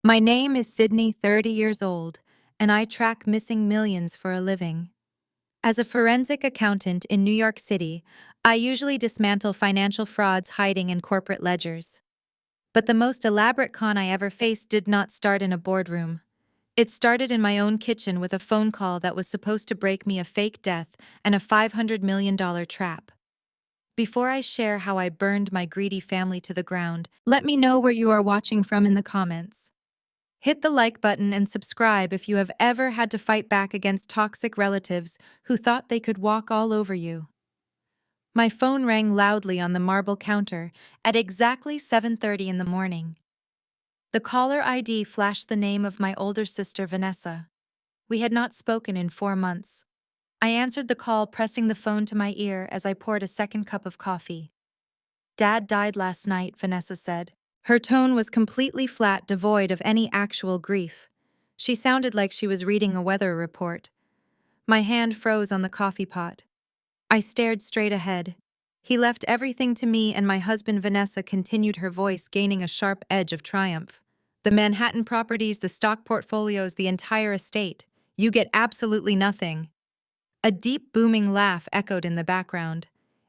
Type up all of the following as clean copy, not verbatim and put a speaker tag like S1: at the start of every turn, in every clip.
S1: My name is Sydney, 30 years old, and I track missing millions for a living. As a forensic accountant in New York City, I usually dismantle financial frauds hiding in corporate ledgers. But the most elaborate con I ever faced did not start in a boardroom. It started in my own kitchen with a phone call that was supposed to break me a fake death and a $500 million trap. Before I share how I burned my greedy family to the ground, let me know where you are watching from in the comments. Hit the like button and subscribe if you have ever had to fight back against toxic relatives who thought they could walk all over you. My phone rang loudly on the marble counter at exactly 7:30 in the morning. The caller ID flashed the name of my older sister, Vanessa. We had not spoken in 4 months. I answered the call, pressing the phone to my ear as I poured a second cup of coffee. "Dad died last night," Vanessa said. Her tone was completely flat, devoid of any actual grief. She sounded like she was reading a weather report. My hand froze on the coffee pot. I stared straight ahead. "He left everything to me and my husband," Vanessa continued, her voice gaining a sharp edge of triumph. "The Manhattan properties, the stock portfolios, the entire estate. You get absolutely nothing." A deep, booming laugh echoed in the background.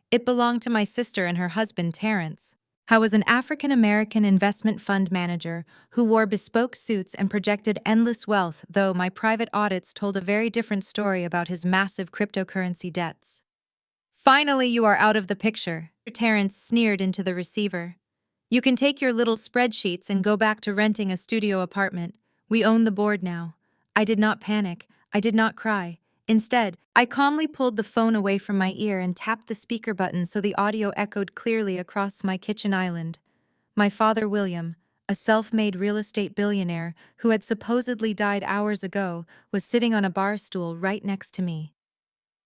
S1: "It belonged to my sister and her husband, Terrence. I was an African-American investment fund manager who wore bespoke suits and projected endless wealth, though my private audits told a very different story about his massive cryptocurrency debts." "Finally, you are out of the picture," Terrence sneered into the receiver. "You can take your little spreadsheets and go back to renting a studio apartment. We own the board now." I did not panic. I did not cry. Instead, I calmly pulled the phone away from my ear and tapped the speaker button so the audio echoed clearly across my kitchen island. My father, William, a self-made real estate billionaire who had supposedly died hours ago, was sitting on a bar stool right next to me.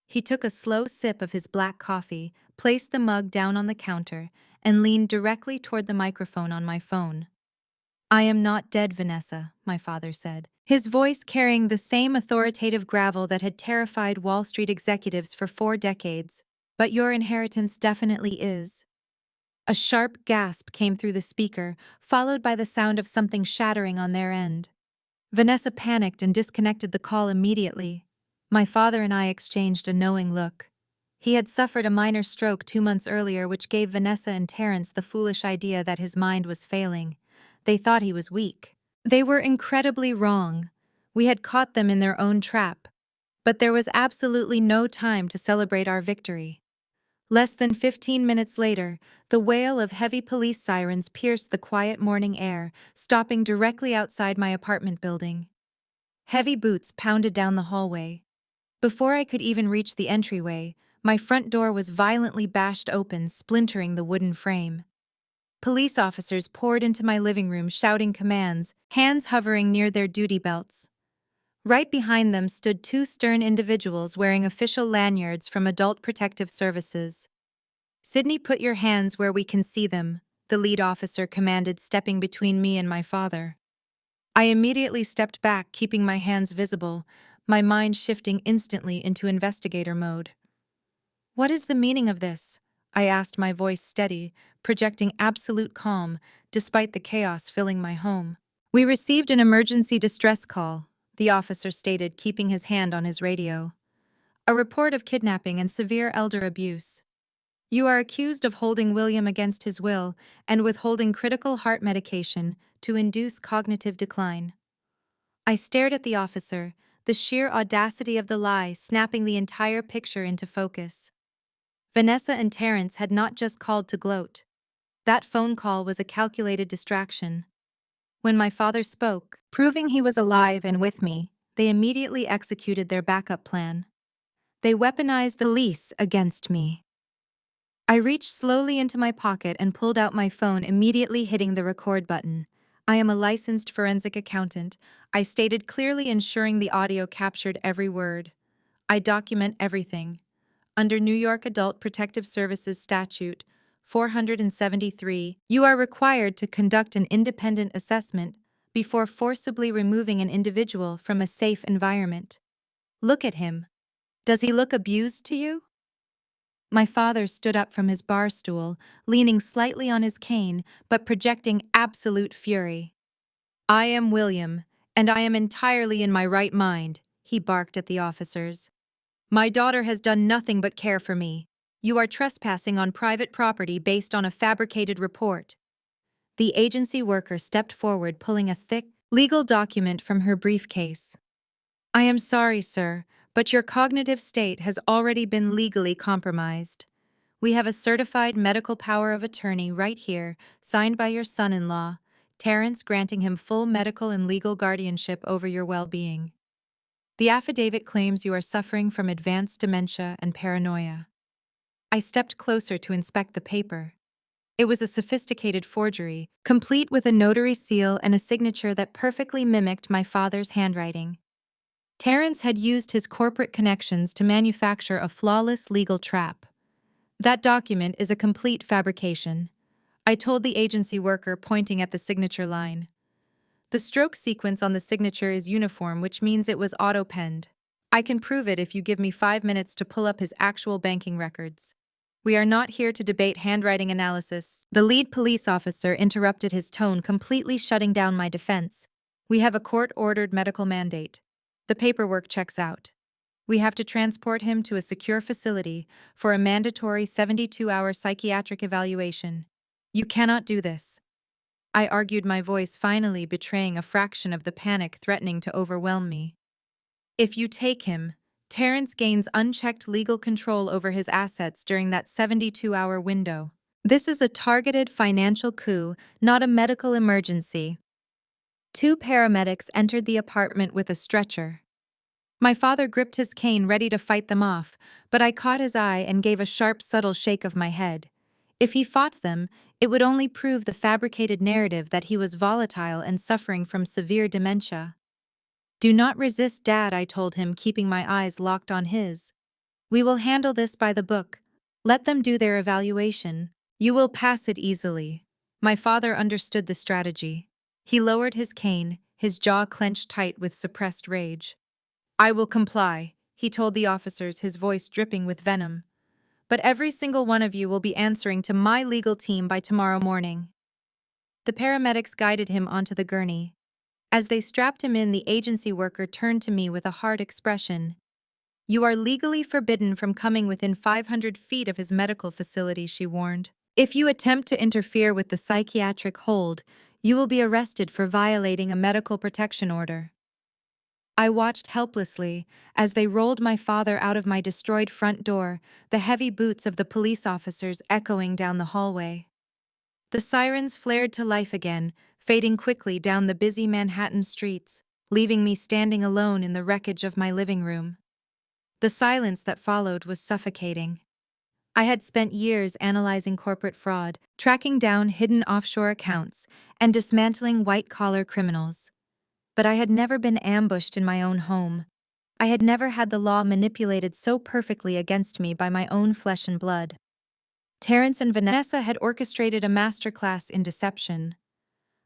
S1: He took a slow sip of his black coffee, placed the mug down on the counter, and leaned directly toward the microphone on my phone. "I am not dead, Vanessa," my father said, his voice carrying the same authoritative gravel that had terrified Wall Street executives for 4 decades. "But your inheritance definitely is." A sharp gasp came through the speaker, followed by the sound of something shattering on their end. Vanessa panicked and disconnected the call immediately. My father and I exchanged a knowing look. He had suffered a minor stroke 2 months earlier, which gave Vanessa and Terrence the foolish idea that his mind was failing. They thought he was weak. They were incredibly wrong. We had caught them in their own trap. But there was absolutely no time to celebrate our victory. Less than 15 minutes later, the wail of heavy police sirens pierced the quiet morning air, stopping directly outside my apartment building. Heavy boots pounded down the hallway. Before I could even reach the entryway, my front door was violently bashed open, splintering the wooden frame. Police officers poured into my living room, shouting commands, hands hovering near their duty belts. Right behind them stood two stern individuals wearing official lanyards from Adult Protective Services. "Sydney, put your hands where we can see them," the lead officer commanded, stepping between me and my father. I immediately stepped back, keeping my hands visible, my mind shifting instantly into investigator mode. "What is the meaning of this?" I asked, my voice steady, projecting absolute calm despite the chaos filling my home. "We received an emergency distress call," the officer stated, keeping his hand on his radio. "A report of kidnapping and severe elder abuse. You are accused of holding William against his will and withholding critical heart medication to induce cognitive decline." I stared at the officer, the sheer audacity of the lie snapping the entire picture into focus. Vanessa and Terrence had not just called to gloat. That phone call was a calculated distraction. When my father spoke, proving he was alive and with me, they immediately executed their backup plan. They weaponized the lease against me. I reached slowly into my pocket and pulled out my phone, immediately hitting the record button. "I am a licensed forensic accountant," I stated clearly, ensuring the audio captured every word. "I document everything. Under New York Adult Protective Services Statute 473, you are required to conduct an independent assessment before forcibly removing an individual from a safe environment. Look at him. Does he look abused to you?" My father stood up from his bar stool, leaning slightly on his cane but projecting absolute fury. I am William, and I am entirely in my right mind, he barked at the officers. My daughter has done nothing but care for me. You are trespassing on private property based on a fabricated report. The agency worker stepped forward, pulling a thick, legal document from her briefcase. I am sorry, sir, but your cognitive state has already been legally compromised. We have a certified medical power of attorney right here, signed by your son-in-law, Terrence, granting him full medical and legal guardianship over your well-being. The affidavit claims you are suffering from advanced dementia and paranoia. I stepped closer to inspect the paper. It was a sophisticated forgery, complete with a notary seal and a signature that perfectly mimicked my father's handwriting. Terrence had used his corporate connections to manufacture a flawless legal trap. That document is a complete fabrication, I told the agency worker, pointing at the signature line. The stroke sequence on the signature is uniform, which means it was auto-penned. I can prove it if you give me 5 minutes to pull up his actual banking records. We are not here to debate handwriting analysis. The lead police officer interrupted, his tone completely shutting down my defense. We have a court-ordered medical mandate. The paperwork checks out. We have to transport him to a secure facility for a mandatory 72-hour psychiatric evaluation. You cannot do this. I argued, my voice finally betraying a fraction of the panic threatening to overwhelm me. If you take him, Terrence gains unchecked legal control over his assets during that 72-hour window. This is a targeted financial coup, not a medical emergency. 2 paramedics entered the apartment with a stretcher. My father gripped his cane, ready to fight them off, but I caught his eye and gave a sharp, subtle shake of my head. If he fought them, it would only prove the fabricated narrative that he was volatile and suffering from severe dementia. Do not resist, Dad, I told him, keeping my eyes locked on his. We will handle this by the book. Let them do their evaluation. You will pass it easily. My father understood the strategy. He lowered his cane, his jaw clenched tight with suppressed rage. I will comply, he told the officers, his voice dripping with venom. But every single one of you will be answering to my legal team by tomorrow morning. The paramedics guided him onto the gurney. As they strapped him in, the agency worker turned to me with a hard expression. You are legally forbidden from coming within 500 feet of his medical facility, she warned. If you attempt to interfere with the psychiatric hold, you will be arrested for violating a medical protection order. I watched helplessly as they rolled my father out of my destroyed front door, the heavy boots of the police officers echoing down the hallway. The sirens flared to life again, fading quickly down the busy Manhattan streets, leaving me standing alone in the wreckage of my living room. The silence that followed was suffocating. I had spent years analyzing corporate fraud, tracking down hidden offshore accounts, and dismantling white-collar criminals. But I had never been ambushed in my own home. I had never had the law manipulated so perfectly against me by my own flesh and blood. Terrence and Vanessa had orchestrated a masterclass in deception.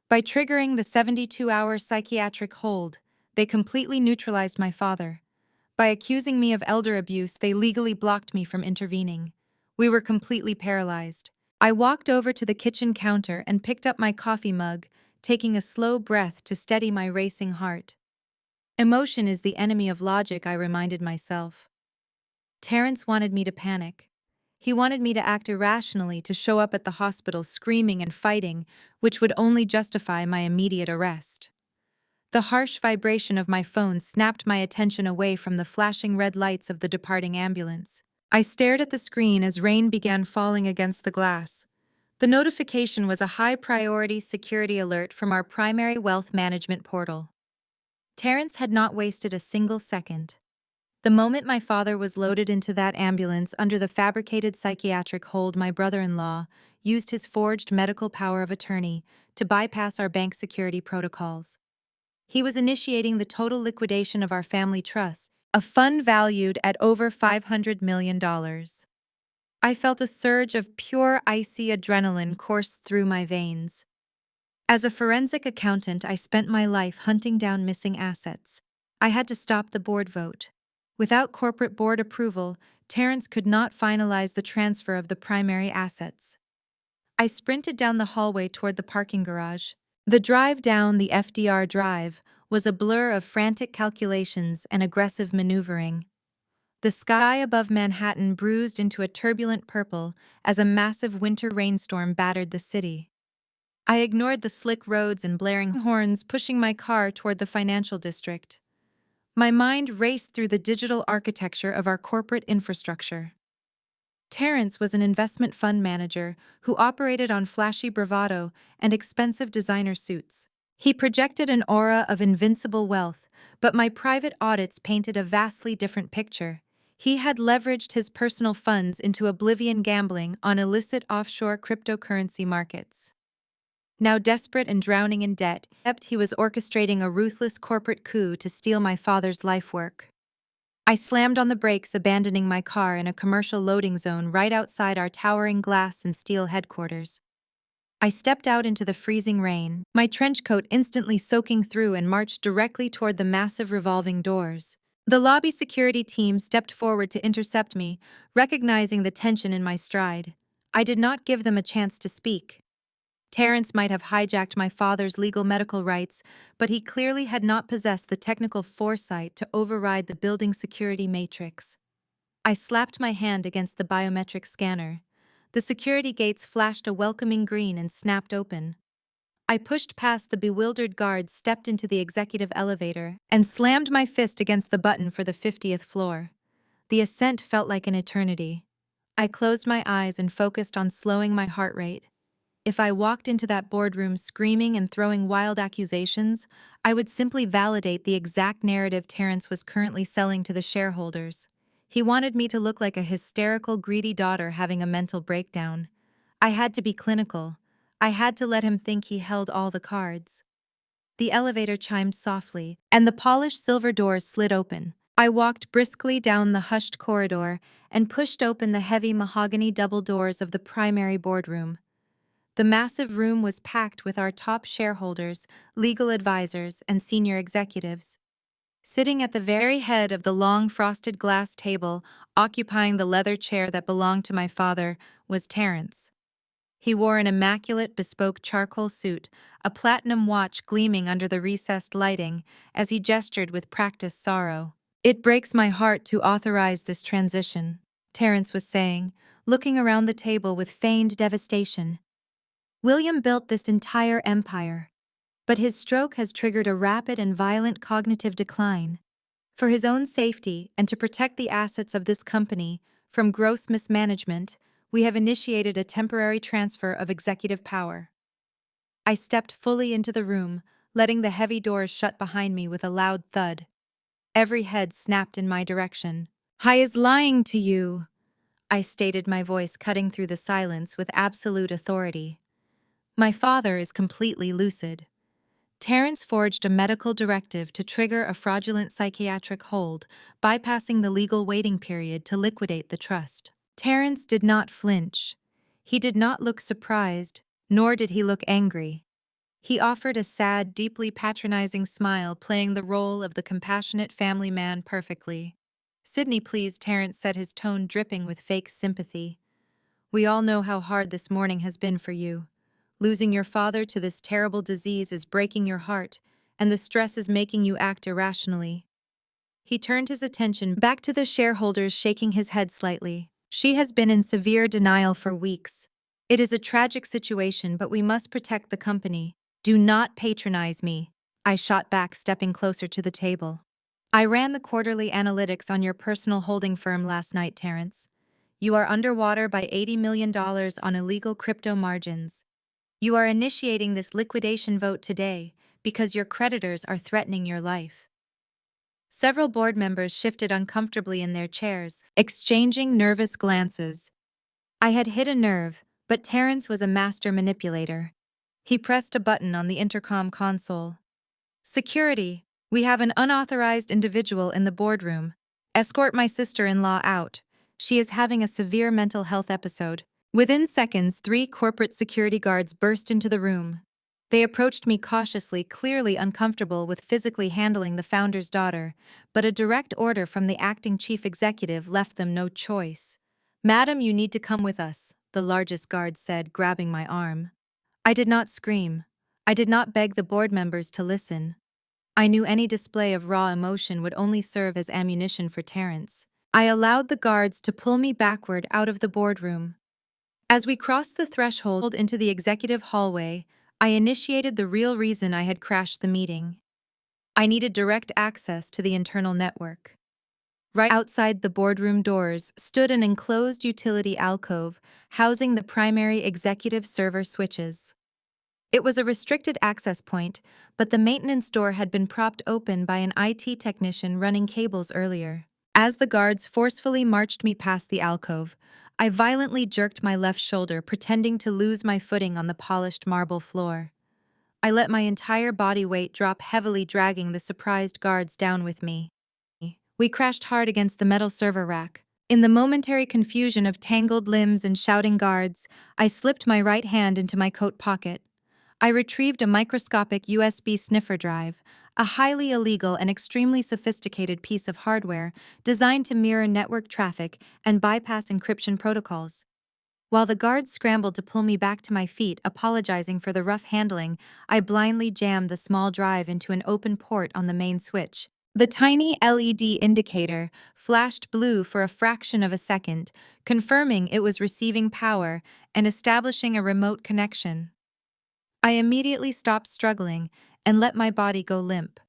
S1: By triggering the 72-hour psychiatric hold, they completely neutralized my father. By accusing me of elder abuse, they legally blocked me from intervening. We were completely paralyzed. I walked over to the kitchen counter and picked up my coffee mug, taking a slow breath to steady my racing heart. Emotion is the enemy of logic, I reminded myself. Terrence wanted me to panic. He wanted me to act irrationally, to show up at the hospital screaming and fighting, which would only justify my immediate arrest. The harsh vibration of my phone snapped my attention away from the flashing red lights of the departing ambulance. I stared at the screen as rain began falling against the glass. The notification was a high-priority security alert from our primary wealth management portal. Terrence had not wasted a single second. The moment my father was loaded into that ambulance under the fabricated psychiatric hold, my brother-in-law used his forged medical power of attorney to bypass our bank security protocols. He was initiating the total liquidation of our family trust, a fund valued at over $500 million. I felt a surge of pure, icy adrenaline course through my veins. As a forensic accountant, I spent my life hunting down missing assets. I had to stop the board vote. Without corporate board approval, Terrence could not finalize the transfer of the primary assets. I sprinted down the hallway toward the parking garage. The drive down the FDR Drive was a blur of frantic calculations and aggressive maneuvering. The sky above Manhattan bruised into a turbulent purple as a massive winter rainstorm battered the city. I ignored the slick roads and blaring horns, pushing my car toward the financial district. My mind raced through the digital architecture of our corporate infrastructure. Terrence was an investment fund manager who operated on flashy bravado and expensive designer suits. He projected an aura of invincible wealth, but my private audits painted a vastly different picture. He had leveraged his personal funds into oblivion gambling on illicit offshore cryptocurrency markets. Now desperate and drowning in debt, he was orchestrating a ruthless corporate coup to steal my father's life work. I slammed on the brakes, abandoning my car in a commercial loading zone right outside our towering glass and steel headquarters. I stepped out into the freezing rain, my trench coat instantly soaking through, and marched directly toward the massive revolving doors. The lobby security team stepped forward to intercept me, recognizing the tension in my stride. I did not give them a chance to speak. Terrence might have hijacked my father's legal medical rights, but he clearly had not possessed the technical foresight to override the building security matrix. I slapped my hand against the biometric scanner. The security gates flashed a welcoming green and snapped open. I pushed past the bewildered guards, stepped into the executive elevator, and slammed my fist against the button for the 50th floor. The ascent felt like an eternity. I closed my eyes and focused on slowing my heart rate. If I walked into that boardroom screaming and throwing wild accusations, I would simply validate the exact narrative Terrence was currently selling to the shareholders. He wanted me to look like a hysterical, greedy daughter having a mental breakdown. I had to be clinical. I had to let him think he held all the cards. The elevator chimed softly, and the polished silver doors slid open. I walked briskly down the hushed corridor and pushed open the heavy mahogany double doors of the primary boardroom. The massive room was packed with our top shareholders, legal advisors, and senior executives. Sitting at the very head of the long frosted glass table, occupying the leather chair that belonged to my father, was Terrence. He wore an immaculate bespoke charcoal suit, a platinum watch gleaming under the recessed lighting, as he gestured with practiced sorrow. "It breaks my heart to authorize this transition," Terrence was saying, looking around the table with feigned devastation. "William built this entire empire, but his stroke has triggered a rapid and violent cognitive decline. For his own safety and to protect the assets of this company from gross mismanagement, we have initiated a temporary transfer of executive power." I stepped fully into the room, letting the heavy doors shut behind me with a loud thud. Every head snapped in my direction. "I is lying to you," I stated, my voice cutting through the silence with absolute authority. "My father is completely lucid. Terrence forged a medical directive to trigger a fraudulent psychiatric hold, bypassing the legal waiting period to liquidate the trust." Terrence did not flinch. He did not look surprised, nor did he look angry. He offered a sad, deeply patronizing smile, playing the role of the compassionate family man perfectly. "Sydney, please," Terrence said, his tone dripping with fake sympathy. "We all know how hard this morning has been for you. Losing your father to this terrible disease is breaking your heart, and the stress is making you act irrationally." He turned his attention back to the shareholders, shaking his head slightly. "She has been in severe denial for weeks. It is a tragic situation, but we must protect the company. Do not patronize me," I shot back, stepping closer to the table. "I ran the quarterly analytics on your personal holding firm last night, Terrence. You are underwater by $80 million on illegal crypto margins. You are initiating this liquidation vote today because your creditors are threatening your life." Several board members shifted uncomfortably in their chairs, exchanging nervous glances. I had hit a nerve, but Terrence was a master manipulator. He pressed a button on the intercom console. "Security, we have an unauthorized individual in the boardroom. Escort my sister-in-law out. She is having a severe mental health episode." Within seconds, 3 corporate security guards burst into the room. They approached me cautiously, clearly uncomfortable with physically handling the founder's daughter, but a direct order from the acting chief executive left them no choice. "Madam, you need to come with us," the largest guard said, grabbing my arm. I did not scream. I did not beg the board members to listen. I knew any display of raw emotion would only serve as ammunition for Terrence. I allowed the guards to pull me backward out of the boardroom. As we crossed the threshold into the executive hallway, I initiated the real reason I had crashed the meeting. I needed direct access to the internal network. Right outside the boardroom doors stood an enclosed utility alcove housing the primary executive server switches. It was a restricted access point, but the maintenance door had been propped open by an IT technician running cables earlier. As the guards forcefully marched me past the alcove, I violently jerked my left shoulder, pretending to lose my footing on the polished marble floor. I let my entire body weight drop heavily, dragging the surprised guards down with me. We crashed hard against the metal server rack. In the momentary confusion of tangled limbs and shouting guards, I slipped my right hand into my coat pocket. I retrieved a microscopic USB sniffer drive, a highly illegal and extremely sophisticated piece of hardware designed to mirror network traffic and bypass encryption protocols. While the guards scrambled to pull me back to my feet, apologizing for the rough handling, I blindly jammed the small drive into an open port on the main switch. The tiny LED indicator flashed blue for a fraction of a second, confirming it was receiving power and establishing a remote connection. I immediately stopped struggling and let my body go limp.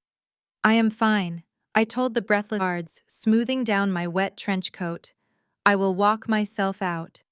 S1: "I am fine," I told the breathless guards, smoothing down my wet trench coat. "I will walk myself out."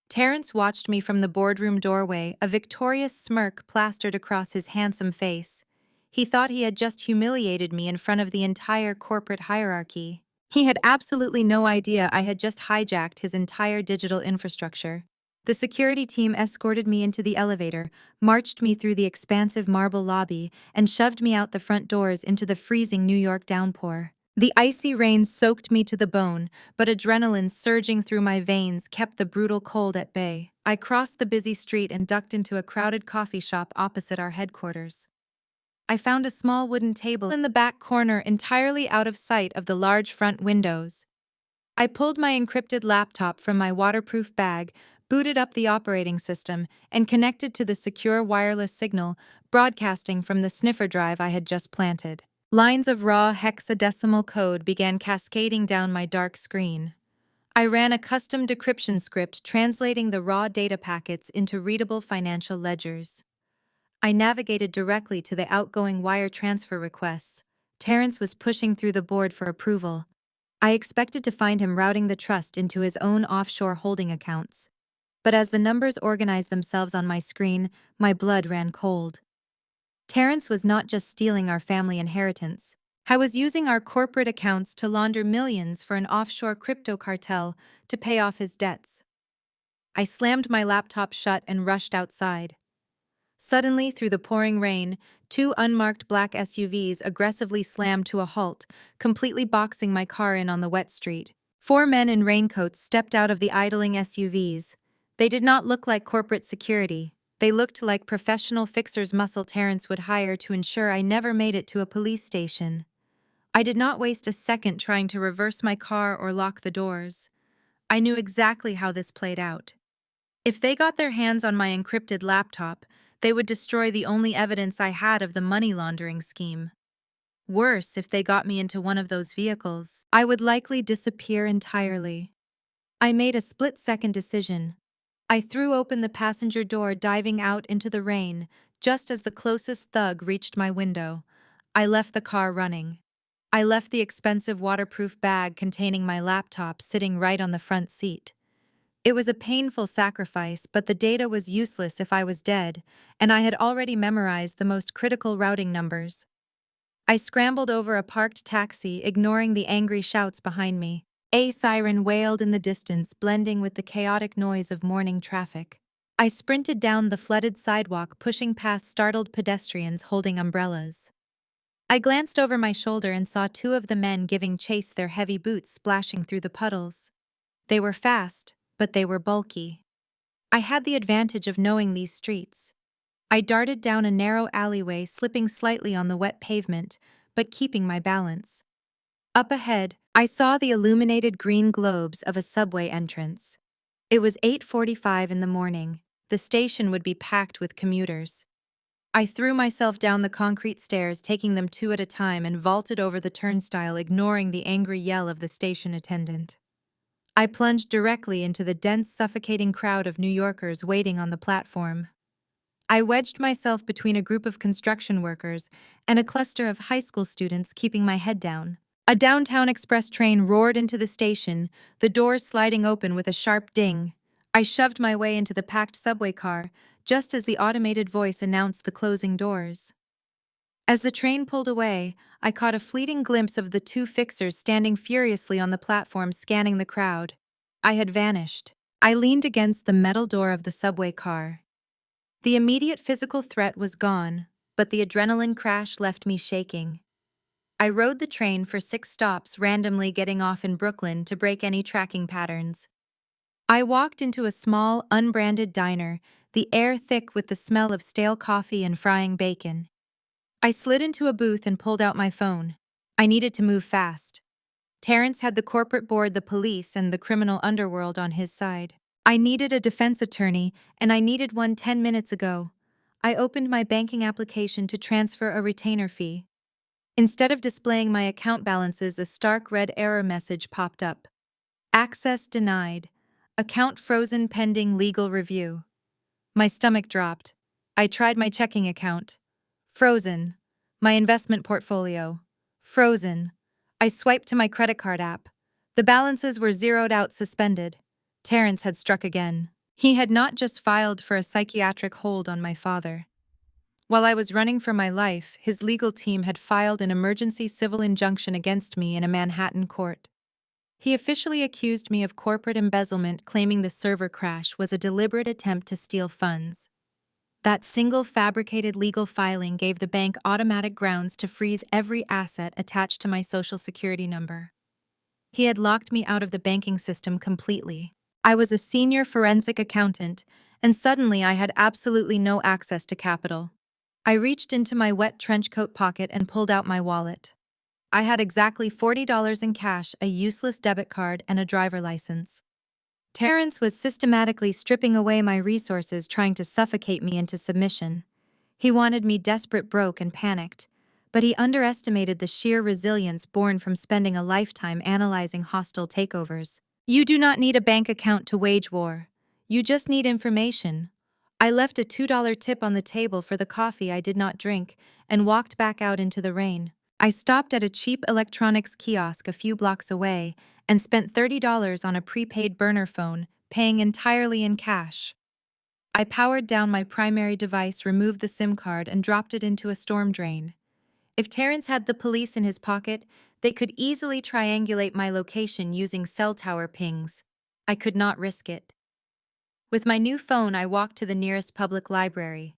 S1: Terrence watched me from the boardroom doorway, a victorious smirk plastered across his handsome face. He thought he had just humiliated me in front of the entire corporate hierarchy. He had absolutely no idea I had just hijacked his entire digital infrastructure. The security team escorted me into the elevator, marched me through the expansive marble lobby, and shoved me out the front doors into the freezing New York downpour. The icy rain soaked me to the bone, but adrenaline surging through my veins kept the brutal cold at bay. I crossed the busy street and ducked into a crowded coffee shop opposite our headquarters. I found a small wooden table in the back corner, entirely out of sight of the large front windows. I pulled my encrypted laptop from my waterproof bag, booted up the operating system, and connected to the secure wireless signal broadcasting from the sniffer drive I had just planted. Lines of raw hexadecimal code began cascading down my dark screen. I ran a custom decryption script translating the raw data packets into readable financial ledgers. I navigated directly to the outgoing wire transfer requests. Terrence was pushing through the board for approval. I expected to find him routing the trust into his own offshore holding accounts. But as the numbers organized themselves on my screen, my blood ran cold. Terrence was not just stealing our family inheritance. I was using our corporate accounts to launder millions for an offshore crypto cartel to pay off his debts. I slammed my laptop shut and rushed outside. Suddenly, through the pouring rain, two unmarked black SUVs aggressively slammed to a halt, completely boxing my car in on the wet street. Four men in raincoats stepped out of the idling SUVs. They did not look like corporate security. They looked like professional fixers muscle Terrence would hire to ensure I never made it to a police station. I did not waste a second trying to reverse my car or lock the doors. I knew exactly how this played out. If they got their hands on my encrypted laptop, they would destroy the only evidence I had of the money laundering scheme. Worse, if they got me into one of those vehicles, I would likely disappear entirely. I made a split-second decision. I threw open the passenger door, diving out into the rain, just as the closest thug reached my window. I left the car running. I left the expensive waterproof bag containing my laptop sitting right on the front seat. It was a painful sacrifice, but the data was useless if I was dead, and I had already memorized the most critical routing numbers. I scrambled over a parked taxi, ignoring the angry shouts behind me. A siren wailed in the distance, blending with the chaotic noise of morning traffic. I sprinted down the flooded sidewalk, pushing past startled pedestrians holding umbrellas. I glanced over my shoulder and saw two of the men giving chase, their heavy boots splashing through the puddles. They were fast, but they were bulky. I had the advantage of knowing these streets. I darted down a narrow alleyway, slipping slightly on the wet pavement, but keeping my balance. Up ahead, I saw the illuminated green globes of a subway entrance. It was 8:45 in the morning. The station would be packed with commuters. I threw myself down the concrete stairs, taking them two at a time, and vaulted over the turnstile, ignoring the angry yell of the station attendant. I plunged directly into the dense, suffocating crowd of New Yorkers waiting on the platform. I wedged myself between a group of construction workers and a cluster of high school students, keeping my head down. A downtown express train roared into the station, the doors sliding open with a sharp ding. I shoved my way into the packed subway car, just as the automated voice announced the closing doors. As the train pulled away, I caught a fleeting glimpse of the two fixers standing furiously on the platform, scanning the crowd. I had vanished. I leaned against the metal door of the subway car. The immediate physical threat was gone, but the adrenaline crash left me shaking. I rode the train for 6 stops, randomly getting off in Brooklyn to break any tracking patterns. I walked into a small, unbranded diner, the air thick with the smell of stale coffee and frying bacon. I slid into a booth and pulled out my phone. I needed to move fast. Terrence had the corporate board, the police, and the criminal underworld on his side. I needed a defense attorney, and I needed one 10 minutes ago. I opened my banking application to transfer a retainer fee. Instead of displaying my account balances, a stark red error message popped up. Access denied. Account frozen pending legal review. My stomach dropped. I tried my checking account. Frozen. My investment portfolio. Frozen. I swiped to my credit card app. The balances were zeroed out, suspended. Terrence had struck again. He had not just filed for a psychiatric hold on my father. While I was running for my life, his legal team had filed an emergency civil injunction against me in a Manhattan court. He officially accused me of corporate embezzlement, claiming the server crash was a deliberate attempt to steal funds. That single fabricated legal filing gave the bank automatic grounds to freeze every asset attached to my social security number. He had locked me out of the banking system completely. I was a senior forensic accountant, and suddenly I had absolutely no access to capital. I reached into my wet trench coat pocket and pulled out my wallet. I had exactly $40 in cash, a useless debit card, and a driver license. Terrence was systematically stripping away my resources, trying to suffocate me into submission. He wanted me desperate, broke, and panicked, but he underestimated the sheer resilience born from spending a lifetime analyzing hostile takeovers. You do not need a bank account to wage war. You just need information. I left a $2 tip on the table for the coffee I did not drink and walked back out into the rain. I stopped at a cheap electronics kiosk a few blocks away and spent $30 on a prepaid burner phone, paying entirely in cash. I powered down my primary device, removed the SIM card, and dropped it into a storm drain. If Terrence had the police in his pocket, they could easily triangulate my location using cell tower pings. I could not risk it. With my new phone, I walked to the nearest public library.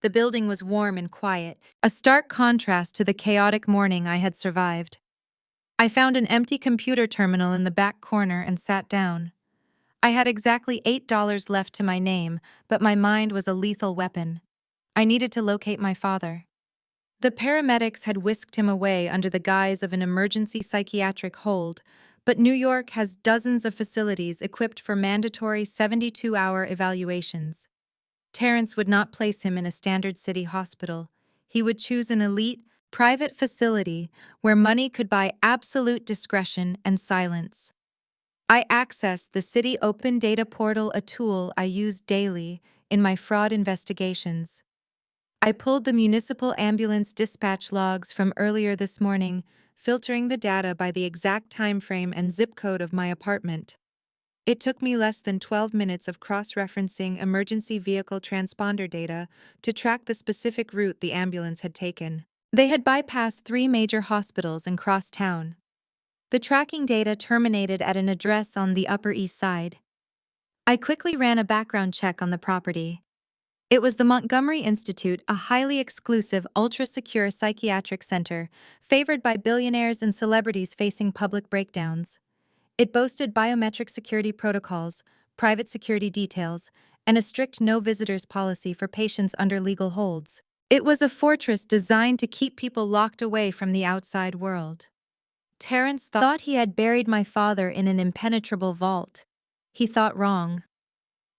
S1: The building was warm and quiet, a stark contrast to the chaotic morning I had survived. I found an empty computer terminal in the back corner and sat down. I had exactly $8 left to my name, but my mind was a lethal weapon. I needed to locate my father. The paramedics had whisked him away under the guise of an emergency psychiatric hold, but New York has dozens of facilities equipped for mandatory 72-hour evaluations. Terrence would not place him in a standard city hospital. He would choose an elite, private facility where money could buy absolute discretion and silence. I accessed the city open data portal, a tool I use daily in my fraud investigations. I pulled the municipal ambulance dispatch logs from earlier this morning, filtering the data by the exact time frame and zip code of my apartment. It took me less than 12 minutes of cross-referencing emergency vehicle transponder data to track the specific route the ambulance had taken. They had bypassed 3 major hospitals and crossed town. The tracking data terminated at an address on the Upper East Side. I quickly ran a background check on the property. It was the Montgomery Institute, a highly exclusive, ultra-secure psychiatric center favored by billionaires and celebrities facing public breakdowns. It boasted biometric security protocols, private security details, and a strict no-visitors policy for patients under legal holds. It was a fortress designed to keep people locked away from the outside world. Terrence thought he had buried my father in an impenetrable vault. He thought wrong.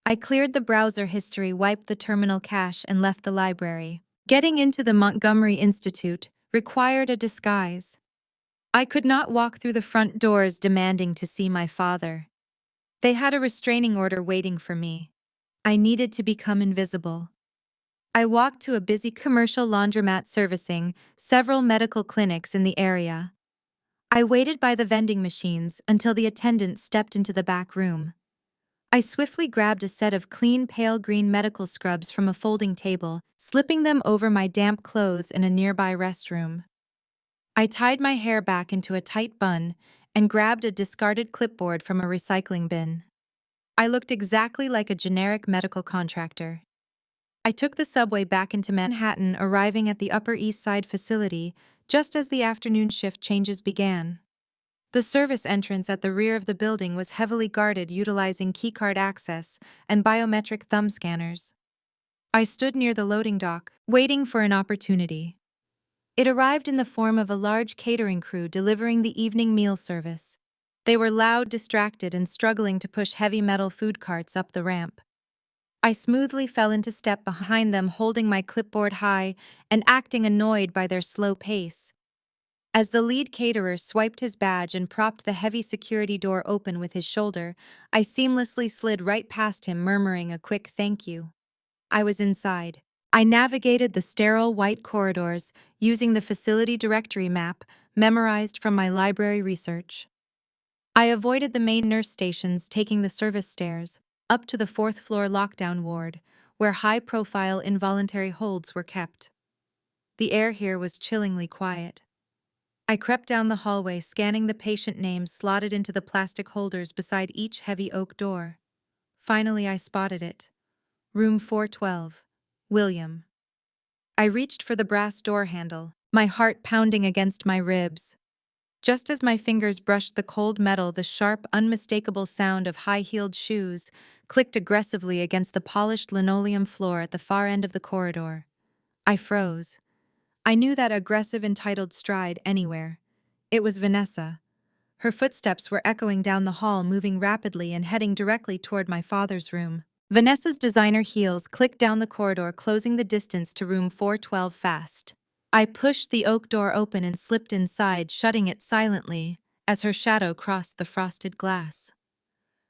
S1: I cleared the browser history, wiped the terminal cache, and left the library. Getting into the Montgomery Institute required a disguise. I could not walk through the front doors demanding to see my father. They had a restraining order waiting for me. I needed to become invisible. I walked to a busy commercial laundromat servicing several medical clinics in the area. I waited by the vending machines until the attendant stepped into the back room. I swiftly grabbed a set of clean pale green medical scrubs from a folding table, slipping them over my damp clothes in a nearby restroom. I tied my hair back into a tight bun and grabbed a discarded clipboard from a recycling bin. I looked exactly like a generic medical contractor. I took the subway back into Manhattan, arriving at the Upper East Side facility just as the afternoon shift changes began. The service entrance at the rear of the building was heavily guarded, utilizing keycard access and biometric thumb scanners. I stood near the loading dock, waiting for an opportunity. It arrived in the form of a large catering crew delivering the evening meal service. They were loud, distracted, and struggling to push heavy metal food carts up the ramp. I smoothly fell into step behind them, holding my clipboard high and acting annoyed by their slow pace. As the lead caterer swiped his badge and propped the heavy security door open with his shoulder, I seamlessly slid right past him, murmuring a quick thank you. I was inside. I navigated the sterile white corridors using the facility directory map memorized from my library research. I avoided the main nurse stations, taking the service stairs up to the fourth-floor lockdown ward, where high-profile involuntary holds were kept. The air here was chillingly quiet. I crept down the hallway, scanning the patient names slotted into the plastic holders beside each heavy oak door. Finally, I spotted it. Room 412. William. I reached for the brass door handle, my heart pounding against my ribs. Just as my fingers brushed the cold metal, the sharp, unmistakable sound of high-heeled shoes clicked aggressively against the polished linoleum floor at the far end of the corridor. I froze. I knew that aggressive, entitled stride anywhere. It was Vanessa. Her footsteps were echoing down the hall, moving rapidly and heading directly toward my father's room. Vanessa's designer heels clicked down the corridor, closing the distance to room 412 fast. I pushed the oak door open and slipped inside, shutting it silently as her shadow crossed the frosted glass.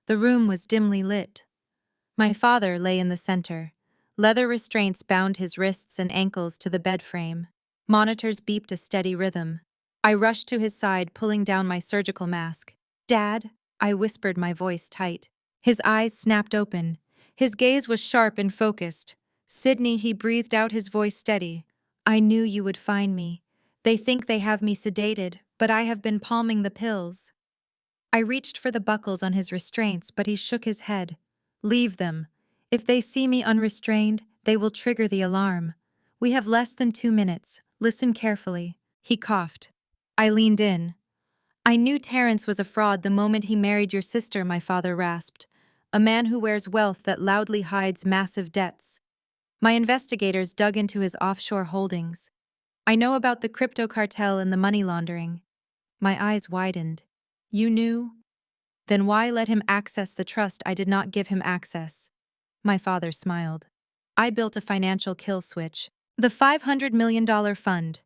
S1: The room was dimly lit. My father lay in the center. Leather restraints bound his wrists and ankles to the bed frame. Monitors beeped a steady rhythm. I rushed to his side, pulling down my surgical mask. "Dad," I whispered, my voice tight. His eyes snapped open. His gaze was sharp and focused. "Sydney," he breathed out, his voice steady. "I knew you would find me. They think they have me sedated, but I have been palming the pills." I reached for the buckles on his restraints, but he shook his head. "Leave them. If they see me unrestrained, they will trigger the alarm. We have less than 2 minutes. Listen carefully." He coughed. I leaned in. "I knew Terrence was a fraud the moment he married your sister," my father rasped. "A man who wears wealth that loudly hides massive debts. My investigators dug into his offshore holdings. I know about the crypto cartel and the money laundering." My eyes widened. "You knew? Then why let him access the trust I did not give him access?" My father smiled. "I built a financial kill switch. The $500 million fund.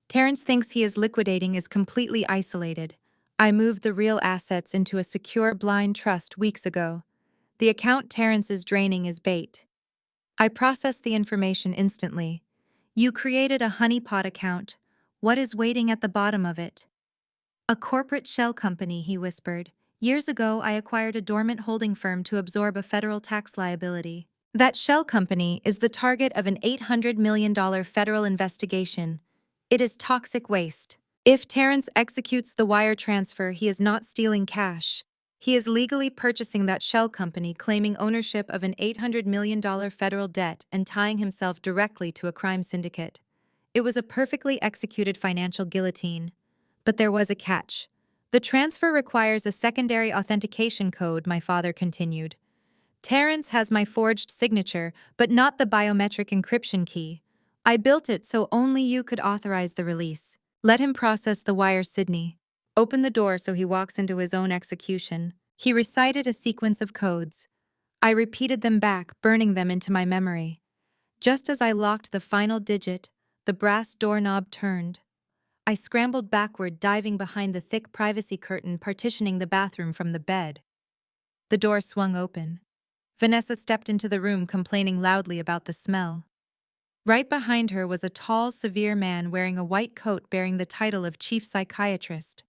S1: Terrence thinks he is liquidating is completely isolated. I moved the real assets into a secure blind trust weeks ago. The account Terrence is draining is bait. I processed the information instantly. You created a honeypot account. What is waiting at the bottom of it?" "A corporate shell company," he whispered. "Years ago, I acquired a dormant holding firm to absorb a federal tax liability. That shell company is the target of an $800 million federal investigation. It is toxic waste. If Terrence executes the wire transfer, he is not stealing cash. He is legally purchasing that shell company, claiming ownership of an $800 million federal debt and tying himself directly to a crime syndicate. It was a perfectly executed financial guillotine. But there was a catch. The transfer requires a secondary authentication code," my father continued. "Terrence has my forged signature, but not the biometric encryption key. I built it so only you could authorize the release. Let him process the wire, Sydney. Open the door so he walks into his own execution." He recited a sequence of codes. I repeated them back, burning them into my memory. Just as I locked the final digit, the brass doorknob turned. I scrambled backward, diving behind the thick privacy curtain partitioning the bathroom from the bed. The door swung open. Vanessa stepped into the room, complaining loudly about the smell. Right behind her was a tall, severe man wearing a white coat bearing the title of chief psychiatrist.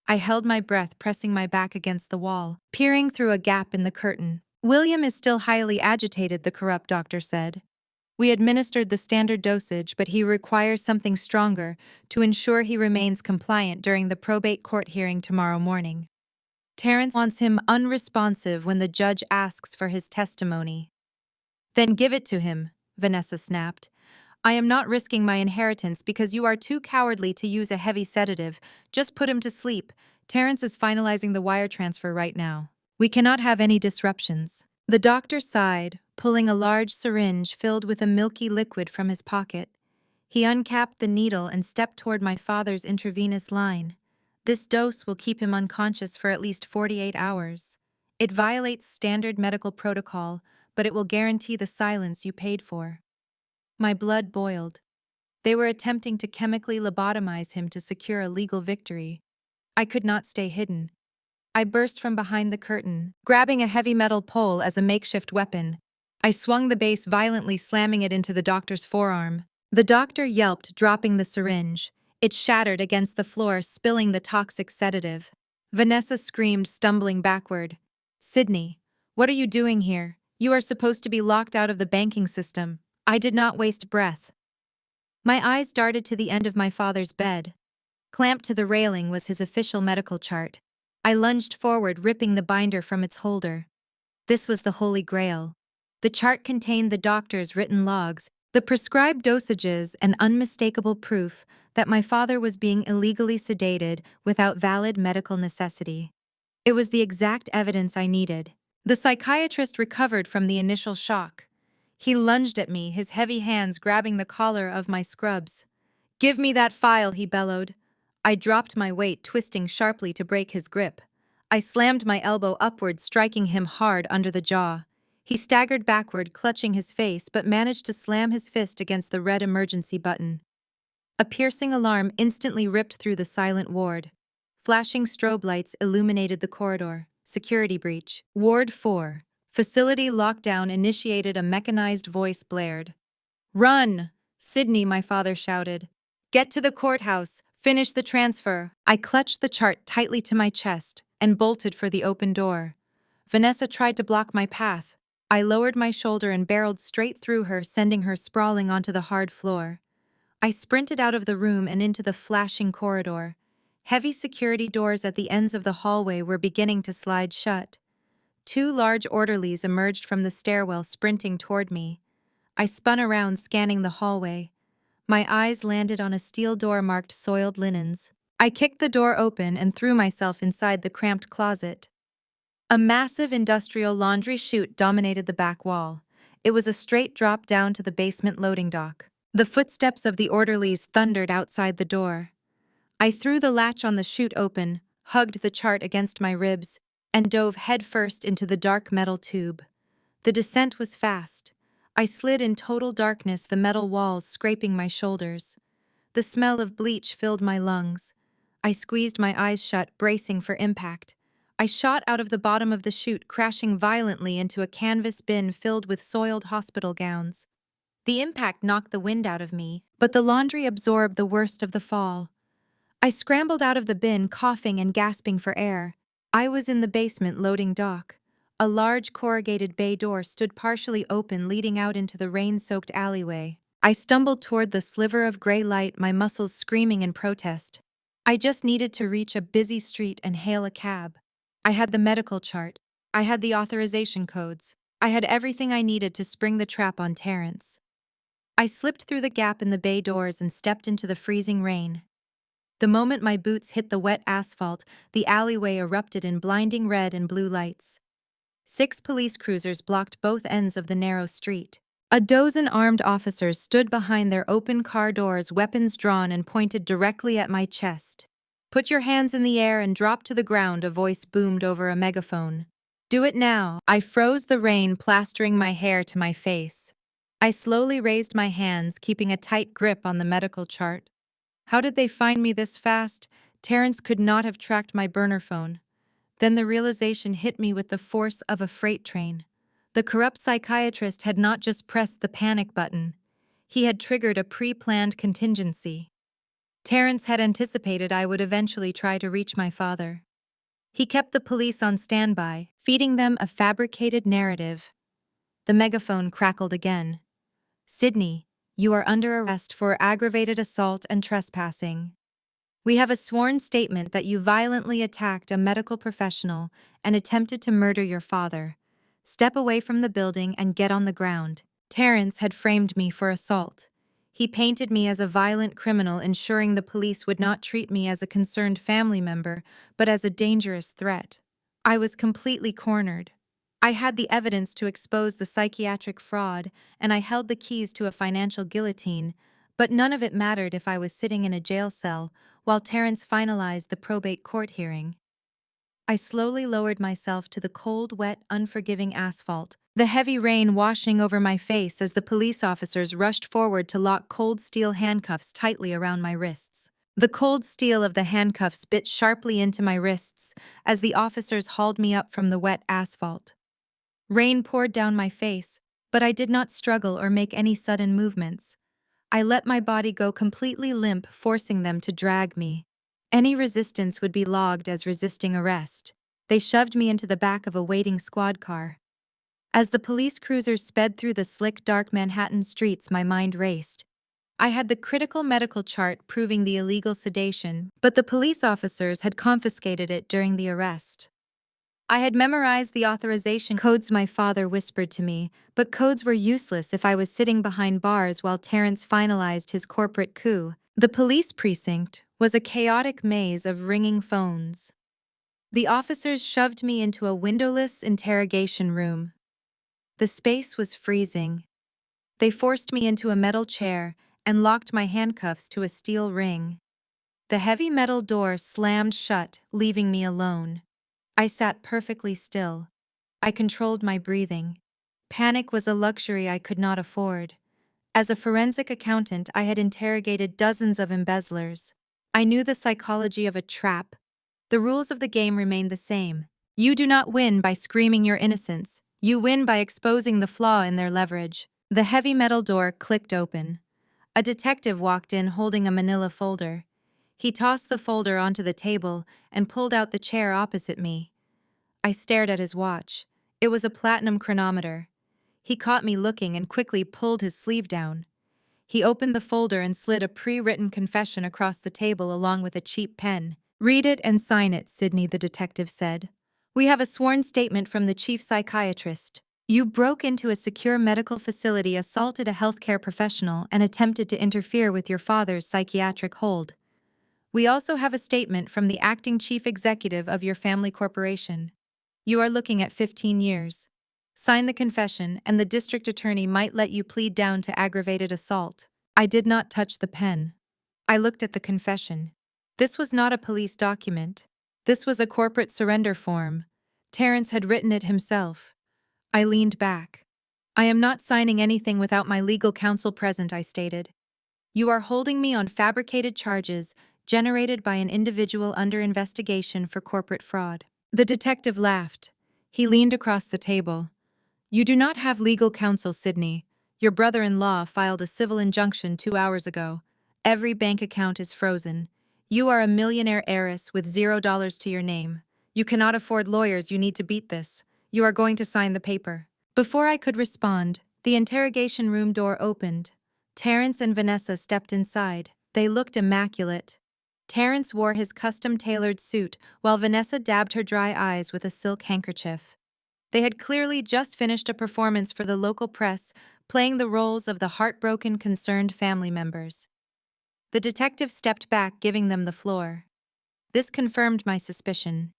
S1: I held my breath, pressing my back against the wall, peering through a gap in the curtain. "William is still highly agitated," the corrupt doctor said. "We administered the standard dosage, but he requires something stronger to ensure he remains compliant during the probate court hearing tomorrow morning. Terrence wants him unresponsive when the judge asks for his testimony." "Then give it to him," Vanessa snapped. "I am not risking my inheritance because you are too cowardly to use a heavy sedative. Just put him to sleep. Terrence is finalizing the wire transfer right now. We cannot have any disruptions." The doctor sighed, pulling a large syringe filled with a milky liquid from his pocket. He uncapped the needle and stepped toward my father's intravenous line. "This dose will keep him unconscious for at least 48 hours. It violates standard medical protocol, but it will guarantee the silence you paid for." My blood boiled. They were attempting to chemically lobotomize him to secure a legal victory. I could not stay hidden. I burst from behind the curtain, grabbing a heavy metal pole as a makeshift weapon. I swung the base violently, slamming it into the doctor's forearm. The doctor yelped, dropping the syringe. It shattered against the floor, spilling the toxic sedative. Vanessa screamed, stumbling backward. "Sydney, what are you doing here? You are supposed to be locked out of the banking system." I did not waste breath. My eyes darted to the end of my father's bed. Clamped to the railing was his official medical chart. I lunged forward, ripping the binder from its holder. This was the Holy Grail. The chart contained the doctor's written logs, the prescribed dosages, and unmistakable proof that my father was being illegally sedated without valid medical necessity. It was the exact evidence I needed. The psychiatrist recovered from the initial shock. He lunged at me, his heavy hands grabbing the collar of my scrubs. "Give me that file," he bellowed. I dropped my weight, twisting sharply to break his grip. I slammed my elbow upward, striking him hard under the jaw. He staggered backward, clutching his face, but managed to slam his fist against the red emergency button. A piercing alarm instantly ripped through the silent ward. Flashing strobe lights illuminated the corridor. Security breach. Ward 4. Facility lockdown initiated, a mechanized voice blared. "Run!" "Sydney," my father shouted. "Get to the courthouse. Finish the transfer." I clutched the chart tightly to my chest and bolted for the open door. Vanessa tried to block my path. I lowered my shoulder and barreled straight through her, sending her sprawling onto the hard floor. I sprinted out of the room and into the flashing corridor. Heavy security doors at the ends of the hallway were beginning to slide shut. Two large orderlies emerged from the stairwell, sprinting toward me. I spun around, scanning the hallway. My eyes landed on a steel door marked "Soiled Linens." I kicked the door open and threw myself inside the cramped closet. A massive industrial laundry chute dominated the back wall. It was a straight drop down to the basement loading dock. The footsteps of the orderlies thundered outside the door. I threw the latch on the chute open, hugged the chart against my ribs, and dove headfirst into the dark metal tube. The descent was fast. I slid in total darkness, the metal walls scraping my shoulders. The smell of bleach filled my lungs. I squeezed my eyes shut, bracing for impact. I shot out of the bottom of the chute, crashing violently into a canvas bin filled with soiled hospital gowns. The impact knocked the wind out of me, but the laundry absorbed the worst of the fall. I scrambled out of the bin, coughing and gasping for air. I was in the basement loading dock. A large corrugated bay door stood partially open, leading out into the rain-soaked alleyway. I stumbled toward the sliver of gray light, my muscles screaming in protest. I just needed to reach a busy street and hail a cab. I had the medical chart. I had the authorization codes. I had everything I needed to spring the trap on Terrence. I slipped through the gap in the bay doors and stepped into the freezing rain. The moment my boots hit the wet asphalt, the alleyway erupted in blinding red and blue lights. 6 police cruisers blocked both ends of the narrow street. A dozen armed officers stood behind their open car doors, weapons drawn and pointed directly at my chest. "Put your hands in the air and drop to the ground," a voice boomed over a megaphone. "Do it now." I froze, the rain plastering my hair to my face. I slowly raised my hands, keeping a tight grip on the medical chart. How did they find me this fast? Terrence could not have tracked my burner phone. Then the realization hit me with the force of a freight train. The corrupt psychiatrist had not just pressed the panic button. He had triggered a pre-planned contingency. Terrence had anticipated I would eventually try to reach my father. He kept the police on standby, feeding them a fabricated narrative. The megaphone crackled again. "Sydney, you are under arrest for aggravated assault and trespassing. We have a sworn statement that you violently attacked a medical professional and attempted to murder your father. Step away from the building and get on the ground." Terrence had framed me for assault. He painted me as a violent criminal, ensuring the police would not treat me as a concerned family member, but as a dangerous threat. I was completely cornered. I had the evidence to expose the psychiatric fraud, and I held the keys to a financial guillotine, but none of it mattered if I was sitting in a jail cell while Terrence finalized the probate court hearing. I slowly lowered myself to the cold, wet, unforgiving asphalt, the heavy rain washing over my face as the police officers rushed forward to lock cold steel handcuffs tightly around my wrists. The cold steel of the handcuffs bit sharply into my wrists as the officers hauled me up from the wet asphalt. Rain poured down my face, but I did not struggle or make any sudden movements. I let my body go completely limp, forcing them to drag me. Any resistance would be logged as resisting arrest. They shoved me into the back of a waiting squad car. As the police cruisers sped through the slick, dark Manhattan streets, my mind raced. I had the critical medical chart proving the illegal sedation, but the police officers had confiscated it during the arrest. I had memorized the authorization codes my father whispered to me, but codes were useless if I was sitting behind bars while Terrence finalized his corporate coup. The police precinct was a chaotic maze of ringing phones. The officers shoved me into a windowless interrogation room. The space was freezing. They forced me into a metal chair and locked my handcuffs to a steel ring. The heavy metal door slammed shut, leaving me alone. I sat perfectly still. I controlled my breathing. Panic was a luxury I could not afford. As a forensic accountant, I had interrogated dozens of embezzlers. I knew the psychology of a trap. The rules of the game remained the same. You do not win by screaming your innocence. You win by exposing the flaw in their leverage. The heavy metal door clicked open. A detective walked in holding a manila folder. He tossed the folder onto the table and pulled out the chair opposite me. I stared at his watch. It was a platinum chronometer. He caught me looking and quickly pulled his sleeve down. He opened the folder and slid a pre-written confession across the table along with a cheap pen. "Read it and sign it," Sydney, the detective said. "We have a sworn statement from the chief psychiatrist. You broke into a secure medical facility, assaulted a healthcare professional, and attempted to interfere with your father's psychiatric hold. We also have a statement from the acting chief executive of your family corporation. You are looking at 15 years. Sign the confession, and the district attorney might let you plead down to aggravated assault." I did not touch the pen. I looked at the confession. This was not a police document. This was a corporate surrender form. Terrence had written it himself. I leaned back. "I am not signing anything without my legal counsel present," I stated. "You are holding me on fabricated charges generated by an individual under investigation for corporate fraud." The detective laughed. He leaned across the table. "You do not have legal counsel, Sydney. Your brother-in-law filed a civil injunction 2 hours ago. Every bank account is frozen. You are a millionaire heiress with $0 to your name. You cannot afford lawyers. You need to beat this. You are going to sign the paper." Before I could respond, the interrogation room door opened. Terrence and Vanessa stepped inside. They looked immaculate. Terrence wore his custom-tailored suit, while Vanessa dabbed her dry eyes with a silk handkerchief. They had clearly just finished a performance for the local press, playing the roles of the heartbroken, concerned family members. The detective stepped back, giving them the floor. This confirmed my suspicion.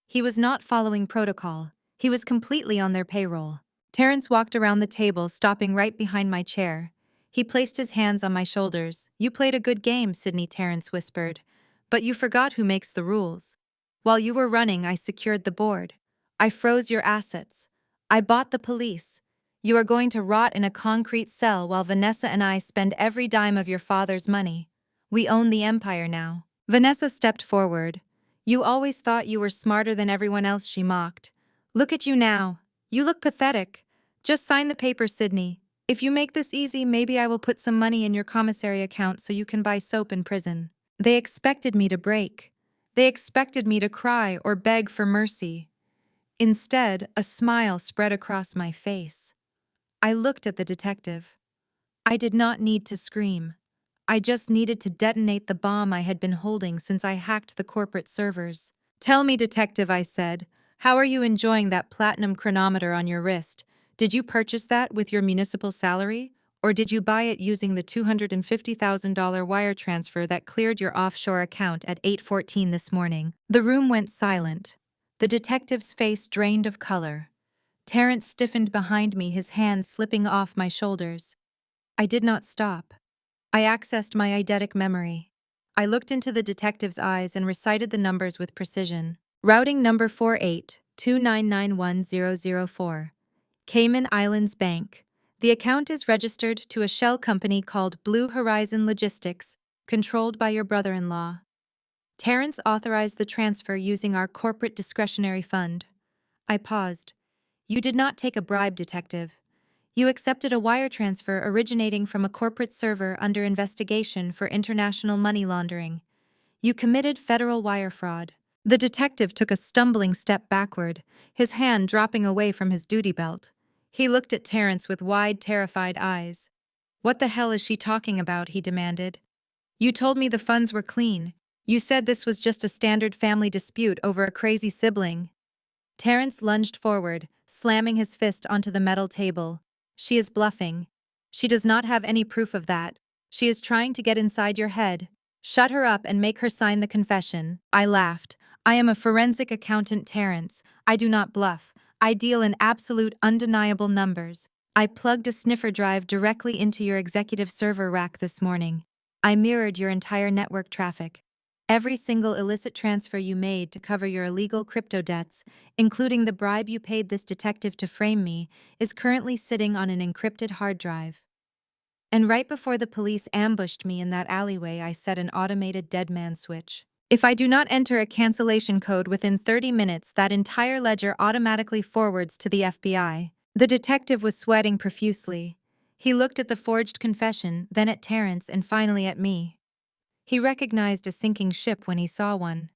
S1: He was not following protocol. He was completely on their payroll. Terrence walked around the table, stopping right behind my chair. He placed his hands on my shoulders. "You played a good game, Sydney," Terrence whispered. "But you forgot who makes the rules. While you were running, I secured the board. I froze your assets. I bought the police. You are going to rot in a concrete cell while Vanessa and I spend every dime of your father's money. We own the empire now." Vanessa stepped forward. "You always thought you were smarter than everyone else," she mocked. "Look at you now. You look pathetic. Just sign the paper, Sydney. If you make this easy, maybe I will put some money in your commissary account so you can buy soap in prison." They expected me to break. They expected me to cry or beg for mercy. Instead, a smile spread across my face. I looked at the detective. I did not need to scream. I just needed to detonate the bomb I had been holding since I hacked the corporate servers. "Tell me, detective," I said, "how are you enjoying that platinum chronometer on your wrist? Did you purchase that with your municipal salary? Or did you buy it using the $250,000 wire transfer that cleared your offshore account at 8:14 this morning?" The room went silent. The detective's face drained of color. Terrence stiffened behind me, his hands slipping off my shoulders. I did not stop. I accessed my eidetic memory. I looked into the detective's eyes and recited the numbers with precision. Routing number 4829910004. Cayman Islands Bank. The account is registered to a shell company called Blue Horizon Logistics, controlled by your brother-in-law. Terrence authorized the transfer using our corporate discretionary fund. I paused. "You did not take a bribe, detective. You accepted a wire transfer originating from a corporate server under investigation for international money laundering. You committed federal wire fraud." The detective took a stumbling step backward, his hand dropping away from his duty belt. He looked at Terrence with wide, terrified eyes. "What the hell is she talking about?" he demanded. "You told me the funds were clean. You said this was just a standard family dispute over a crazy sibling." Terrence lunged forward, slamming his fist onto the metal table. "She is bluffing. She does not have any proof of that. She is trying to get inside your head. Shut her up and make her sign the confession." I laughed. "I am a forensic accountant, Terrence. I do not bluff. I deal in absolute, undeniable numbers. I plugged a sniffer drive directly into your executive server rack this morning. I mirrored your entire network traffic. Every single illicit transfer you made to cover your illegal crypto debts, including the bribe you paid this detective to frame me, is currently sitting on an encrypted hard drive. And right before the police ambushed me in that alleyway, I set an automated dead man switch. If I do not enter a cancellation code within 30 minutes, that entire ledger automatically forwards to the FBI." The detective was sweating profusely. He looked at the forged confession, then at Terrence, and finally at me. He recognized a sinking ship when he saw one.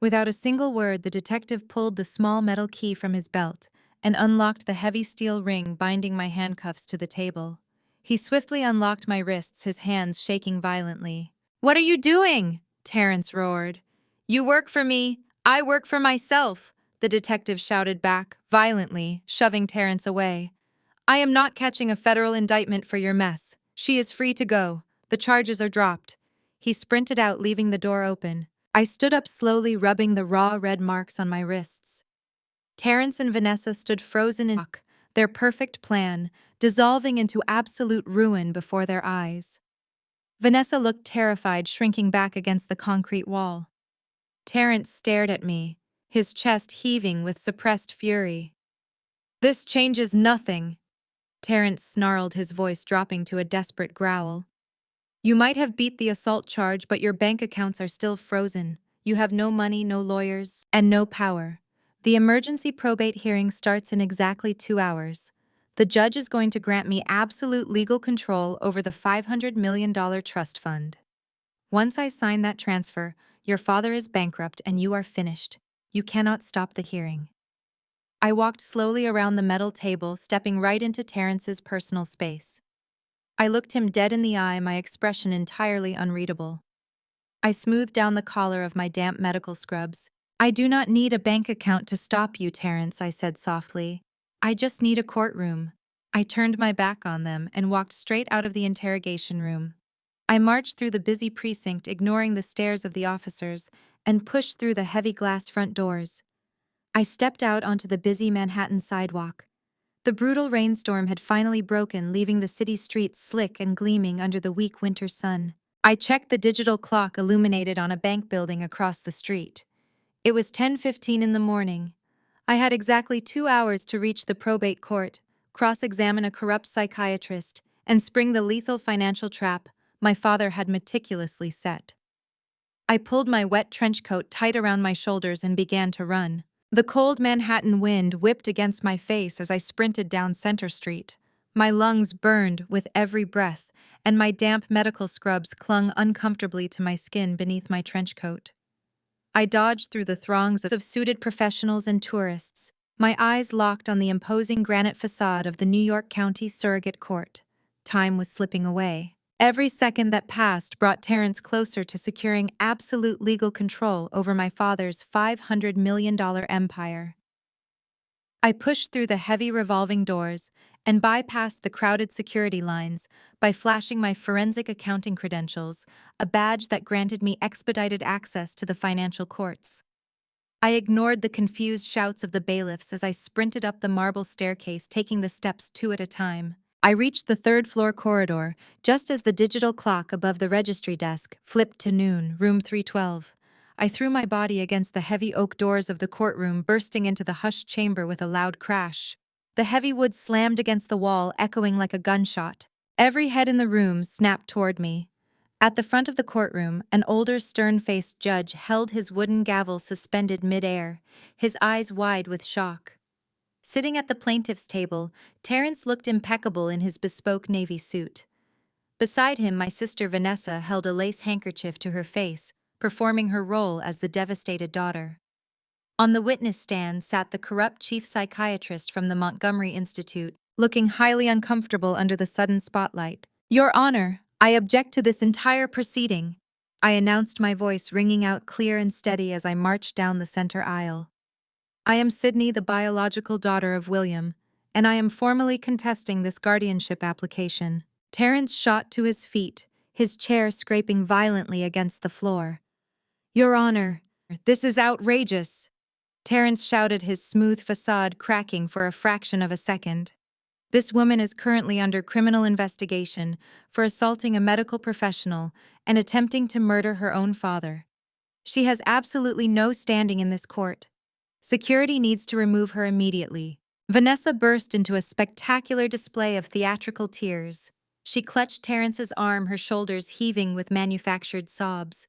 S1: Without a single word, the detective pulled the small metal key from his belt and unlocked the heavy steel ring binding my handcuffs to the table. He swiftly unlocked my wrists, his hands shaking violently. "What are you doing?" Terrence roared. "You work for me. I work for myself," the detective shouted back, violently, shoving Terrence away. "I am not catching a federal indictment for your mess. She is free to go. The charges are dropped." He sprinted out, leaving the door open. I stood up slowly, rubbing the raw red marks on my wrists. Terrence and Vanessa stood frozen in shock, their perfect plan dissolving into absolute ruin before their eyes. Vanessa looked terrified, shrinking back against the concrete wall. Terrence stared at me, his chest heaving with suppressed fury. "This changes nothing," Terrence snarled, his voice dropping to a desperate growl. "You might have beat the assault charge, but your bank accounts are still frozen. You have no money, no lawyers, and no power. The emergency probate hearing starts in exactly 2 hours. The judge is going to grant me absolute legal control over the $500 million trust fund. Once I sign that transfer, your father is bankrupt and you are finished. You cannot stop the hearing." I walked slowly around the metal table, stepping right into Terrence's personal space. I looked him dead in the eye, my expression entirely unreadable. I smoothed down the collar of my damp medical scrubs. "I do not need a bank account to stop you, Terrence," I said softly. "I just need a courtroom." I turned my back on them and walked straight out of the interrogation room. I marched through the busy precinct, ignoring the stares of the officers, and pushed through the heavy glass front doors. I stepped out onto the busy Manhattan sidewalk. The brutal rainstorm had finally broken, leaving the city streets slick and gleaming under the weak winter sun. I checked the digital clock illuminated on a bank building across the street. It was 10:15 in the morning. I had exactly 2 hours to reach the probate court, cross-examine a corrupt psychiatrist, and spring the lethal financial trap my father had meticulously set. I pulled my wet trench coat tight around my shoulders and began to run. The cold Manhattan wind whipped against my face as I sprinted down Center Street. My lungs burned with every breath, and my damp medical scrubs clung uncomfortably to my skin beneath my trench coat. I dodged through the throngs of suited professionals and tourists, my eyes locked on the imposing granite facade of the New York County Surrogate Court. Time was slipping away. Every second that passed brought Terrence closer to securing absolute legal control over my father's $500 million empire. I pushed through the heavy revolving doors and bypassed the crowded security lines by flashing my forensic accounting credentials, a badge that granted me expedited access to the financial courts. I ignored the confused shouts of the bailiffs as I sprinted up the marble staircase, taking the steps two at a time. I reached the third-floor corridor just as the digital clock above the registry desk flipped to noon, room 312. I threw my body against the heavy oak doors of the courtroom, bursting into the hushed chamber with a loud crash. The heavy wood slammed against the wall, echoing like a gunshot. Every head in the room snapped toward me. At the front of the courtroom, an older, stern-faced judge held his wooden gavel suspended mid-air, his eyes wide with shock. Sitting at the plaintiff's table, Terrence looked impeccable in his bespoke navy suit. Beside him, my sister Vanessa held a lace handkerchief to her face, performing her role as the devastated daughter. On the witness stand sat the corrupt chief psychiatrist from the Montgomery Institute, looking highly uncomfortable under the sudden spotlight. "Your Honor, I object to this entire proceeding," I announced, my voice ringing out clear and steady as I marched down the center aisle. "I am Sydney, the biological daughter of William, and I am formally contesting this guardianship application." Terrence shot to his feet, his chair scraping violently against the floor. "Your Honor, this is outrageous!" Terrence shouted, his smooth facade cracking for a fraction of a second. "This woman is currently under criminal investigation for assaulting a medical professional and attempting to murder her own father. She has absolutely no standing in this court. Security needs to remove her immediately." Vanessa burst into a spectacular display of theatrical tears. She clutched Terrence's arm, her shoulders heaving with manufactured sobs.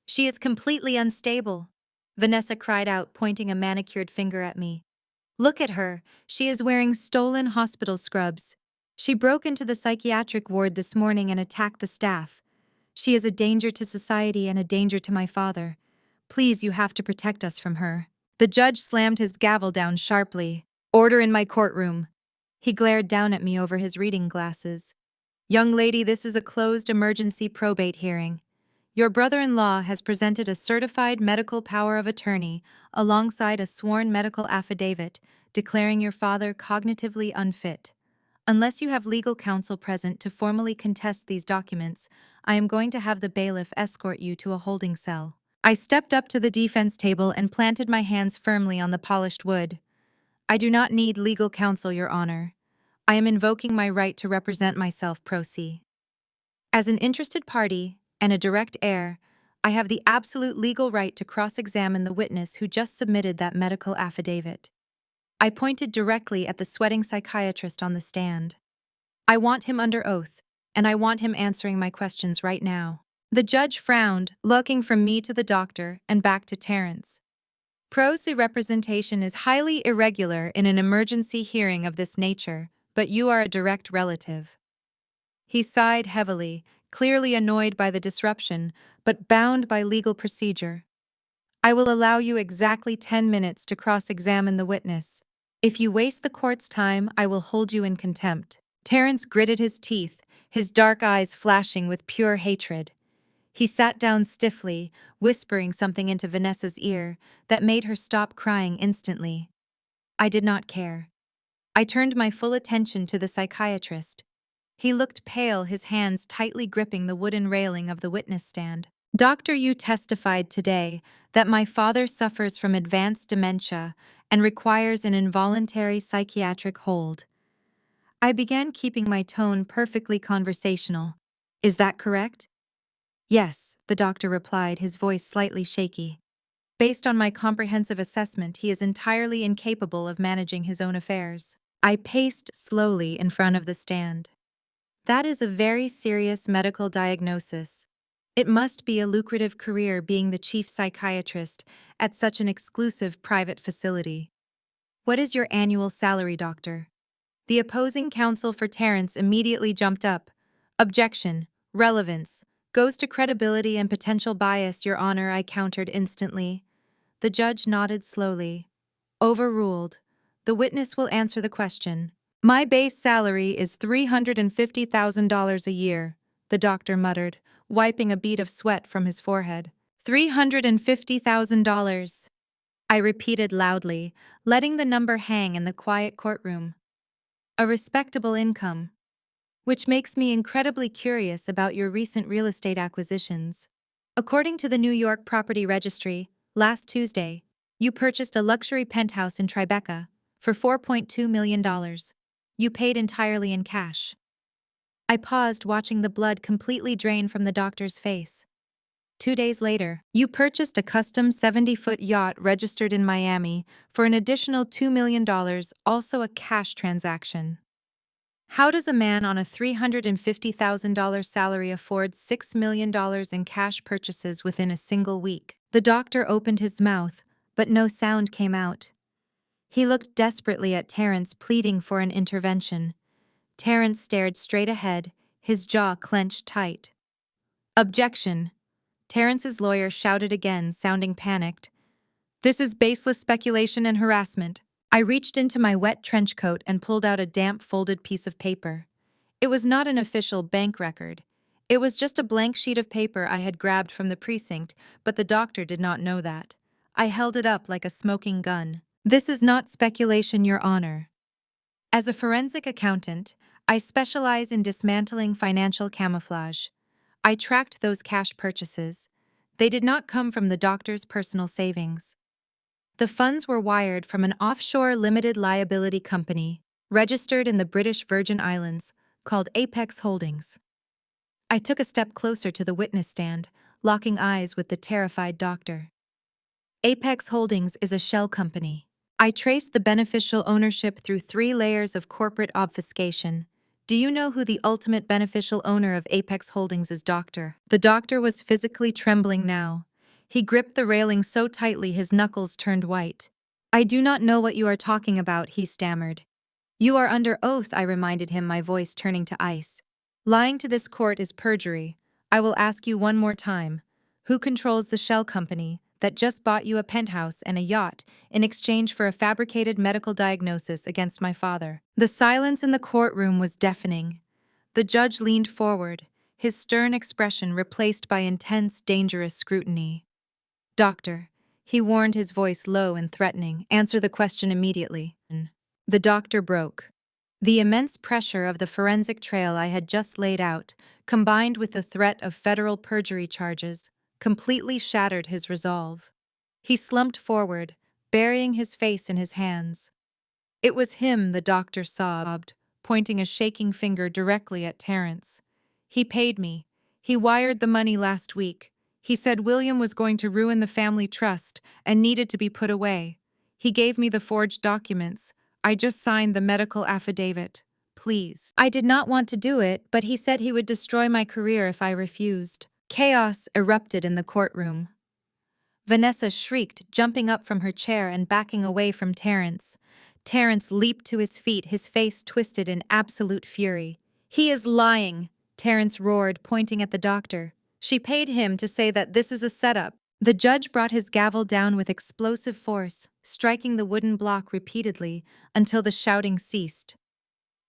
S1: "She is completely unstable," Vanessa cried out, pointing a manicured finger at me. "Look at her, she is wearing stolen hospital scrubs. She broke into the psychiatric ward this morning and attacked the staff. She is a danger to society and a danger to my father. Please, you have to protect us from her." The judge slammed his gavel down sharply. "Order in my courtroom." He glared down at me over his reading glasses. "Young lady, this is a closed emergency probate hearing. Your brother-in-law has presented a certified medical power of attorney alongside a sworn medical affidavit declaring your father cognitively unfit. Unless you have legal counsel present to formally contest these documents, I am going to have the bailiff escort you to a holding cell." I stepped up to the defense table and planted my hands firmly on the polished wood. "I do not need legal counsel, Your Honor. I am invoking my right to represent myself pro se. As an interested party and a direct heir, I have the absolute legal right to cross-examine the witness who just submitted that medical affidavit." I pointed directly at the sweating psychiatrist on the stand. "I want him under oath, and I want him answering my questions right now." The judge frowned, looking from me to the doctor and back to Terrence. "Pro se representation is highly irregular in an emergency hearing of this nature, but you are a direct relative." He sighed heavily, clearly annoyed by the disruption, but bound by legal procedure. "I will allow you exactly 10 minutes to cross-examine the witness. If you waste the court's time, I will hold you in contempt." Terrence gritted his teeth, his dark eyes flashing with pure hatred. He sat down stiffly, whispering something into Vanessa's ear that made her stop crying instantly. I did not care. I turned my full attention to the psychiatrist. He looked pale, his hands tightly gripping the wooden railing of the witness stand. "Doctor, you testified today that my father suffers from advanced dementia and requires an involuntary psychiatric hold." I began, keeping my tone perfectly conversational. "Is that correct?" "Yes," the doctor replied, his voice slightly shaky. "Based on my comprehensive assessment, he is entirely incapable of managing his own affairs." I paced slowly in front of the stand. That is a very serious medical diagnosis. It must be a lucrative career being the chief psychiatrist at such an exclusive private facility. What is your annual salary, doctor? The opposing counsel for Terrence immediately jumped up. Objection. Relevance. Goes to credibility and potential bias, Your Honor, I countered instantly. The judge nodded slowly. Overruled. The witness will answer the question. My base salary is $350,000 a year, the doctor muttered, wiping a bead of sweat from his forehead. $350,000. I repeated loudly, letting the number hang in the quiet courtroom. A respectable income. Which makes me incredibly curious about your recent real estate acquisitions. According to the New York Property Registry, last Tuesday, you purchased a luxury penthouse in Tribeca for $4.2 million. You paid entirely in cash. I paused, watching the blood completely drain from the doctor's face. 2 days later, you purchased a custom 70-foot yacht registered in Miami for an additional $2 million, also a cash transaction. How does a man on a $350,000 salary afford $6 million in cash purchases within a single week? The doctor opened his mouth, but no sound came out. He looked desperately at Terrence, pleading for an intervention. Terrence stared straight ahead, his jaw clenched tight. Objection! Terrence's lawyer shouted again, sounding panicked. This is baseless speculation and harassment. I reached into my wet trench coat and pulled out a damp, folded piece of paper. It was not an official bank record. It was just a blank sheet of paper I had grabbed from the precinct, but the doctor did not know that. I held it up like a smoking gun. This is not speculation, Your Honor. As a forensic accountant, I specialize in dismantling financial camouflage. I tracked those cash purchases. They did not come from the doctor's personal savings. The funds were wired from an offshore limited liability company, registered in the British Virgin Islands, called Apex Holdings. I took a step closer to the witness stand, locking eyes with the terrified doctor. Apex Holdings is a shell company. I traced the beneficial ownership through 3 layers of corporate obfuscation. Do you know who the ultimate beneficial owner of Apex Holdings is, doctor? The doctor was physically trembling now. He gripped the railing so tightly his knuckles turned white. I do not know what you are talking about, he stammered. You are under oath, I reminded him, my voice turning to ice. Lying to this court is perjury. I will ask you one more time. Who controls the shell company that just bought you a penthouse and a yacht in exchange for a fabricated medical diagnosis against my father? The silence in the courtroom was deafening. The judge leaned forward, his stern expression replaced by intense, dangerous scrutiny. Doctor, he warned, his voice low and threatening, answer the question immediately. The doctor broke. The immense pressure of the forensic trail I had just laid out, combined with the threat of federal perjury charges, completely shattered his resolve. He slumped forward, burying his face in his hands. It was him, the doctor sobbed, pointing a shaking finger directly at Terrence. He paid me. He wired the money last week. He said William was going to ruin the family trust and needed to be put away. He gave me the forged documents. I just signed the medical affidavit. Please. I did not want to do it, but he said he would destroy my career if I refused. Chaos erupted in the courtroom. Vanessa shrieked, jumping up from her chair and backing away from Terrence. Terrence leaped to his feet, his face twisted in absolute fury. He is lying, Terrence roared, pointing at the doctor. She paid him to say that this is a setup. The judge brought his gavel down with explosive force, striking the wooden block repeatedly until the shouting ceased.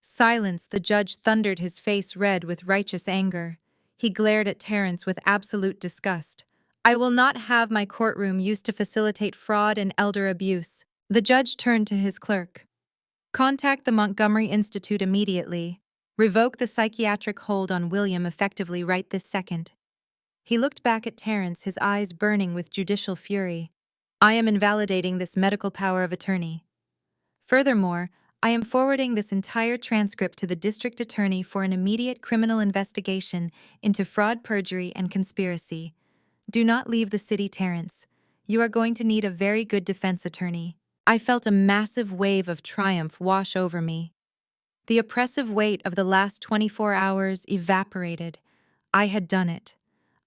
S1: Silence, the judge thundered, his face red with righteous anger. He glared at Terrence with absolute disgust. I will not have my courtroom used to facilitate fraud and elder abuse. The judge turned to his clerk. Contact the Montgomery Institute immediately. Revoke the psychiatric hold on William effectively right this second. He looked back at Terrence, his eyes burning with judicial fury. I am invalidating this medical power of attorney. Furthermore, I am forwarding this entire transcript to the district attorney for an immediate criminal investigation into fraud, perjury, and conspiracy. Do not leave the city, Terrence. You are going to need a very good defense attorney. I felt a massive wave of triumph wash over me. The oppressive weight of the last 24 hours evaporated. I had done it.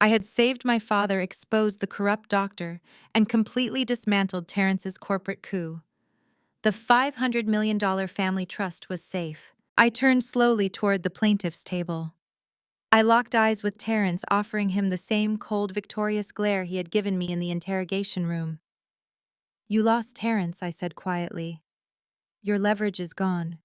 S1: I had saved my father, exposed the corrupt doctor, and completely dismantled Terrence's corporate coup. The $500 million family trust was safe. I turned slowly toward the plaintiff's table. I locked eyes with Terrence, offering him the same cold, victorious glare he had given me in the interrogation room. "You lost, Terrence," I said quietly. "Your leverage is gone.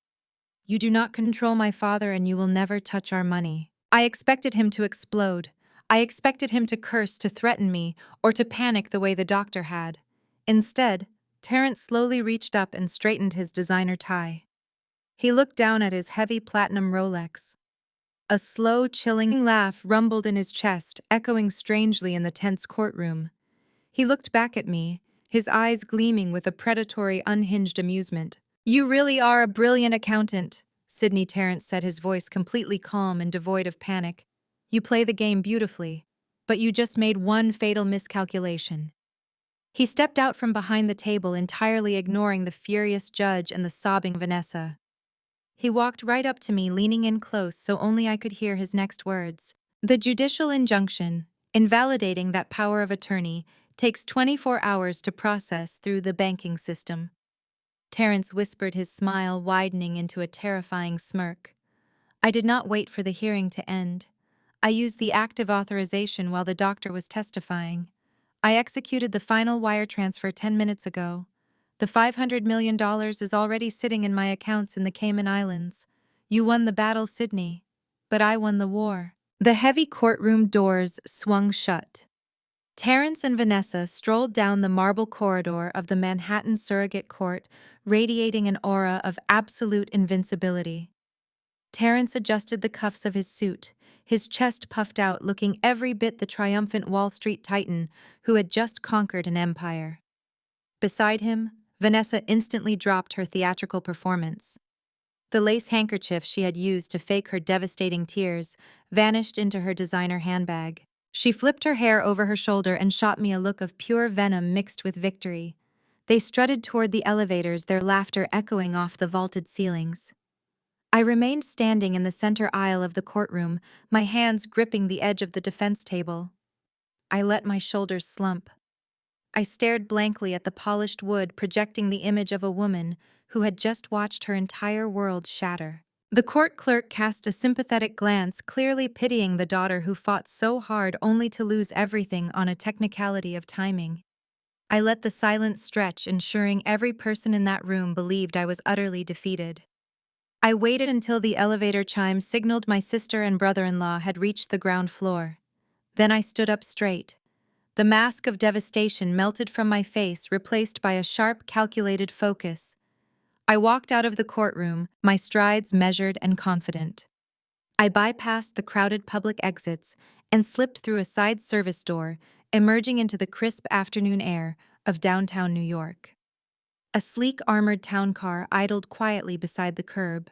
S1: You do not control my father, and you will never touch our money." I expected him to explode. I expected him to curse, to threaten me, or to panic the way the doctor had. Instead, Terrence slowly reached up and straightened his designer tie. He looked down at his heavy platinum Rolex. A slow, chilling laugh rumbled in his chest, echoing strangely in the tense courtroom. He looked back at me, his eyes gleaming with a predatory, unhinged amusement. "You really are a brilliant accountant," Sidney Terrence said, his voice completely calm and devoid of panic. "You play the game beautifully, but you just made one fatal miscalculation." He stepped out from behind the table, entirely ignoring the furious judge and the sobbing Vanessa. He walked right up to me, leaning in close so only I could hear his next words. "The judicial injunction, invalidating that power of attorney, takes 24 hours to process through the banking system." Terrence whispered, his smile widening into a terrifying smirk. I did not wait for the hearing to end. I used the active authorization while the doctor was testifying. I executed the final wire transfer 10 minutes ago. The $500 million is already sitting in my accounts in the Cayman Islands. You won the battle, Sydney. But I won the war. The heavy courtroom doors swung shut. Terrence and Vanessa strolled down the marble corridor of the Manhattan Surrogate Court, radiating an aura of absolute invincibility. Terrence adjusted the cuffs of his suit, his chest puffed out, looking every bit the triumphant Wall Street titan who had just conquered an empire. Beside him, Vanessa instantly dropped her theatrical performance. The lace handkerchief she had used to fake her devastating tears vanished into her designer handbag. She flipped her hair over her shoulder and shot me a look of pure venom mixed with victory. They strutted toward the elevators, their laughter echoing off the vaulted ceilings. I remained standing in the center aisle of the courtroom, my hands gripping the edge of the defense table. I let my shoulders slump. I stared blankly at the polished wood, projecting the image of a woman who had just watched her entire world shatter. The court clerk cast a sympathetic glance, clearly pitying the daughter who fought so hard only to lose everything on a technicality of timing. I let the silence stretch, ensuring every person in that room believed I was utterly defeated. I waited until the elevator chime signaled my sister and brother-in-law had reached the ground floor. Then I stood up straight. The mask of devastation melted from my face, replaced by a sharp, calculated focus. I walked out of the courtroom, my strides measured and confident. I bypassed the crowded public exits and slipped through a side service door, emerging into the crisp afternoon air of downtown New York. A sleek armored town car idled quietly beside the curb.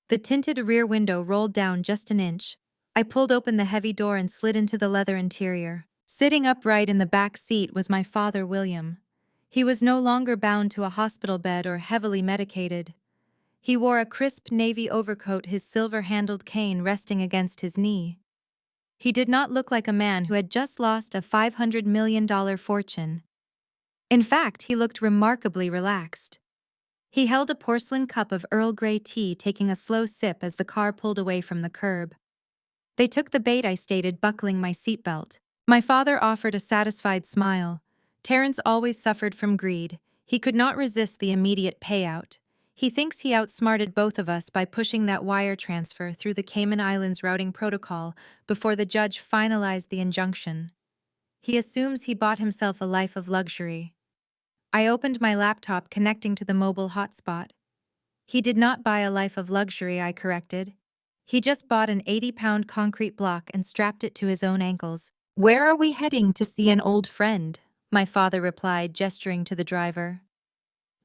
S1: The tinted rear window rolled down just an inch. I pulled open the heavy door and slid into the leather interior. Sitting upright in the back seat was my father, William. He was no longer bound to a hospital bed or heavily medicated. He wore a crisp navy overcoat, his silver-handled cane resting against his knee. He did not look like a man who had just lost a $500 million fortune. In fact, he looked remarkably relaxed. He held a porcelain cup of Earl Grey tea, taking a slow sip as the car pulled away from the curb. "They took the bait," I stated, buckling my seatbelt. My father offered a satisfied smile. Terrence always suffered from greed. He could not resist the immediate payout. He thinks he outsmarted both of us by pushing that wire transfer through the Cayman Islands routing protocol before the judge finalized the injunction. He assumes he bought himself a life of luxury. I opened my laptop, connecting to the mobile hotspot. "He did not buy a life of luxury," I corrected. "He just bought an 80-pound concrete block and strapped it to his own ankles." "Where are we heading? To see an old friend," my father replied, gesturing to the driver.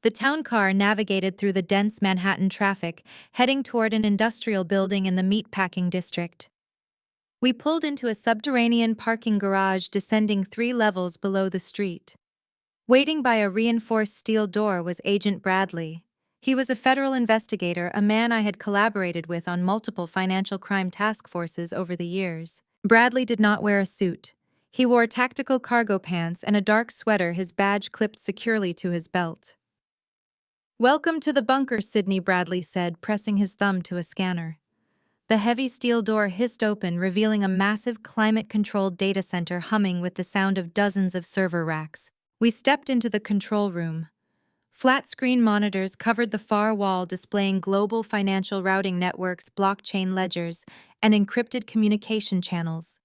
S1: The town car navigated through the dense Manhattan traffic, heading toward an industrial building in the meatpacking district. We pulled into a subterranean parking garage, descending 3 levels below the street. Waiting by a reinforced steel door was Agent Bradley. He was a federal investigator, a man I had collaborated with on multiple financial crime task forces over the years. Bradley did not wear a suit. He wore tactical cargo pants and a dark sweater, his badge clipped securely to his belt. "Welcome to the bunker," Sidney Bradley said, pressing his thumb to a scanner. The heavy steel door hissed open, revealing a massive climate-controlled data center humming with the sound of dozens of server racks. We stepped into the control room. Flat-screen monitors covered the far wall, displaying global financial routing networks, blockchain ledgers, and encrypted communication channels.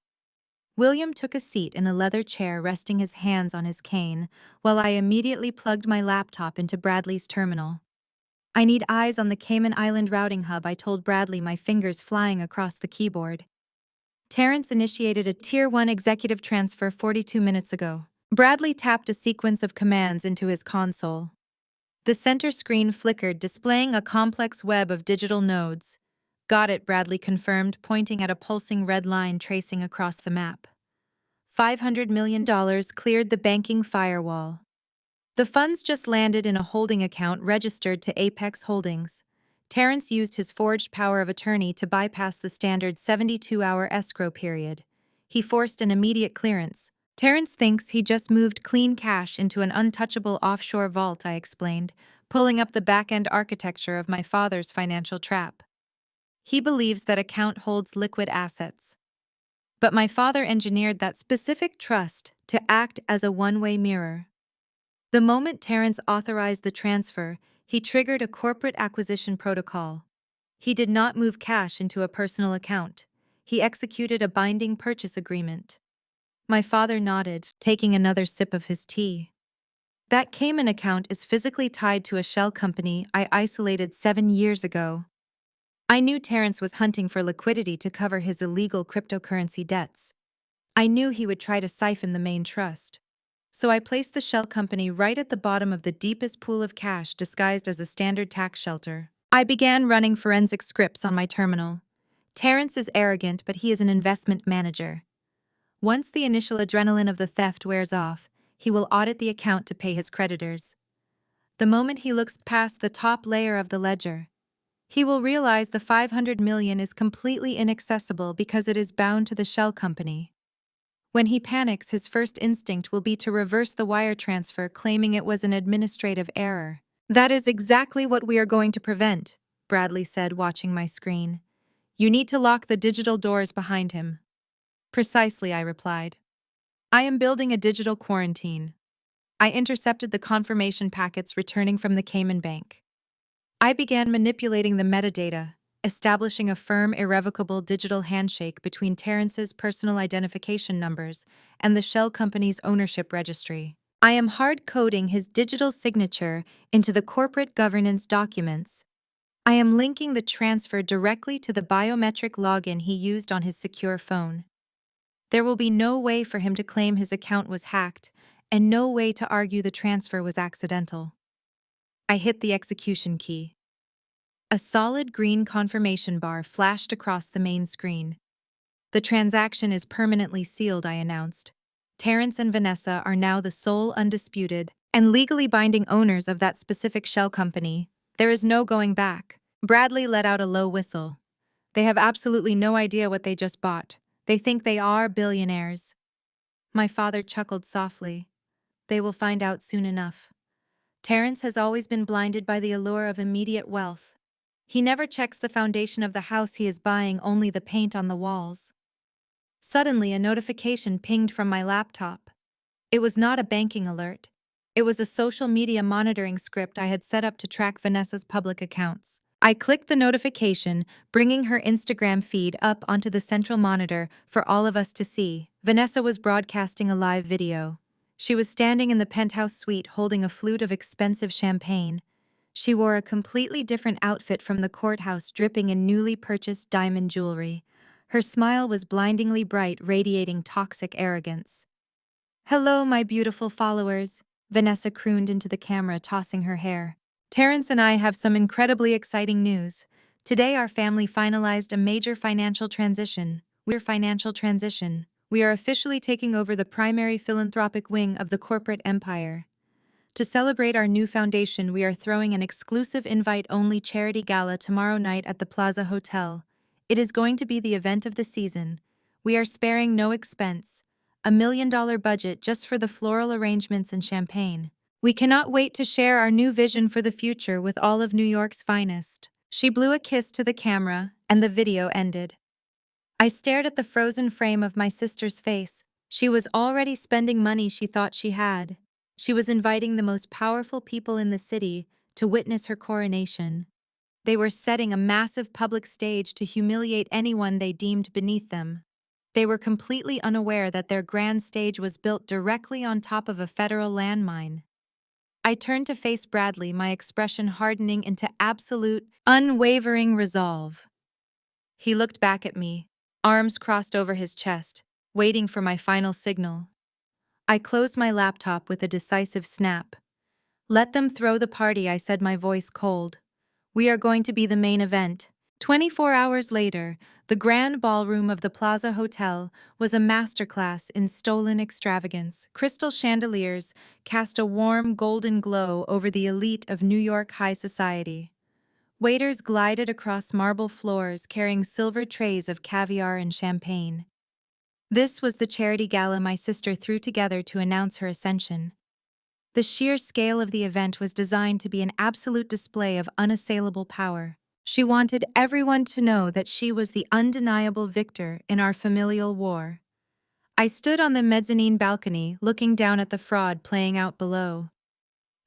S1: William took a seat in a leather chair, resting his hands on his cane, while I immediately plugged my laptop into Bradley's terminal. "I need eyes on the Cayman Island routing hub," I told Bradley, my fingers flying across the keyboard. "Terrence initiated a Tier 1 executive transfer 42 minutes ago." Bradley tapped a sequence of commands into his console. The center screen flickered, displaying a complex web of digital nodes. "Got it," Bradley confirmed, pointing at a pulsing red line tracing across the map. $500 million cleared the banking firewall. The funds just landed in a holding account registered to Apex Holdings. Terrence used his forged power of attorney to bypass the standard 72-hour escrow period. He forced an immediate clearance. "Terrence thinks he just moved clean cash into an untouchable offshore vault," I explained, pulling up the back-end architecture of my father's financial trap. "He believes that account holds liquid assets." But my father engineered that specific trust to act as a one-way mirror. The moment Terrence authorized the transfer, he triggered a corporate acquisition protocol. He did not move cash into a personal account. He executed a binding purchase agreement. My father nodded, taking another sip of his tea. "That Cayman account is physically tied to a shell company I isolated 7 years ago." I knew Terrence was hunting for liquidity to cover his illegal cryptocurrency debts. I knew he would try to siphon the main trust. So I placed the shell company right at the bottom of the deepest pool of cash, disguised as a standard tax shelter. I began running forensic scripts on my terminal. "Terrence is arrogant, but he is an investment manager. Once the initial adrenaline of the theft wears off, he will audit the account to pay his creditors. The moment he looks past the top layer of the ledger, he will realize the 500 million is completely inaccessible because it is bound to the shell company. When he panics, his first instinct will be to reverse the wire transfer, claiming it was an administrative error." "That is exactly what we are going to prevent," Bradley said, watching my screen. "You need to lock the digital doors behind him." "Precisely," I replied. "I am building a digital quarantine." I intercepted the confirmation packets returning from the Cayman Bank. I began manipulating the metadata, establishing a firm, irrevocable digital handshake between Terrence's personal identification numbers and the shell company's ownership registry. I am hard-coding his digital signature into the corporate governance documents. I am linking the transfer directly to the biometric login he used on his secure phone. There will be no way for him to claim his account was hacked, and no way to argue the transfer was accidental. I hit the execution key. A solid green confirmation bar flashed across the main screen. "The transaction is permanently sealed," I announced. "Terrence and Vanessa are now the sole undisputed and legally binding owners of that specific shell company. There is no going back." Bradley let out a low whistle. "They have absolutely no idea what they just bought. They think they are billionaires." My father chuckled softly. "They will find out soon enough." Terrence has always been blinded by the allure of immediate wealth. He never checks the foundation of the house he is buying, only the paint on the walls. Suddenly, a notification pinged from my laptop. It was not a banking alert. It was a social media monitoring script I had set up to track Vanessa's public accounts. I clicked the notification, bringing her Instagram feed up onto the central monitor for all of us to see. Vanessa was broadcasting a live video. She was standing in the penthouse suite holding a flute of expensive champagne. She wore a completely different outfit from the courthouse, dripping in newly purchased diamond jewelry. Her smile was blindingly bright, radiating toxic arrogance. "Hello, my beautiful followers," Vanessa crooned into the camera, tossing her hair. "Terrence and I have some incredibly exciting news. Today our family finalized a major financial transition. We are officially taking over the primary philanthropic wing of the corporate empire. To celebrate our new foundation, we are throwing an exclusive invite-only charity gala tomorrow night at the Plaza Hotel. It is going to be the event of the season. We are sparing no expense. $1 million budget just for the floral arrangements and champagne. We cannot wait to share our new vision for the future with all of New York's finest. She blew a kiss to the camera, and the video ended. I stared at the frozen frame of my sister's face. She was already spending money she thought she had. She was inviting the most powerful people in the city to witness her coronation. They were setting a massive public stage to humiliate anyone they deemed beneath them. They were completely unaware that their grand stage was built directly on top of a federal landmine. I turned to face Bradley, my expression hardening into absolute, unwavering resolve. He looked back at me, arms crossed over his chest, waiting for my final signal. I closed my laptop with a decisive snap. "Let them throw the party," I said, my voice cold. "We are going to be the main event." 24 hours later, the grand ballroom of the Plaza Hotel was a masterclass in stolen extravagance. Crystal chandeliers cast a warm golden glow over the elite of New York high society. Waiters glided across marble floors carrying silver trays of caviar and champagne. This was the charity gala my sister threw together to announce her ascension. The sheer scale of the event was designed to be an absolute display of unassailable power. She wanted everyone to know that she was the undeniable victor in our familial war. I stood on the mezzanine balcony, looking down at the fraud playing out below.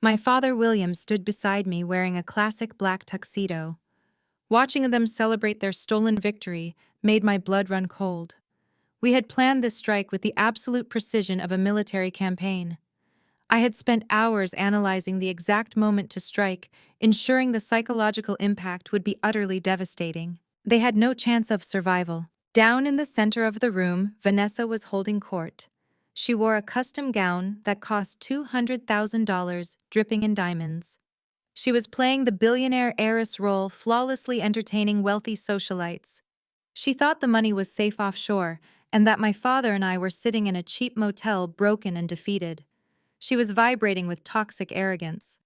S1: My father William stood beside me wearing a classic black tuxedo. Watching them celebrate their stolen victory made my blood run cold. We had planned this strike with the absolute precision of a military campaign. I had spent hours analyzing the exact moment to strike, ensuring the psychological impact would be utterly devastating. They had no chance of survival. Down in the center of the room, Vanessa was holding court. She wore a custom gown that cost $200,000, dripping in diamonds. She was playing the billionaire heiress role, flawlessly entertaining wealthy socialites. She thought the money was safe offshore, and that my father and I were sitting in a cheap motel, broken and defeated. She was vibrating with toxic arrogance.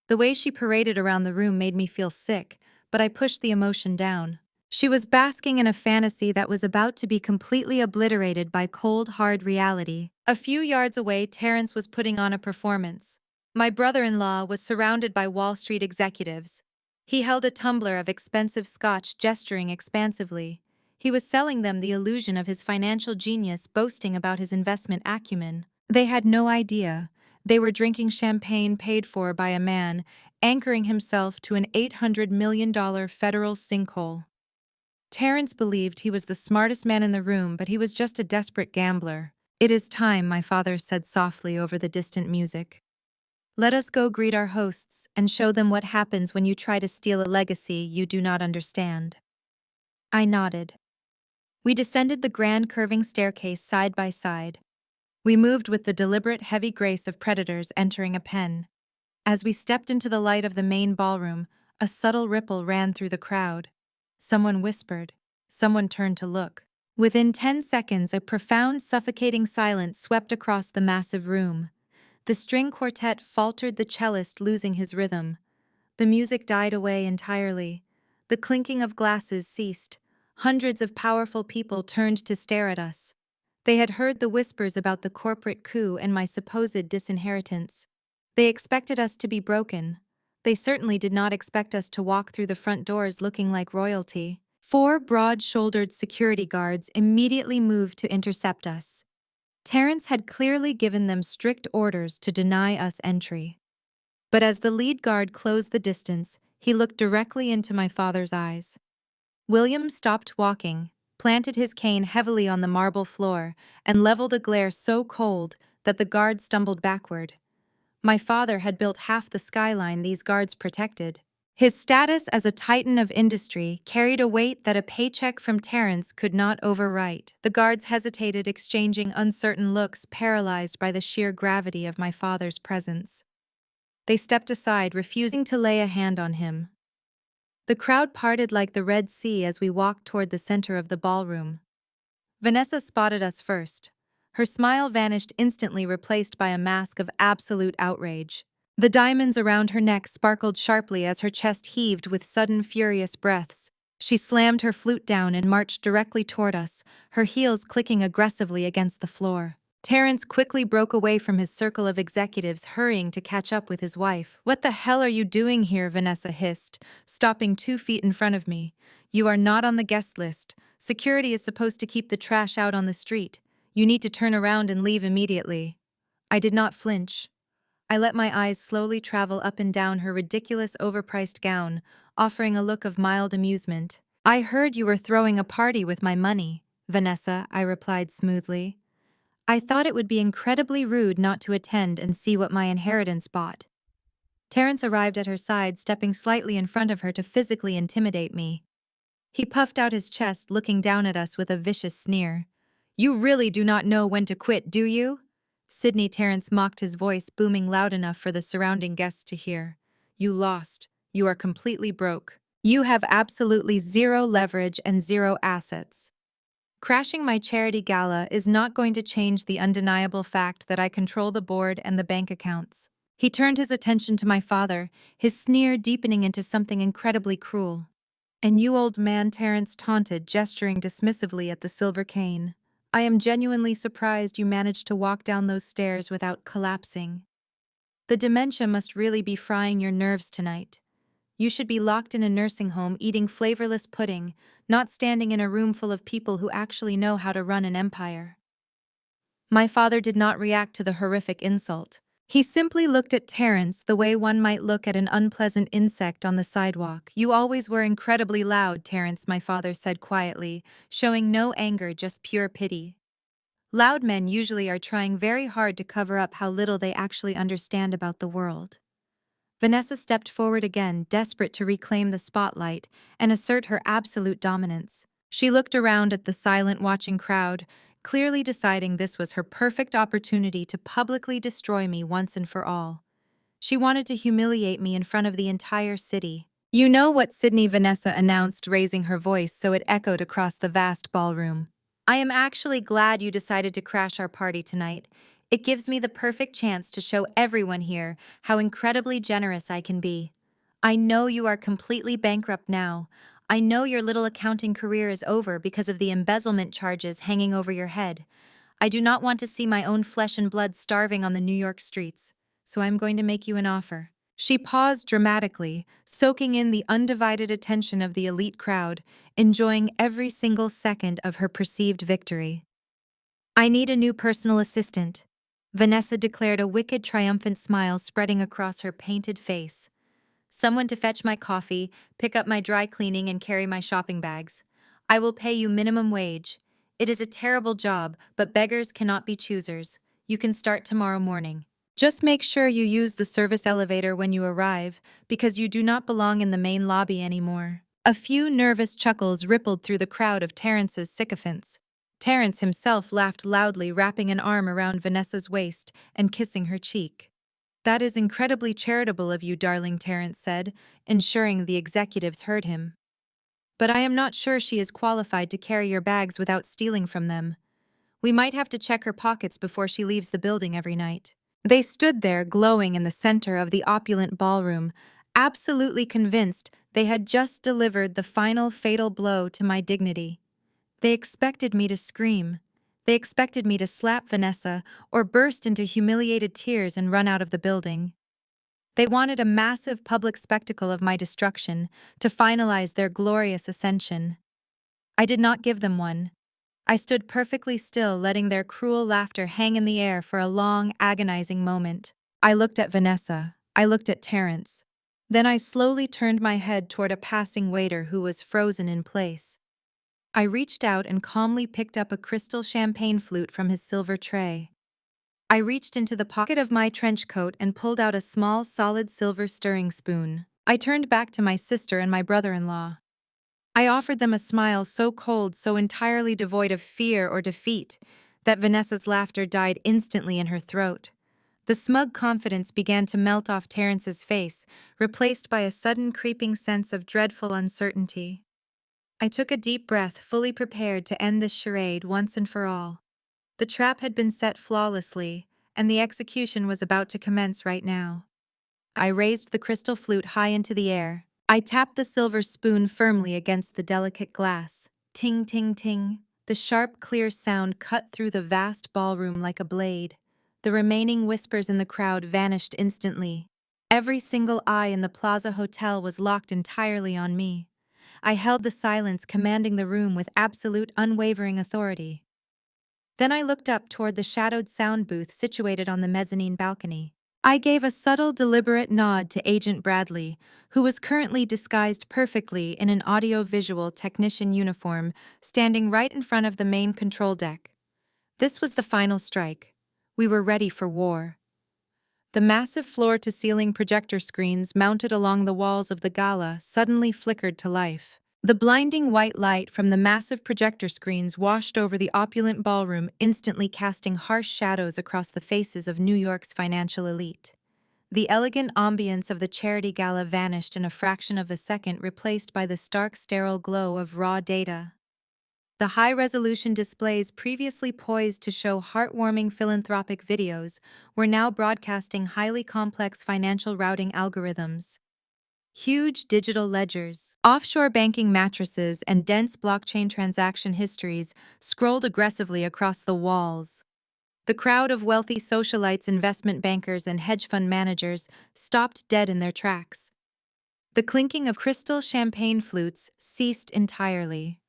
S1: The way she paraded around the room made me feel sick, but I pushed the emotion down. She was basking in a fantasy that was about to be completely obliterated by cold, hard reality. A few yards away, Terrence was putting on a performance. My brother-in-law was surrounded by Wall Street executives. He held a tumbler of expensive scotch, gesturing expansively. He was selling them the illusion of his financial genius, boasting about his investment acumen. They had no idea. They were drinking champagne paid for by a man anchoring himself to an $800 million federal sinkhole. Terrence believed he was the smartest man in the room, but he was just a desperate gambler. "It is time," my father said softly over the distant music. "Let us go greet our hosts and show them what happens when you try to steal a legacy you do not understand." I nodded. We descended the grand curving staircase side by side. We moved with the deliberate, heavy grace of predators entering a pen. As we stepped into the light of the main ballroom, a subtle ripple ran through the crowd. Someone whispered. Someone turned to look. Within 10 seconds, a profound, suffocating silence swept across the massive room. The string quartet faltered, the cellist losing his rhythm. The music died away entirely. The clinking of glasses ceased. Hundreds of powerful people turned to stare at us. They had heard the whispers about the corporate coup and my supposed disinheritance. They expected us to be broken. They certainly did not expect us to walk through the front doors looking like royalty. 4 broad-shouldered security guards immediately moved to intercept us. Terrence had clearly given them strict orders to deny us entry. But as the lead guard closed the distance, he looked directly into my father's eyes. William stopped walking, planted his cane heavily on the marble floor, and leveled a glare so cold that the guard stumbled backward. My father had built half the skyline these guards protected. His status as a titan of industry carried a weight that a paycheck from Terrence could not overwrite. The guards hesitated, exchanging uncertain looks, paralyzed by the sheer gravity of my father's presence. They stepped aside, refusing to lay a hand on him. The crowd parted like the Red Sea as we walked toward the center of the ballroom. Vanessa spotted us first. Her smile vanished instantly, replaced by a mask of absolute outrage. The diamonds around her neck sparkled sharply as her chest heaved with sudden furious breaths. She slammed her flute down and marched directly toward us, her heels clicking aggressively against the floor. Terrence quickly broke away from his circle of executives, hurrying to catch up with his wife. "What the hell are you doing here?" Vanessa hissed, stopping 2 feet in front of me. "You are not on the guest list. Security is supposed to keep the trash out on the street. You need to turn around and leave immediately." I did not flinch. I let my eyes slowly travel up and down her ridiculous overpriced gown, offering a look of mild amusement. "I heard you were throwing a party with my money, Vanessa," I replied smoothly. "I thought it would be incredibly rude not to attend and see what my inheritance bought." Terrence arrived at her side, stepping slightly in front of her to physically intimidate me. He puffed out his chest, looking down at us with a vicious sneer. "You really do not know when to quit, do you?" Sydney Terrence mocked, his voice booming loud enough for the surrounding guests to hear. "You lost. You are completely broke. You have absolutely zero leverage and zero assets. Crashing my charity gala is not going to change the undeniable fact that I control the board and the bank accounts." He turned his attention to my father, his sneer deepening into something incredibly cruel. "And you, old man," Terrence taunted, gesturing dismissively at the silver cane. "I am genuinely surprised you managed to walk down those stairs without collapsing. The dementia must really be frying your nerves tonight. You should be locked in a nursing home eating flavorless pudding, not standing in a room full of people who actually know how to run an empire." My father did not react to the horrific insult. He simply looked at Terrence the way one might look at an unpleasant insect on the sidewalk. "You always were incredibly loud, Terrence," my father said quietly, showing no anger, just pure pity. "Loud men usually are trying very hard to cover up how little they actually understand about the world." Vanessa stepped forward again, desperate to reclaim the spotlight and assert her absolute dominance. She looked around at the silent, watching crowd, clearly deciding this was her perfect opportunity to publicly destroy me once and for all. She wanted to humiliate me in front of the entire city. "You know what?" Sydney Vanessa announced, raising her voice so it echoed across the vast ballroom. "I am actually glad you decided to crash our party tonight. It gives me the perfect chance to show everyone here how incredibly generous I can be. I know you are completely bankrupt now. I know your little accounting career is over because of the embezzlement charges hanging over your head. I do not want to see my own flesh and blood starving on the New York streets, so I'm going to make you an offer." She paused dramatically, soaking in the undivided attention of the elite crowd, enjoying every single second of her perceived victory. "I need a new personal assistant," Vanessa declared, a wicked, triumphant smile spreading across her painted face. "Someone to fetch my coffee, pick up my dry cleaning, and carry my shopping bags. I will pay you minimum wage. It is a terrible job, but beggars cannot be choosers. You can start tomorrow morning. Just make sure you use the service elevator when you arrive, because you do not belong in the main lobby anymore." A few nervous chuckles rippled through the crowd of Terrence's sycophants. Terrence himself laughed loudly, wrapping an arm around Vanessa's waist and kissing her cheek. "That is incredibly charitable of you, darling," Terrence said, ensuring the executives heard him. "But I am not sure she is qualified to carry your bags without stealing from them. We might have to check her pockets before she leaves the building every night." They stood there, glowing in the center of the opulent ballroom, absolutely convinced they had just delivered the final fatal blow to my dignity. They expected me to scream. They expected me to slap Vanessa or burst into humiliated tears and run out of the building. They wanted a massive public spectacle of my destruction to finalize their glorious ascension. I did not give them one. I stood perfectly still, letting their cruel laughter hang in the air for a long, agonizing moment. I looked at Vanessa. I looked at Terrence. Then I slowly turned my head toward a passing waiter who was frozen in place. I reached out and calmly picked up a crystal champagne flute from his silver tray. I reached into the pocket of my trench coat and pulled out a small, solid silver stirring spoon. I turned back to my sister and my brother-in-law. I offered them a smile so cold, so entirely devoid of fear or defeat, that Vanessa's laughter died instantly in her throat. The smug confidence began to melt off Terrence's face, replaced by a sudden creeping sense of dreadful uncertainty. I took a deep breath, fully prepared to end this charade once and for all. The trap had been set flawlessly, and the execution was about to commence right now. I raised the crystal flute high into the air. I tapped the silver spoon firmly against the delicate glass. Ting, ting, ting. The sharp, clear sound cut through the vast ballroom like a blade. The remaining whispers in the crowd vanished instantly. Every single eye in the Plaza Hotel was locked entirely on me. I held the silence, commanding the room with absolute, unwavering authority. Then I looked up toward the shadowed sound booth situated on the mezzanine balcony. I gave a subtle, deliberate nod to Agent Bradley, who was currently disguised perfectly in an audio-visual technician uniform, standing right in front of the main control deck. This was the final strike. We were ready for war. The massive floor-to-ceiling projector screens mounted along the walls of the gala suddenly flickered to life. The blinding white light from the massive projector screens washed over the opulent ballroom, instantly casting harsh shadows across the faces of New York's financial elite. The elegant ambience of the charity gala vanished in a fraction of a second, replaced by the stark, sterile glow of raw data. The high-resolution displays previously poised to show heartwarming philanthropic videos were now broadcasting highly complex financial routing algorithms. Huge digital ledgers, offshore banking matrices, and dense blockchain transaction histories scrolled aggressively across the walls. The crowd of wealthy socialites, investment bankers, and hedge fund managers stopped dead in their tracks. The clinking of crystal champagne flutes ceased entirely.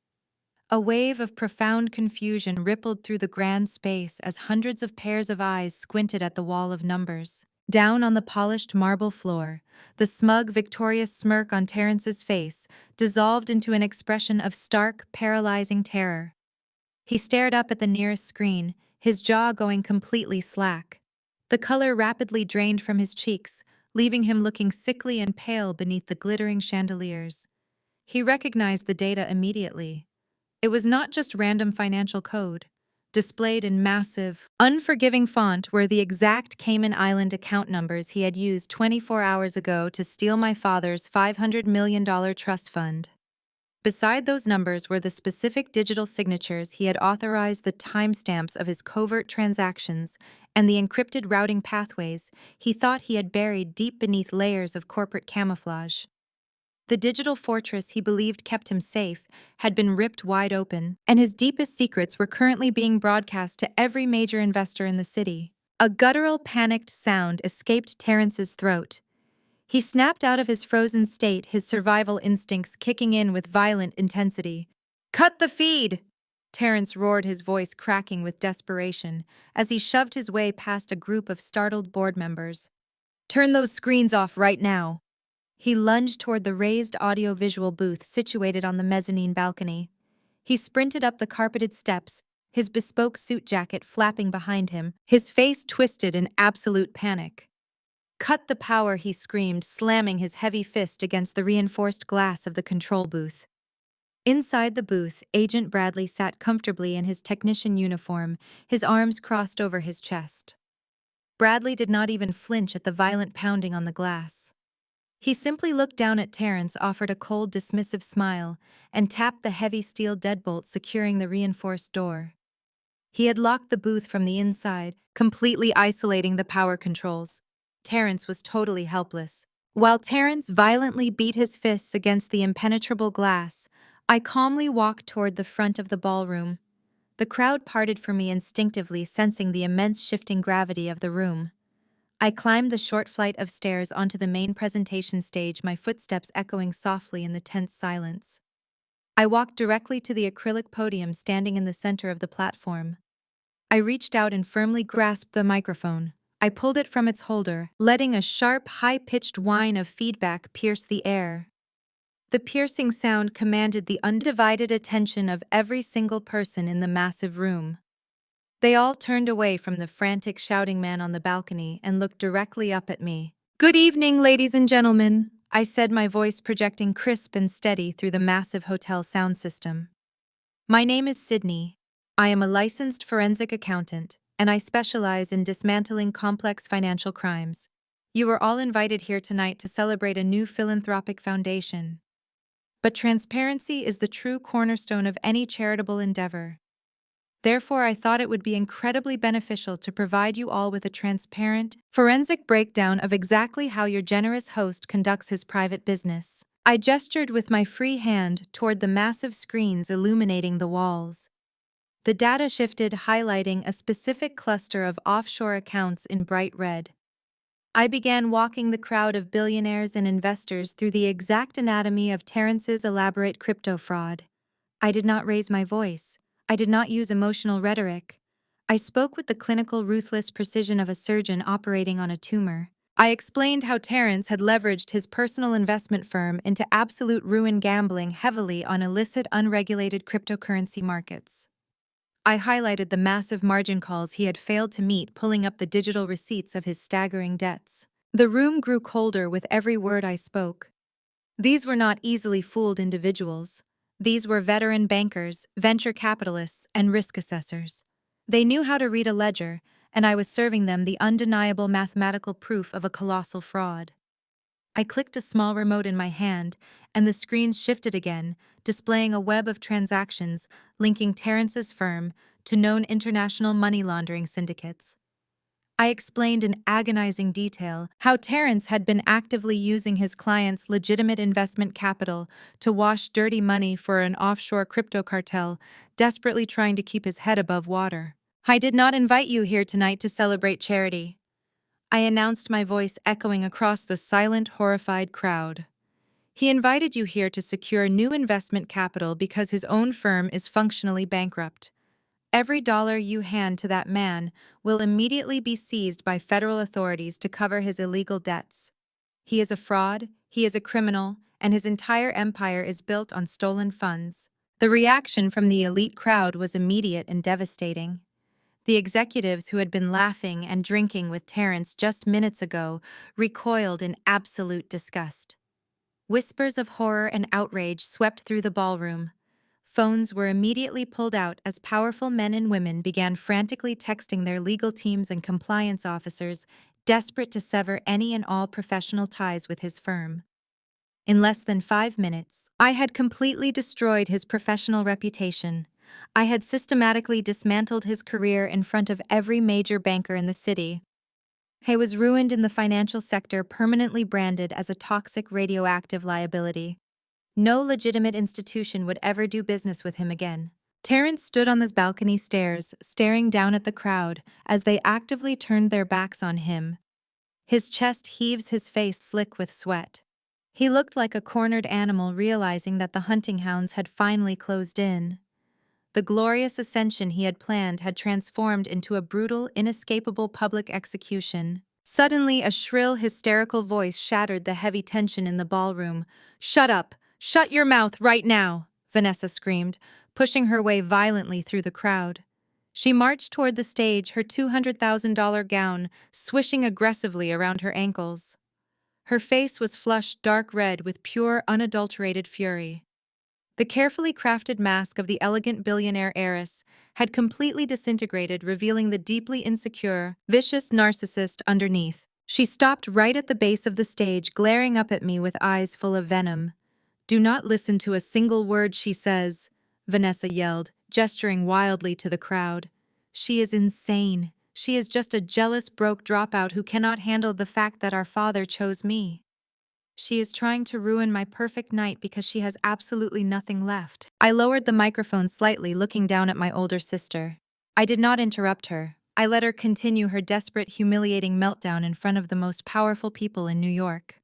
S1: A wave of profound confusion rippled through the grand space as hundreds of pairs of eyes squinted at the wall of numbers. Down on the polished marble floor, the smug, victorious smirk on Terrence's face dissolved into an expression of stark, paralyzing terror. He stared up at the nearest screen, his jaw going completely slack. The color rapidly drained from his cheeks, leaving him looking sickly and pale beneath the glittering chandeliers. He recognized the data immediately. It was not just random financial code. Displayed in massive, unforgiving font were the exact Cayman Island account numbers he had used 24 hours ago to steal my father's $500 million trust fund. Beside those numbers were the specific digital signatures he had authorized, the timestamps of his covert transactions, and the encrypted routing pathways he thought he had buried deep beneath layers of corporate camouflage. The digital fortress he believed kept him safe had been ripped wide open, and his deepest secrets were currently being broadcast to every major investor in the city. A guttural, panicked sound escaped Terrence's throat. He snapped out of his frozen state, his survival instincts kicking in with violent intensity. "Cut the feed!" Terrence roared, his voice cracking with desperation, as he shoved his way past a group of startled board members. "Turn those screens off right now!" He lunged toward the raised audio-visual booth situated on the mezzanine balcony. He sprinted up the carpeted steps, his bespoke suit jacket flapping behind him, his face twisted in absolute panic. "Cut the power!" he screamed, slamming his heavy fist against the reinforced glass of the control booth. Inside the booth, Agent Bradley sat comfortably in his technician uniform, his arms crossed over his chest. Bradley did not even flinch at the violent pounding on the glass. He simply looked down at Terrence, offered a cold, dismissive smile, and tapped the heavy steel deadbolt securing the reinforced door. He had locked the booth from the inside, completely isolating the power controls. Terrence was totally helpless. While Terrence violently beat his fists against the impenetrable glass, I calmly walked toward the front of the ballroom. The crowd parted for me instinctively, sensing the immense shifting gravity of the room. I climbed the short flight of stairs onto the main presentation stage, my footsteps echoing softly in the tense silence. I walked directly to the acrylic podium standing in the center of the platform. I reached out and firmly grasped the microphone. I pulled it from its holder, letting a sharp, high-pitched whine of feedback pierce the air. The piercing sound commanded the undivided attention of every single person in the massive room. They all turned away from the frantic shouting man on the balcony and looked directly up at me. "Good evening, ladies and gentlemen," I said, my voice projecting crisp and steady through the massive hotel sound system. "My name is Sydney. I am a licensed forensic accountant, and I specialize in dismantling complex financial crimes. You are all invited here tonight to celebrate a new philanthropic foundation. But transparency is the true cornerstone of any charitable endeavor. Therefore, I thought it would be incredibly beneficial to provide you all with a transparent, forensic breakdown of exactly how your generous host conducts his private business. I gestured with my free hand toward the massive screens illuminating the walls. The data shifted, highlighting a specific cluster of offshore accounts in bright red. I began walking the crowd of billionaires and investors through the exact anatomy of Terrence's elaborate crypto fraud. I did not raise my voice. I did not use emotional rhetoric. I spoke with the clinical, ruthless precision of a surgeon operating on a tumor. I explained how Terrence had leveraged his personal investment firm into absolute ruin, gambling heavily on illicit, unregulated cryptocurrency markets. I highlighted the massive margin calls he had failed to meet, pulling up the digital receipts of his staggering debts. The room grew colder with every word I spoke. These were not easily fooled individuals. These were veteran bankers, venture capitalists, and risk assessors. They knew how to read a ledger, and I was serving them the undeniable mathematical proof of a colossal fraud. I clicked a small remote in my hand, and the screens shifted again, displaying a web of transactions linking Terrence's firm to known international money laundering syndicates. I explained in agonizing detail how Terrence had been actively using his client's legitimate investment capital to wash dirty money for an offshore crypto cartel, desperately trying to keep his head above water. I did not invite you here tonight to celebrate charity, I announced, my voice echoing across the silent, horrified crowd. He invited you here to secure new investment capital because his own firm is functionally bankrupt. Every dollar you hand to that man will immediately be seized by federal authorities to cover his illegal debts. He is a fraud, he is a criminal, and his entire empire is built on stolen funds. The reaction from the elite crowd was immediate and devastating. The executives who had been laughing and drinking with Terrence just minutes ago recoiled in absolute disgust. Whispers of horror and outrage swept through the ballroom. Phones were immediately pulled out as powerful men and women began frantically texting their legal teams and compliance officers, desperate to sever any and all professional ties with his firm. In less than 5 minutes, I had completely destroyed his professional reputation. I had systematically dismantled his career in front of every major banker in the city. He was ruined in the financial sector, permanently branded as a toxic radioactive liability. No legitimate institution would ever do business with him again. Terrence stood on the balcony stairs, staring down at the crowd as they actively turned their backs on him. His chest heaves, his face slick with sweat. He looked like a cornered animal, realizing that the hunting hounds had finally closed in. The glorious ascension he had planned had transformed into a brutal, inescapable public execution. Suddenly, a shrill, hysterical voice shattered the heavy tension in the ballroom. "Shut up! Shut your mouth right now!" Vanessa screamed, pushing her way violently through the crowd. She marched toward the stage, her $200,000 gown swishing aggressively around her ankles. Her face was flushed dark red with pure, unadulterated fury. The carefully crafted mask of the elegant billionaire heiress had completely disintegrated, revealing the deeply insecure, vicious narcissist underneath. She stopped right at the base of the stage, glaring up at me with eyes full of venom. "Do not listen to a single word she says," Vanessa yelled, gesturing wildly to the crowd. "She is insane. She is just a jealous, broke dropout who cannot handle the fact that our father chose me. She is trying to ruin my perfect night because she has absolutely nothing left." I lowered the microphone slightly, looking down at my older sister. I did not interrupt her. I let her continue her desperate, humiliating meltdown in front of the most powerful people in New York.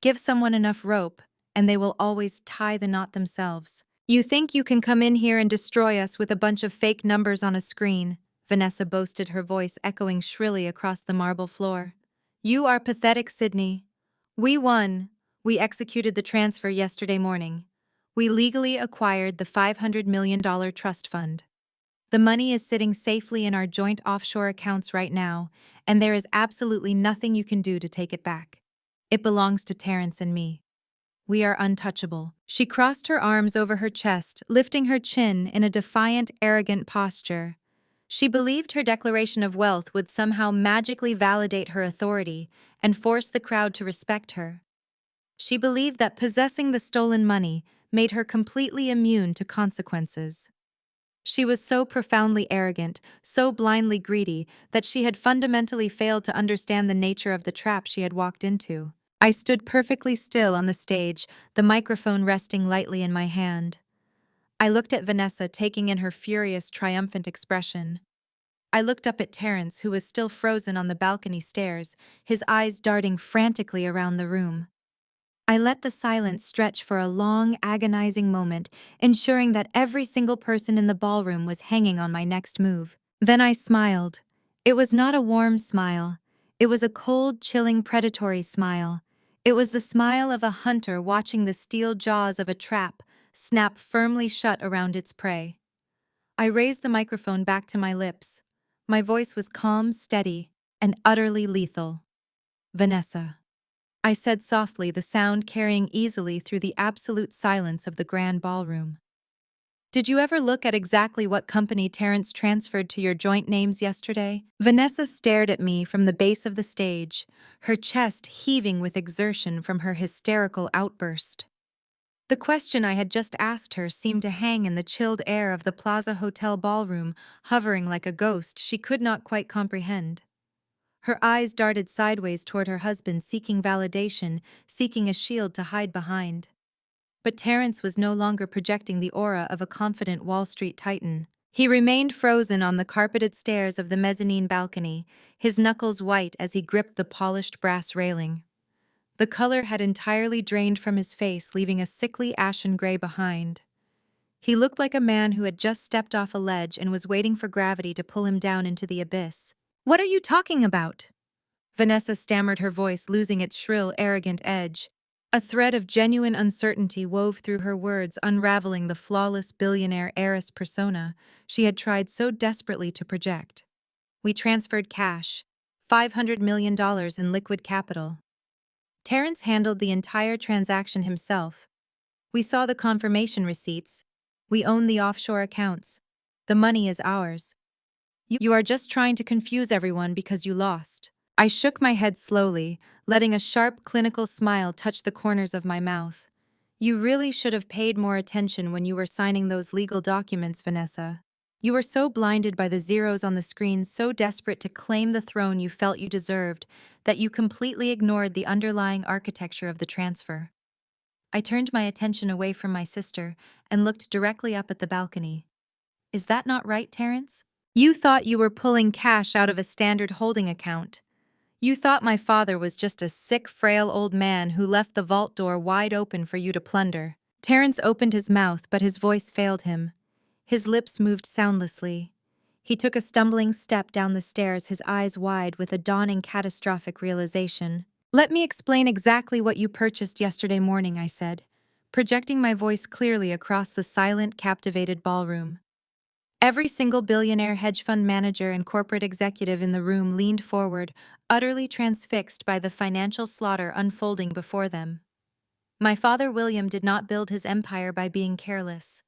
S1: Give someone enough rope, and they will always tie the knot themselves. "You think you can come in here and destroy us with a bunch of fake numbers on a screen," Vanessa boasted, her voice echoing shrilly across the marble floor. "You are pathetic, Sydney. We won. We executed the transfer yesterday morning. We legally acquired the $500 million trust fund. The money is sitting safely in our joint offshore accounts right now, and there is absolutely nothing you can do to take it back. It belongs to Terrence and me. We are untouchable." She crossed her arms over her chest, lifting her chin in a defiant, arrogant posture. She believed her declaration of wealth would somehow magically validate her authority and force the crowd to respect her. She believed that possessing the stolen money made her completely immune to consequences. She was so profoundly arrogant, so blindly greedy, that she had fundamentally failed to understand the nature of the trap she had walked into. I stood perfectly still on the stage, the microphone resting lightly in my hand. I looked at Vanessa, taking in her furious, triumphant expression. I looked up at Terence, who was still frozen on the balcony stairs, his eyes darting frantically around the room. I let the silence stretch for a long, agonizing moment, ensuring that every single person in the ballroom was hanging on my next move. Then I smiled. It was not a warm smile. It was a cold, chilling, predatory smile. It was the smile of a hunter watching the steel jaws of a trap snap firmly shut around its prey. I raised the microphone back to my lips. My voice was calm, steady, and utterly lethal. Vanessa. I said softly, the sound carrying easily through the absolute silence of the grand ballroom. Did you ever look at exactly what company Terence transferred to your joint names yesterday? Vanessa stared at me from the base of the stage, her chest heaving with exertion from her hysterical outburst. The question I had just asked her seemed to hang in the chilled air of the Plaza Hotel ballroom, hovering like a ghost she could not quite comprehend. Her eyes darted sideways toward her husband, seeking validation, seeking a shield to hide behind. But Terence was no longer projecting the aura of a confident Wall Street titan. He remained frozen on the carpeted stairs of the mezzanine balcony, his knuckles white as he gripped the polished brass railing. The color had entirely drained from his face, leaving a sickly ashen gray behind. He looked like a man who had just stepped off a ledge and was waiting for gravity to pull him down into the abyss. "What are you talking about?" Vanessa stammered, her voice losing its shrill, arrogant edge. A thread of genuine uncertainty wove through her words, unraveling the flawless billionaire heiress persona she had tried so desperately to project. "We transferred cash, $500 million in liquid capital. Terence handled the entire transaction himself. We saw the confirmation receipts. We own the offshore accounts. The money is ours. You are just trying to confuse everyone because you lost." I shook my head slowly, letting a sharp, clinical smile touch the corners of my mouth. "You really should have paid more attention when you were signing those legal documents, Vanessa. You were so blinded by the zeros on the screen, so desperate to claim the throne you felt you deserved, that you completely ignored the underlying architecture of the transfer." I turned my attention away from my sister and looked directly up at the balcony. "Is that not right, Terence? You thought you were pulling cash out of a standard holding account. You thought my father was just a sick, frail old man who left the vault door wide open for you to plunder." Terence opened his mouth, but his voice failed him. His lips moved soundlessly. He took a stumbling step down the stairs, his eyes wide with a dawning catastrophic realization. "Let me explain exactly what you purchased yesterday morning," I said, projecting my voice clearly across the silent, captivated ballroom. Every single billionaire, hedge fund manager, and corporate executive in the room leaned forward, utterly transfixed by the financial slaughter unfolding before them. My father William did not build his empire by being careless.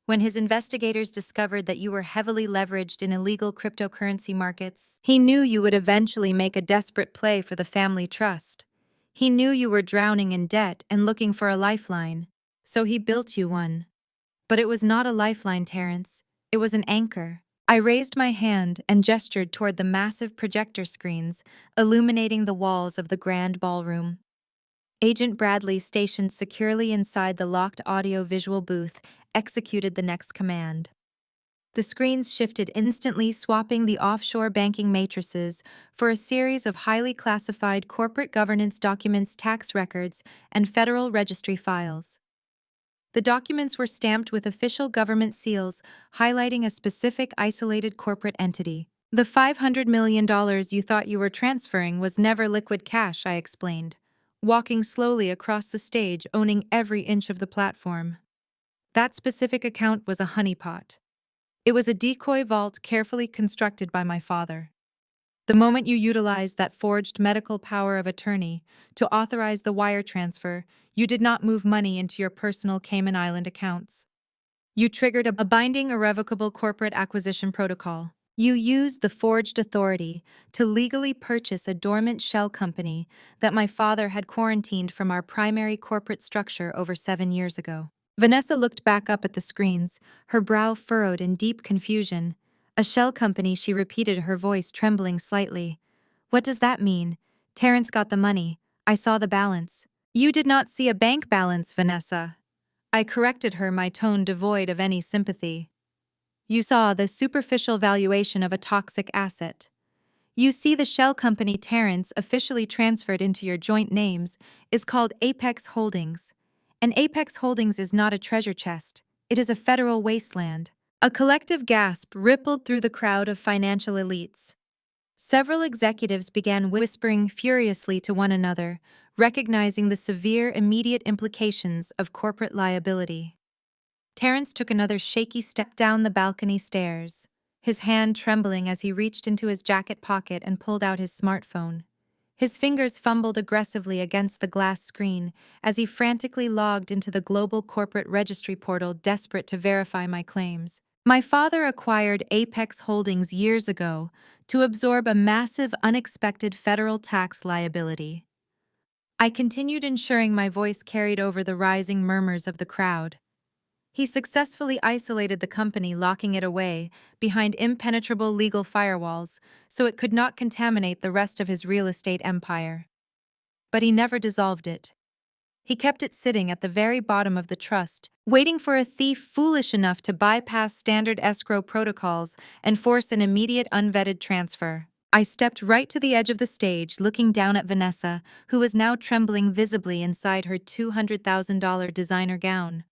S1: When his investigators discovered that you were heavily leveraged in illegal cryptocurrency markets, he knew you would eventually make a desperate play for the family trust. He knew you were drowning in debt and looking for a lifeline, so he built you one. But it was not a lifeline, Terence. It was an anchor. I raised my hand and gestured toward the massive projector screens illuminating the walls of the grand ballroom. Agent Bradley, stationed securely inside the locked audio-visual booth, executed the next command. The screens shifted instantly, swapping the offshore banking matrices for a series of highly classified corporate governance documents, tax records, and federal registry files. The documents were stamped with official government seals, highlighting a specific isolated corporate entity. "The $500 million you thought you were transferring was never liquid cash," I explained, walking slowly across the stage, owning every inch of the platform. "That specific account was a honeypot. It was a decoy vault carefully constructed by my father. The moment you utilized that forged medical power of attorney to authorize the wire transfer, you did not move money into your personal Cayman Island accounts. You triggered a binding, irrevocable corporate acquisition protocol. You used the forged authority to legally purchase a dormant shell company that my father had quarantined from our primary corporate structure over 7 years ago. Vanessa looked back up at the screens, her brow furrowed in deep confusion. A shell company, she repeated, her voice trembling slightly. What does that mean? Terrence got the money. I saw the balance. You did not see a bank balance, Vanessa. I corrected her, my tone devoid of any sympathy. You saw the superficial valuation of a toxic asset. You see, the shell company Terrence officially transferred into your joint names is called Apex Holdings. And Apex Holdings is not a treasure chest, it is a federal wasteland. A collective gasp rippled through the crowd of financial elites. Several executives began whispering furiously to one another, recognizing the severe immediate implications of corporate liability. Terrence took another shaky step down the balcony stairs, his hand trembling as he reached into his jacket pocket and pulled out his smartphone. His fingers fumbled aggressively against the glass screen as he frantically logged into the global corporate registry portal, desperate to verify my claims. My father acquired Apex Holdings years ago to absorb a massive, unexpected federal tax liability. I continued, ensuring my voice carried over the rising murmurs of the crowd. He successfully isolated the company, locking it away behind impenetrable legal firewalls so it could not contaminate the rest of his real estate empire. But he never dissolved it. He kept it sitting at the very bottom of the trust, waiting for a thief foolish enough to bypass standard escrow protocols and force an immediate unvetted transfer. I stepped right to the edge of the stage, looking down at Vanessa, who was now trembling visibly inside her $200,000 designer gown.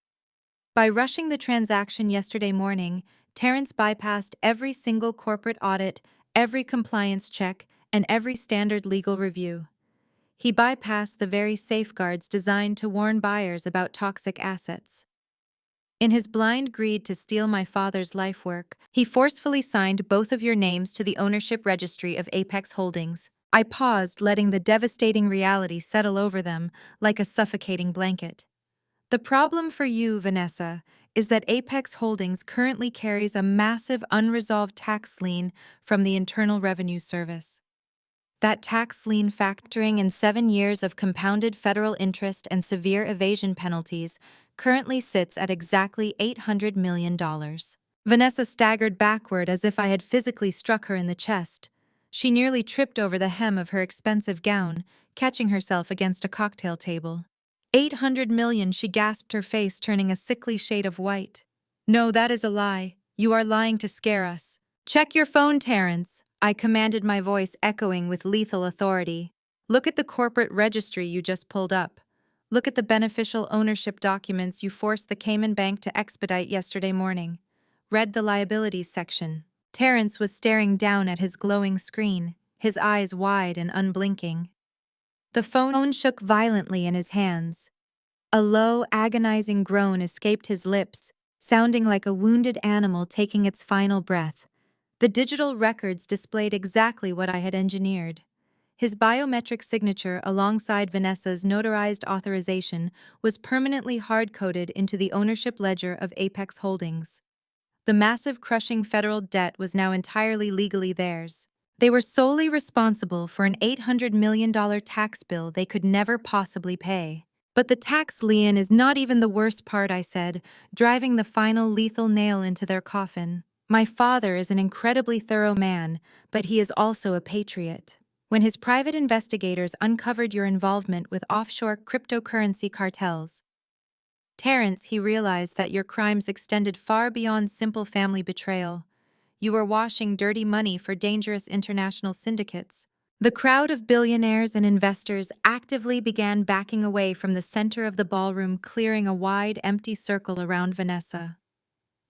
S1: By rushing the transaction yesterday morning, Terrence bypassed every single corporate audit, every compliance check, and every standard legal review. He bypassed the very safeguards designed to warn buyers about toxic assets. In his blind greed to steal my father's life work, he forcefully signed both of your names to the ownership registry of Apex Holdings. I paused, letting the devastating reality settle over them like a suffocating blanket. The problem for you, Vanessa, is that Apex Holdings currently carries a massive unresolved tax lien from the Internal Revenue Service. That tax lien, factoring in 7 years of compounded federal interest and severe evasion penalties, currently sits at exactly $800 million. Vanessa staggered backward as if I had physically struck her in the chest. She nearly tripped over the hem of her expensive gown, catching herself against a cocktail table. 800 million, she gasped, her face turning a sickly shade of white. No, that is a lie. You are lying to scare us. Check your phone, Terrence, I commanded, my voice echoing with lethal authority. Look at the corporate registry you just pulled up. Look at the beneficial ownership documents you forced the Cayman Bank to expedite yesterday morning. Read the liabilities section. Terrence was staring down at his glowing screen, his eyes wide and unblinking. The phone shook violently in his hands. A low, agonizing groan escaped his lips, sounding like a wounded animal taking its final breath. The digital records displayed exactly what I had engineered. His biometric signature, alongside Vanessa's notarized authorization, was permanently hard-coded into the ownership ledger of Apex Holdings. The massive, crushing federal debt was now entirely legally theirs. They were solely responsible for an $800 million tax bill they could never possibly pay. But the tax lien is not even the worst part, I said, driving the final lethal nail into their coffin. My father is an incredibly thorough man, but he is also a patriot. When his private investigators uncovered your involvement with offshore cryptocurrency cartels, Terrence, he realized that your crimes extended far beyond simple family betrayal. You were washing dirty money for dangerous international syndicates. The crowd of billionaires and investors actively began backing away from the center of the ballroom, clearing a wide, empty circle around Vanessa.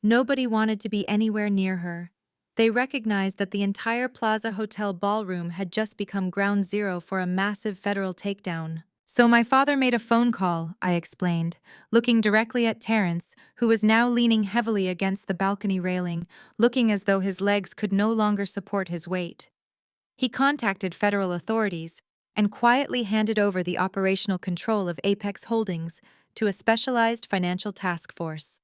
S1: Nobody wanted to be anywhere near her. They recognized that the entire Plaza Hotel ballroom had just become ground zero for a massive federal takedown. So my father made a phone call, I explained, looking directly at Terrence, who was now leaning heavily against the balcony railing, looking as though his legs could no longer support his weight. He contacted federal authorities and quietly handed over the operational control of Apex Holdings to a specialized financial task force.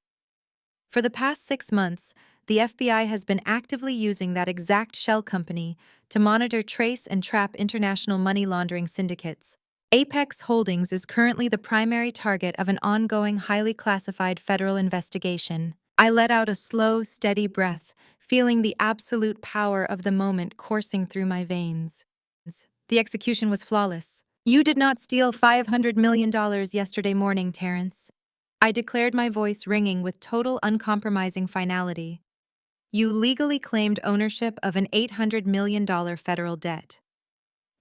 S1: For the past 6 months, the FBI has been actively using that exact shell company to monitor, trace, and trap international money laundering syndicates. Apex Holdings is currently the primary target of an ongoing, highly classified federal investigation. I let out a slow, steady breath, feeling the absolute power of the moment coursing through my veins. The execution was flawless. You did not steal $500 million yesterday morning, Terrence. I declared, my voice ringing with total uncompromising finality. You legally claimed ownership of an $800 million federal debt.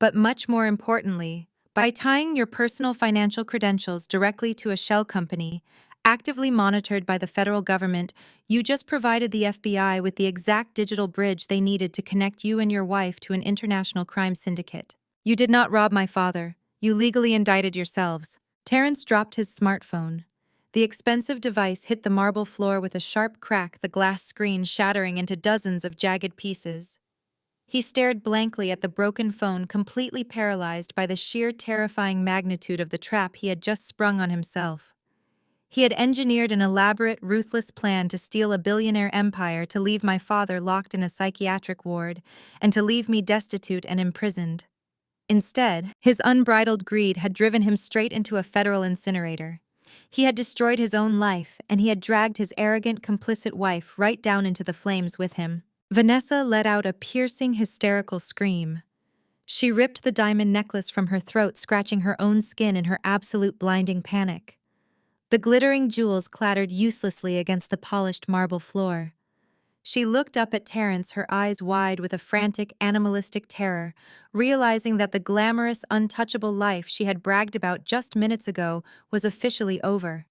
S1: But much more importantly, by tying your personal financial credentials directly to a shell company, actively monitored by the federal government, you just provided the FBI with the exact digital bridge they needed to connect you and your wife to an international crime syndicate. You did not rob my father. You legally indicted yourselves. Terrence dropped his smartphone. The expensive device hit the marble floor with a sharp crack, the glass screen shattering into dozens of jagged pieces. He stared blankly at the broken phone, completely paralyzed by the sheer terrifying magnitude of the trap he had just sprung on himself. He had engineered an elaborate, ruthless plan to steal a billionaire empire, to leave my father locked in a psychiatric ward, and to leave me destitute and imprisoned. Instead, his unbridled greed had driven him straight into a federal incinerator. He had destroyed his own life, and he had dragged his arrogant, complicit wife right down into the flames with him. Vanessa let out a piercing, hysterical scream. She ripped the diamond necklace from her throat, scratching her own skin in her absolute blinding panic. The glittering jewels clattered uselessly against the polished marble floor. She looked up at Terrence, her eyes wide with a frantic, animalistic terror, realizing that the glamorous, untouchable life she had bragged about just minutes ago was officially over.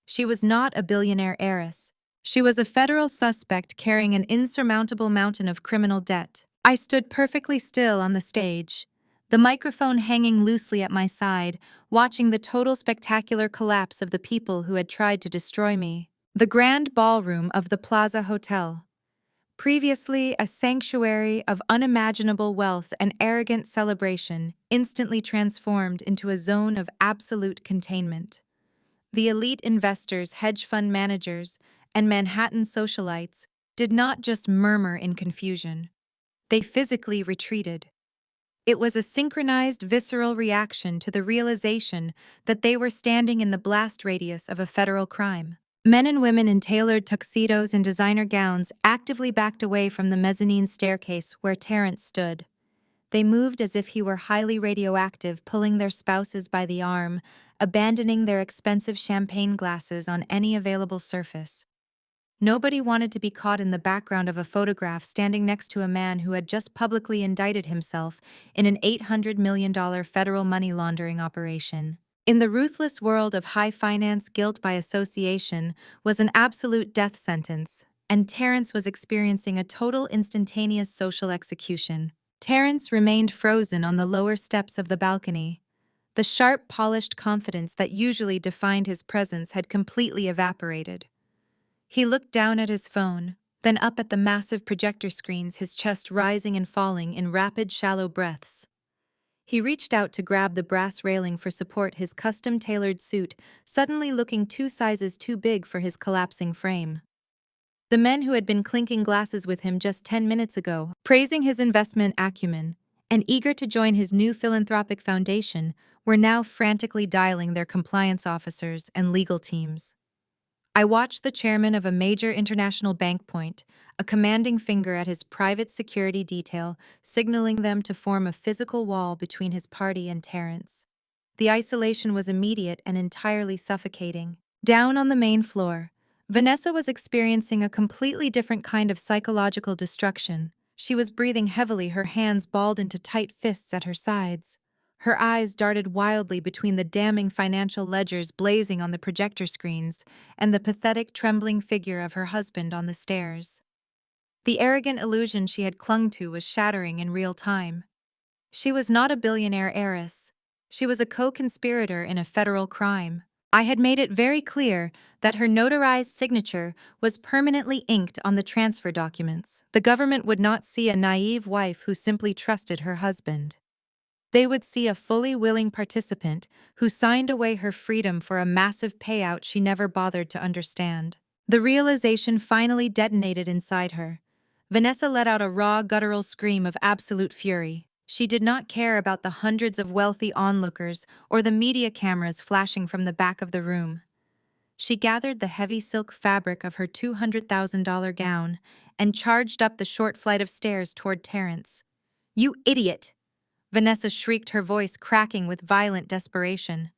S1: She was not a billionaire heiress. She was a federal suspect carrying an insurmountable mountain of criminal debt. I stood perfectly still on the stage, the microphone hanging loosely at my side, watching the total spectacular collapse of the people who had tried to destroy me. The grand ballroom of the Plaza Hotel, previously a sanctuary of unimaginable wealth and arrogant celebration, instantly transformed into a zone of absolute containment. The elite investors, hedge fund managers, and Manhattan socialites did not just murmur in confusion. They physically retreated. It was a synchronized, visceral reaction to the realization that they were standing in the blast radius of a federal crime. Men and women in tailored tuxedos and designer gowns actively backed away from the mezzanine staircase where Terrence stood. They moved as if he were highly radioactive, pulling their spouses by the arm, abandoning their expensive champagne glasses on any available surface. Nobody wanted to be caught in the background of a photograph standing next to a man who had just publicly indicted himself in an $800 million federal money laundering operation. In the ruthless world of high finance, guilt by association was an absolute death sentence, and Terrence was experiencing a total, instantaneous social execution. Terrence remained frozen on the lower steps of the balcony. The sharp, polished confidence that usually defined his presence had completely evaporated. He looked down at his phone, then up at the massive projector screens, his chest rising and falling in rapid, shallow breaths. He reached out to grab the brass railing for support, his custom-tailored suit suddenly looking 2 sizes too big for his collapsing frame. The men who had been clinking glasses with him just 10 minutes ago, praising his investment acumen, and eager to join his new philanthropic foundation, were now frantically dialing their compliance officers and legal teams. I watched the chairman of a major international bank point, a commanding finger at his private security detail, signaling them to form a physical wall between his party and Terrence. The isolation was immediate and entirely suffocating. Down on the main floor, Vanessa was experiencing a completely different kind of psychological destruction. She was breathing heavily, her hands balled into tight fists at her sides. Her eyes darted wildly between the damning financial ledgers blazing on the projector screens and the pathetic, trembling figure of her husband on the stairs. The arrogant illusion she had clung to was shattering in real time. She was not a billionaire heiress. She was a co-conspirator in a federal crime. I had made it very clear that her notarized signature was permanently inked on the transfer documents. The government would not see a naive wife who simply trusted her husband. They would see a fully willing participant who signed away her freedom for a massive payout she never bothered to understand. The realization finally detonated inside her. Vanessa let out a raw, guttural scream of absolute fury. She did not care about the hundreds of wealthy onlookers or the media cameras flashing from the back of the room. She gathered the heavy silk fabric of her $200,000 gown and charged up the short flight of stairs toward Terrence. "You idiot!" Vanessa shrieked, her voice cracking with violent desperation.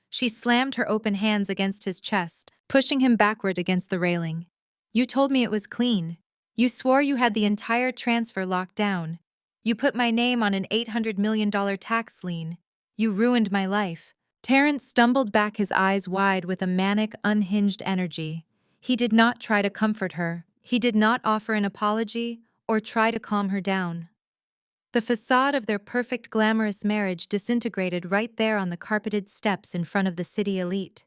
S1: She slammed her open hands against his chest, pushing him backward against the railing. "You told me it was clean. You swore you had the entire transfer locked down. You put my name on an $800 million tax lien. You ruined my life." Terrence stumbled back, his eyes wide with a manic, unhinged energy. He did not try to comfort her. He did not offer an apology or try to calm her down. The facade of their perfect, glamorous marriage disintegrated right there on the carpeted steps in front of the city elite.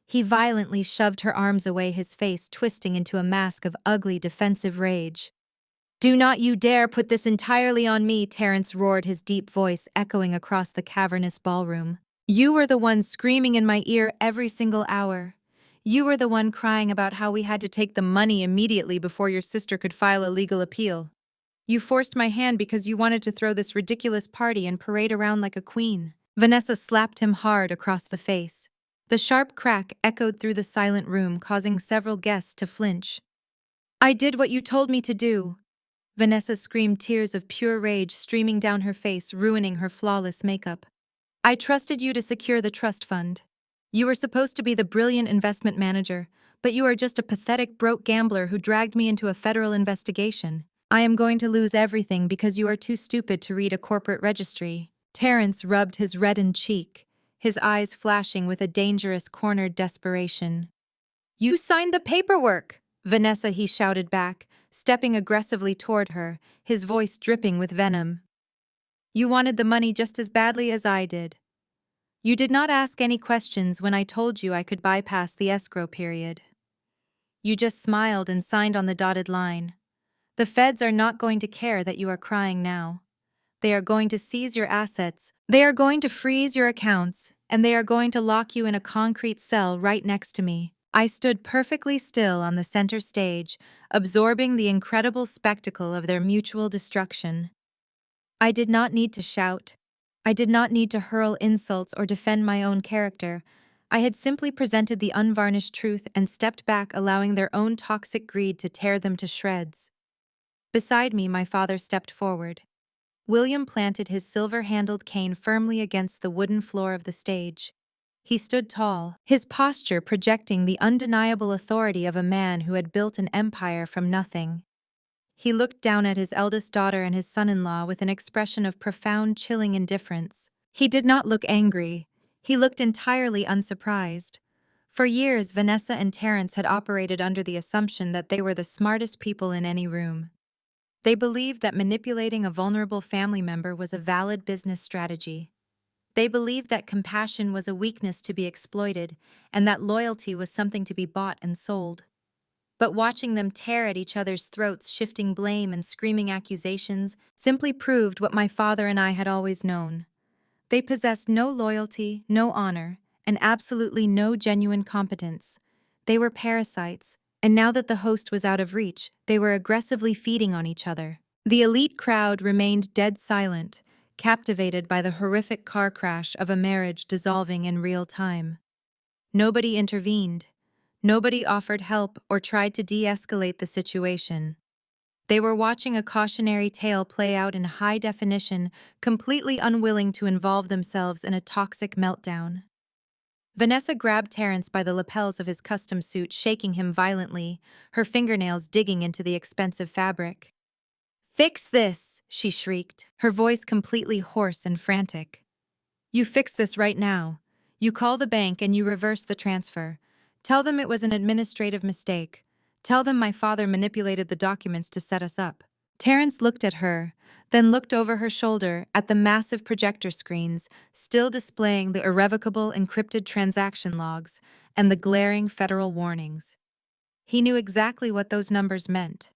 S1: He violently shoved her arms away, his face twisting into a mask of ugly, defensive rage. "Do not you dare put this entirely on me," Terrence roared, his deep voice echoing across the cavernous ballroom. "You were the one screaming in my ear every single hour. You were the one crying about how we had to take the money immediately before your sister could file a legal appeal. You forced my hand because you wanted to throw this ridiculous party and parade around like a queen." Vanessa slapped him hard across the face. The sharp crack echoed through the silent room, causing several guests to flinch. "I did what you told me to do," Vanessa screamed, tears of pure rage streaming down her face, ruining her flawless makeup. "I trusted you to secure the trust fund. You were supposed to be the brilliant investment manager, but you are just a pathetic, broke gambler who dragged me into a federal investigation. I am going to lose everything because you are too stupid to read a corporate registry." Terrence rubbed his reddened cheek, his eyes flashing with a dangerous, cornered desperation. "You signed the paperwork!" "Vanessa," he shouted back, stepping aggressively toward her, his voice dripping with venom. "You wanted the money just as badly as I did. You did not ask any questions when I told you I could bypass the escrow period. You just smiled and signed on the dotted line. The feds are not going to care that you are crying now. They are going to seize your assets, they are going to freeze your accounts, and they are going to lock you in a concrete cell right next to me." I stood perfectly still on the center stage, absorbing the incredible spectacle of their mutual destruction. I did not need to shout. I did not need to hurl insults or defend my own character. I had simply presented the unvarnished truth and stepped back, allowing their own toxic greed to tear them to shreds. Beside me, my father stepped forward. William planted his silver-handled cane firmly against the wooden floor of the stage. He stood tall, his posture projecting the undeniable authority of a man who had built an empire from nothing. He looked down at his eldest daughter and his son-in-law with an expression of profound, chilling indifference. He did not look angry. He looked entirely unsurprised. For years, Vanessa and Terrence had operated under the assumption that they were the smartest people in any room. They believed that manipulating a vulnerable family member was a valid business strategy. They believed that compassion was a weakness to be exploited, and that loyalty was something to be bought and sold. But watching them tear at each other's throats, shifting blame and screaming accusations, simply proved what my father and I had always known. They possessed no loyalty, no honor, and absolutely no genuine competence. They were parasites, and now that the host was out of reach, they were aggressively feeding on each other. The elite crowd remained dead silent, captivated by the horrific car crash of a marriage dissolving in real time. Nobody intervened. Nobody offered help or tried to de-escalate the situation. They were watching a cautionary tale play out in high definition, completely unwilling to involve themselves in a toxic meltdown. Vanessa grabbed Terrence by the lapels of his custom suit, shaking him violently, her fingernails digging into the expensive fabric. "Fix this!" she shrieked, her voice completely hoarse and frantic. "You fix this right now. You call the bank and you reverse the transfer. Tell them it was an administrative mistake. Tell them my father manipulated the documents to set us up." Terrence looked at her, then looked over her shoulder at the massive projector screens, still displaying the irrevocable encrypted transaction logs and the glaring federal warnings. He knew exactly what those numbers meant.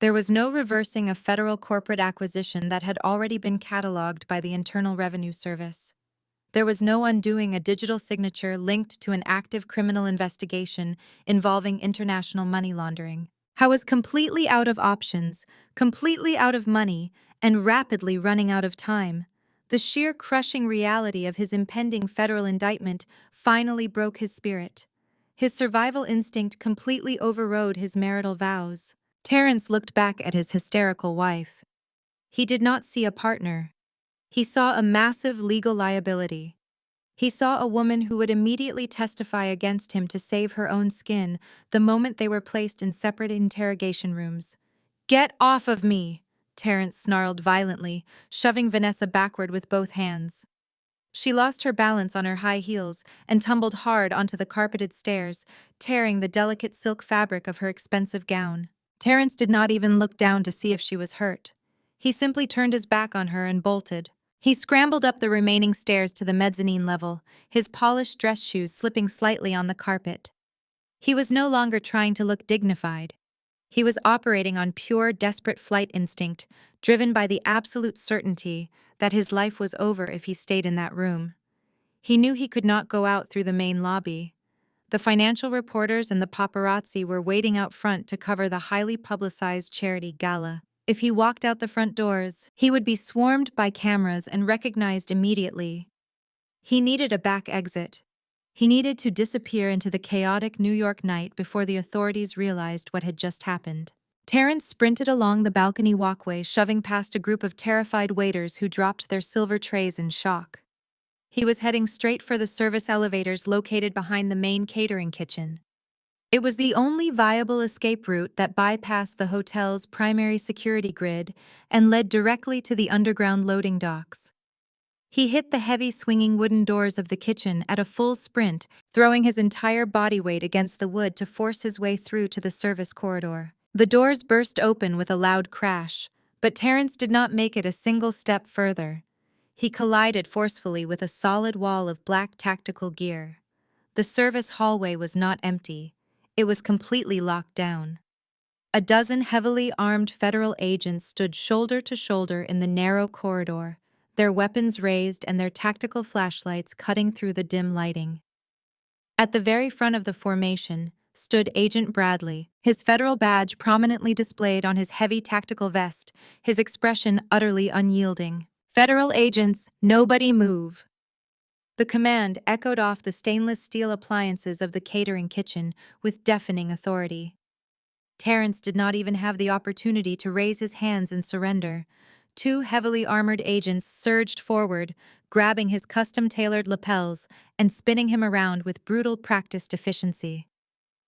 S1: There was no reversing a federal corporate acquisition that had already been cataloged by the Internal Revenue Service. There was no undoing a digital signature linked to an active criminal investigation involving international money laundering. Howe was completely out of options, completely out of money, and rapidly running out of time. The sheer crushing reality of his impending federal indictment finally broke his spirit. His survival instinct completely overrode his marital vows. Terrence looked back at his hysterical wife. He did not see a partner. He saw a massive legal liability. He saw a woman who would immediately testify against him to save her own skin the moment they were placed in separate interrogation rooms. "Get off of me!" Terrence snarled violently, shoving Vanessa backward with both hands. She lost her balance on her high heels and tumbled hard onto the carpeted stairs, tearing the delicate silk fabric of her expensive gown. Terrence did not even look down to see if she was hurt. He simply turned his back on her and bolted. He scrambled up the remaining stairs to the mezzanine level, his polished dress shoes slipping slightly on the carpet. He was no longer trying to look dignified. He was operating on pure, desperate flight instinct, driven by the absolute certainty that his life was over if he stayed in that room. He knew he could not go out through the main lobby. The financial reporters and the paparazzi were waiting out front to cover the highly publicized charity gala. If he walked out the front doors, he would be swarmed by cameras and recognized immediately. He needed a back exit. He needed to disappear into the chaotic New York night before the authorities realized what had just happened. Terrence sprinted along the balcony walkway, shoving past a group of terrified waiters who dropped their silver trays in shock. He was heading straight for the service elevators located behind the main catering kitchen. It was the only viable escape route that bypassed the hotel's primary security grid and led directly to the underground loading docks. He hit the heavy swinging wooden doors of the kitchen at a full sprint, throwing his entire body weight against the wood to force his way through to the service corridor. The doors burst open with a loud crash, but Terrence did not make it a single step further. He collided forcefully with a solid wall of black tactical gear. The service hallway was not empty. It was completely locked down. A dozen heavily armed federal agents stood shoulder to shoulder in the narrow corridor, their weapons raised and their tactical flashlights cutting through the dim lighting. At the very front of the formation stood Agent Bradley, his federal badge prominently displayed on his heavy tactical vest, his expression utterly unyielding. "Federal agents, nobody move." The command echoed off the stainless steel appliances of the catering kitchen with deafening authority. Terrence did not even have the opportunity to raise his hands in surrender. Two heavily armored agents surged forward, grabbing his custom-tailored lapels and spinning him around with brutal practiced efficiency.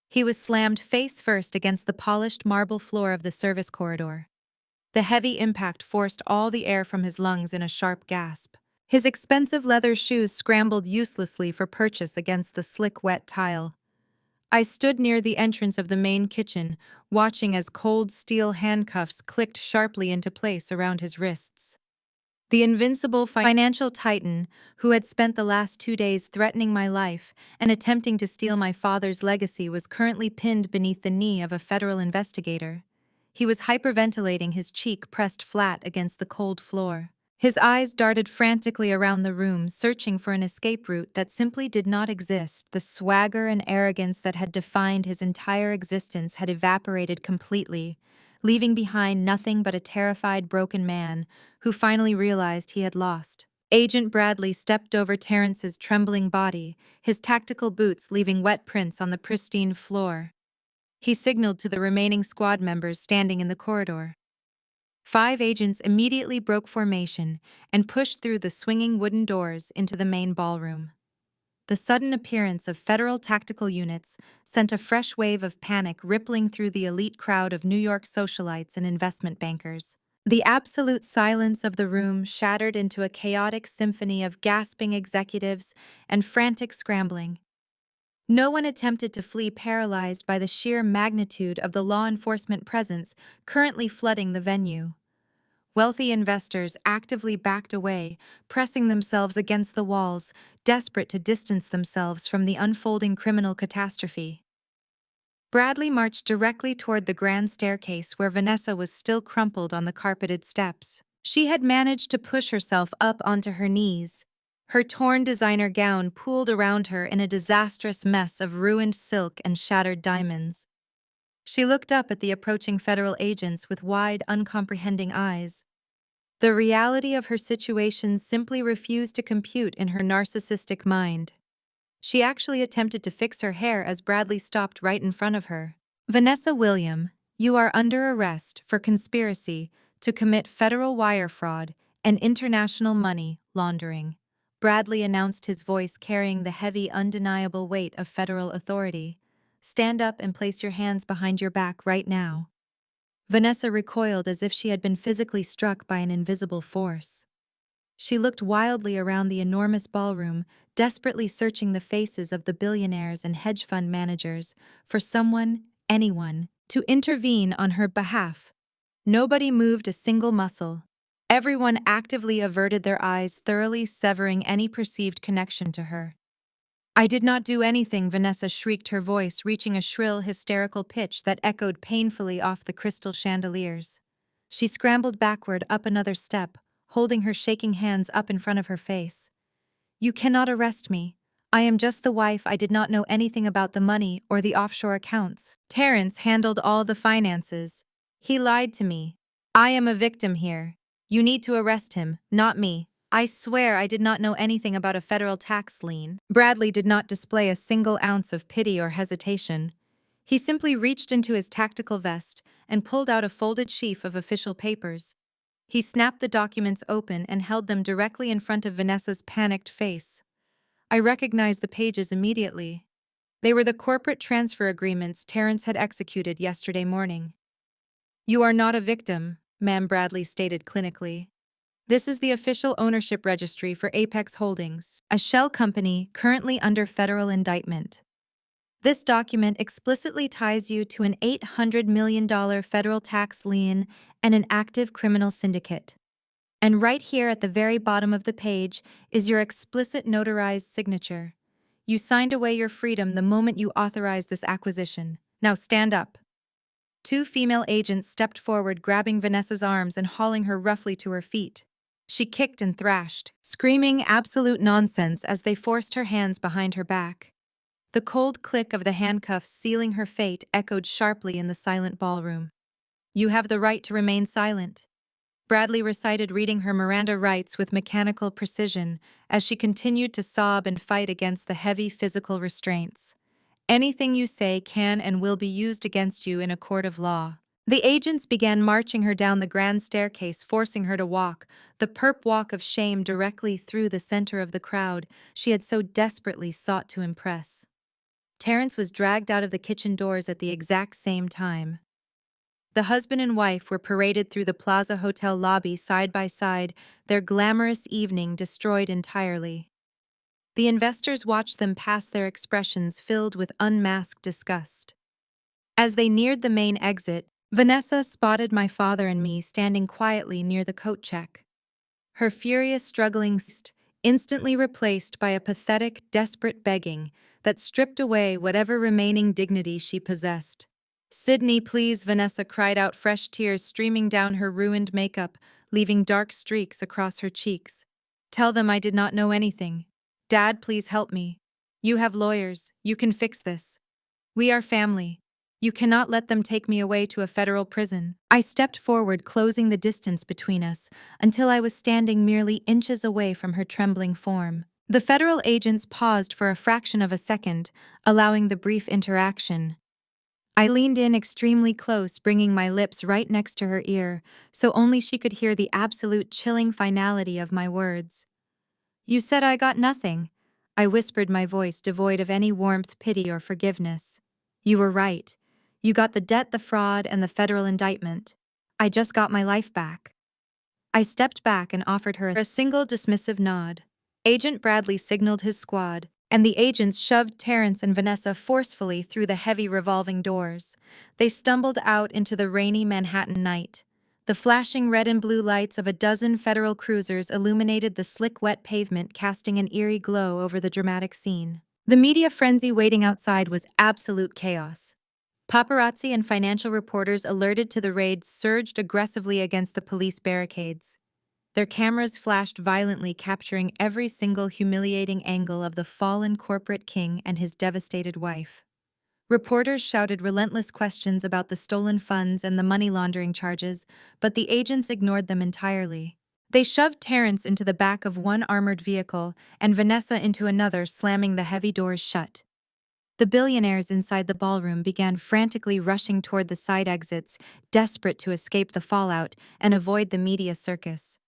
S1: He was slammed face first against the polished marble floor of the service corridor. The heavy impact forced all the air from his lungs in a sharp gasp. His expensive leather shoes scrambled uselessly for purchase against the slick, wet tile. I stood near the entrance of the main kitchen, watching as cold steel handcuffs clicked sharply into place around his wrists. The invincible financial titan, who had spent the last 2 days threatening my life and attempting to steal my father's legacy, was currently pinned beneath the knee of a federal investigator. He was hyperventilating, his cheek pressed flat against the cold floor. His eyes darted frantically around the room, searching for an escape route that simply did not exist. The swagger and arrogance that had defined his entire existence had evaporated completely, leaving behind nothing but a terrified, broken man who finally realized he had lost. Agent Bradley stepped over Terrence's trembling body, his tactical boots leaving wet prints on the pristine floor. He signaled to the remaining squad members standing in the corridor. 5 agents immediately broke formation and pushed through the swinging wooden doors into the main ballroom. The sudden appearance of federal tactical units sent a fresh wave of panic rippling through the elite crowd of New York socialites and investment bankers. The absolute silence of the room shattered into a chaotic symphony of gasping executives and frantic scrambling. No one attempted to flee, paralyzed by the sheer magnitude of the law enforcement presence currently flooding the venue. Wealthy investors actively backed away, pressing themselves against the walls, desperate to distance themselves from the unfolding criminal catastrophe. Bradley marched directly toward the grand staircase where Vanessa was still crumpled on the carpeted steps. She had managed to push herself up onto her knees. Her torn designer gown pooled around her in a disastrous mess of ruined silk and shattered diamonds. She looked up at the approaching federal agents with wide, uncomprehending eyes. The reality of her situation simply refused to compute in her narcissistic mind. She actually attempted to fix her hair as Bradley stopped right in front of her. Vanessa William, you are under arrest for conspiracy to commit federal wire fraud and international money laundering. Bradley announced, his voice carrying the heavy, undeniable weight of federal authority. Stand up and place your hands behind your back right now. Vanessa recoiled as if she had been physically struck by an invisible force. She looked wildly around the enormous ballroom, desperately searching the faces of the billionaires and hedge fund managers for someone, anyone, to intervene on her behalf. Nobody moved a single muscle. Everyone actively averted their eyes, thoroughly severing any perceived connection to her. I did not do anything, Vanessa shrieked, her voice reaching a shrill, hysterical pitch that echoed painfully off the crystal chandeliers. She scrambled backward up another step, holding her shaking hands up in front of her face. You cannot arrest me. I am just the wife. I did not know anything about the money or the offshore accounts. Terrence handled all the finances. He lied to me. I am a victim here. You need to arrest him, not me. I swear I did not know anything about a federal tax lien. Bradley did not display a single ounce of pity or hesitation. He simply reached into his tactical vest and pulled out a folded sheaf of official papers. He snapped the documents open and held them directly in front of Vanessa's panicked face. I recognized the pages immediately. They were the corporate transfer agreements Terrence had executed yesterday morning. You are not a victim, Ma'am, Bradley stated clinically. This is the official ownership registry for Apex Holdings, a shell company currently under federal indictment. This document explicitly ties you to an $800 million federal tax lien and an active criminal syndicate. And right here at the very bottom of the page is your explicit notarized signature. You signed away your freedom the moment you authorized this acquisition. Now stand up. Two female agents stepped forward, grabbing Vanessa's arms and hauling her roughly to her feet. She kicked and thrashed, screaming absolute nonsense as they forced her hands behind her back. The cold click of the handcuffs sealing her fate echoed sharply in the silent ballroom. You have the right to remain silent. Bradley recited, reading her Miranda rights with mechanical precision as she continued to sob and fight against the heavy physical restraints. Anything you say can and will be used against you in a court of law. The agents began marching her down the grand staircase, forcing her to walk, the perp walk of shame, directly through the center of the crowd she had so desperately sought to impress. Terrence was dragged out of the kitchen doors at the exact same time. The husband and wife were paraded through the Plaza Hotel lobby side by side, their glamorous evening destroyed entirely. The investors watched them pass, their expressions filled with unmasked disgust. As they neared the main exit, Vanessa spotted my father and me standing quietly near the coat check. Her furious struggling instantly replaced by a pathetic, desperate begging that stripped away whatever remaining dignity she possessed. Sydney, please, Vanessa cried out, fresh tears streaming down her ruined makeup, leaving dark streaks across her cheeks. Tell them I did not know anything. Dad, please help me. You have lawyers. You can fix this. We are family. You cannot let them take me away to a federal prison. I stepped forward, closing the distance between us, until I was standing merely inches away from her trembling form. The federal agents paused for a fraction of a second, allowing the brief interaction. I leaned in extremely close, bringing my lips right next to her ear, so only she could hear the absolute chilling finality of my words. You said I got nothing, I whispered, my voice devoid of any warmth, pity, or forgiveness. You were right. You got the debt, the fraud, and the federal indictment. I just got my life back. I stepped back and offered her a single dismissive nod. Agent Bradley signaled his squad, and the agents shoved Terrence and Vanessa forcefully through the heavy revolving doors. They stumbled out into the rainy Manhattan night. The flashing red and blue lights of a dozen federal cruisers illuminated the slick, wet pavement, casting an eerie glow over the dramatic scene. The media frenzy waiting outside was absolute chaos. Paparazzi and financial reporters alerted to the raid surged aggressively against the police barricades. Their cameras flashed violently, capturing every single humiliating angle of the fallen corporate king and his devastated wife. Reporters shouted relentless questions about the stolen funds and the money laundering charges, but the agents ignored them entirely. They shoved Terrence into the back of one armored vehicle and Vanessa into another, slamming the heavy doors shut. The billionaires inside the ballroom began frantically rushing toward the side exits, desperate to escape the fallout and avoid the media circus.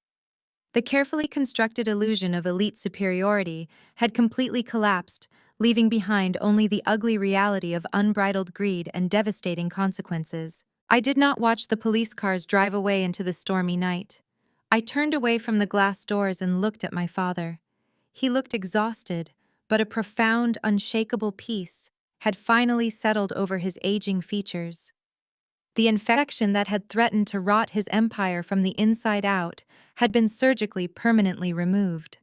S1: The carefully constructed illusion of elite superiority had completely collapsed, leaving behind only the ugly reality of unbridled greed and devastating consequences. I did not watch the police cars drive away into the stormy night. I turned away from the glass doors and looked at my father. He looked exhausted, but a profound, unshakable peace had finally settled over his aging features. The infection that had threatened to rot his empire from the inside out had been surgically permanently removed.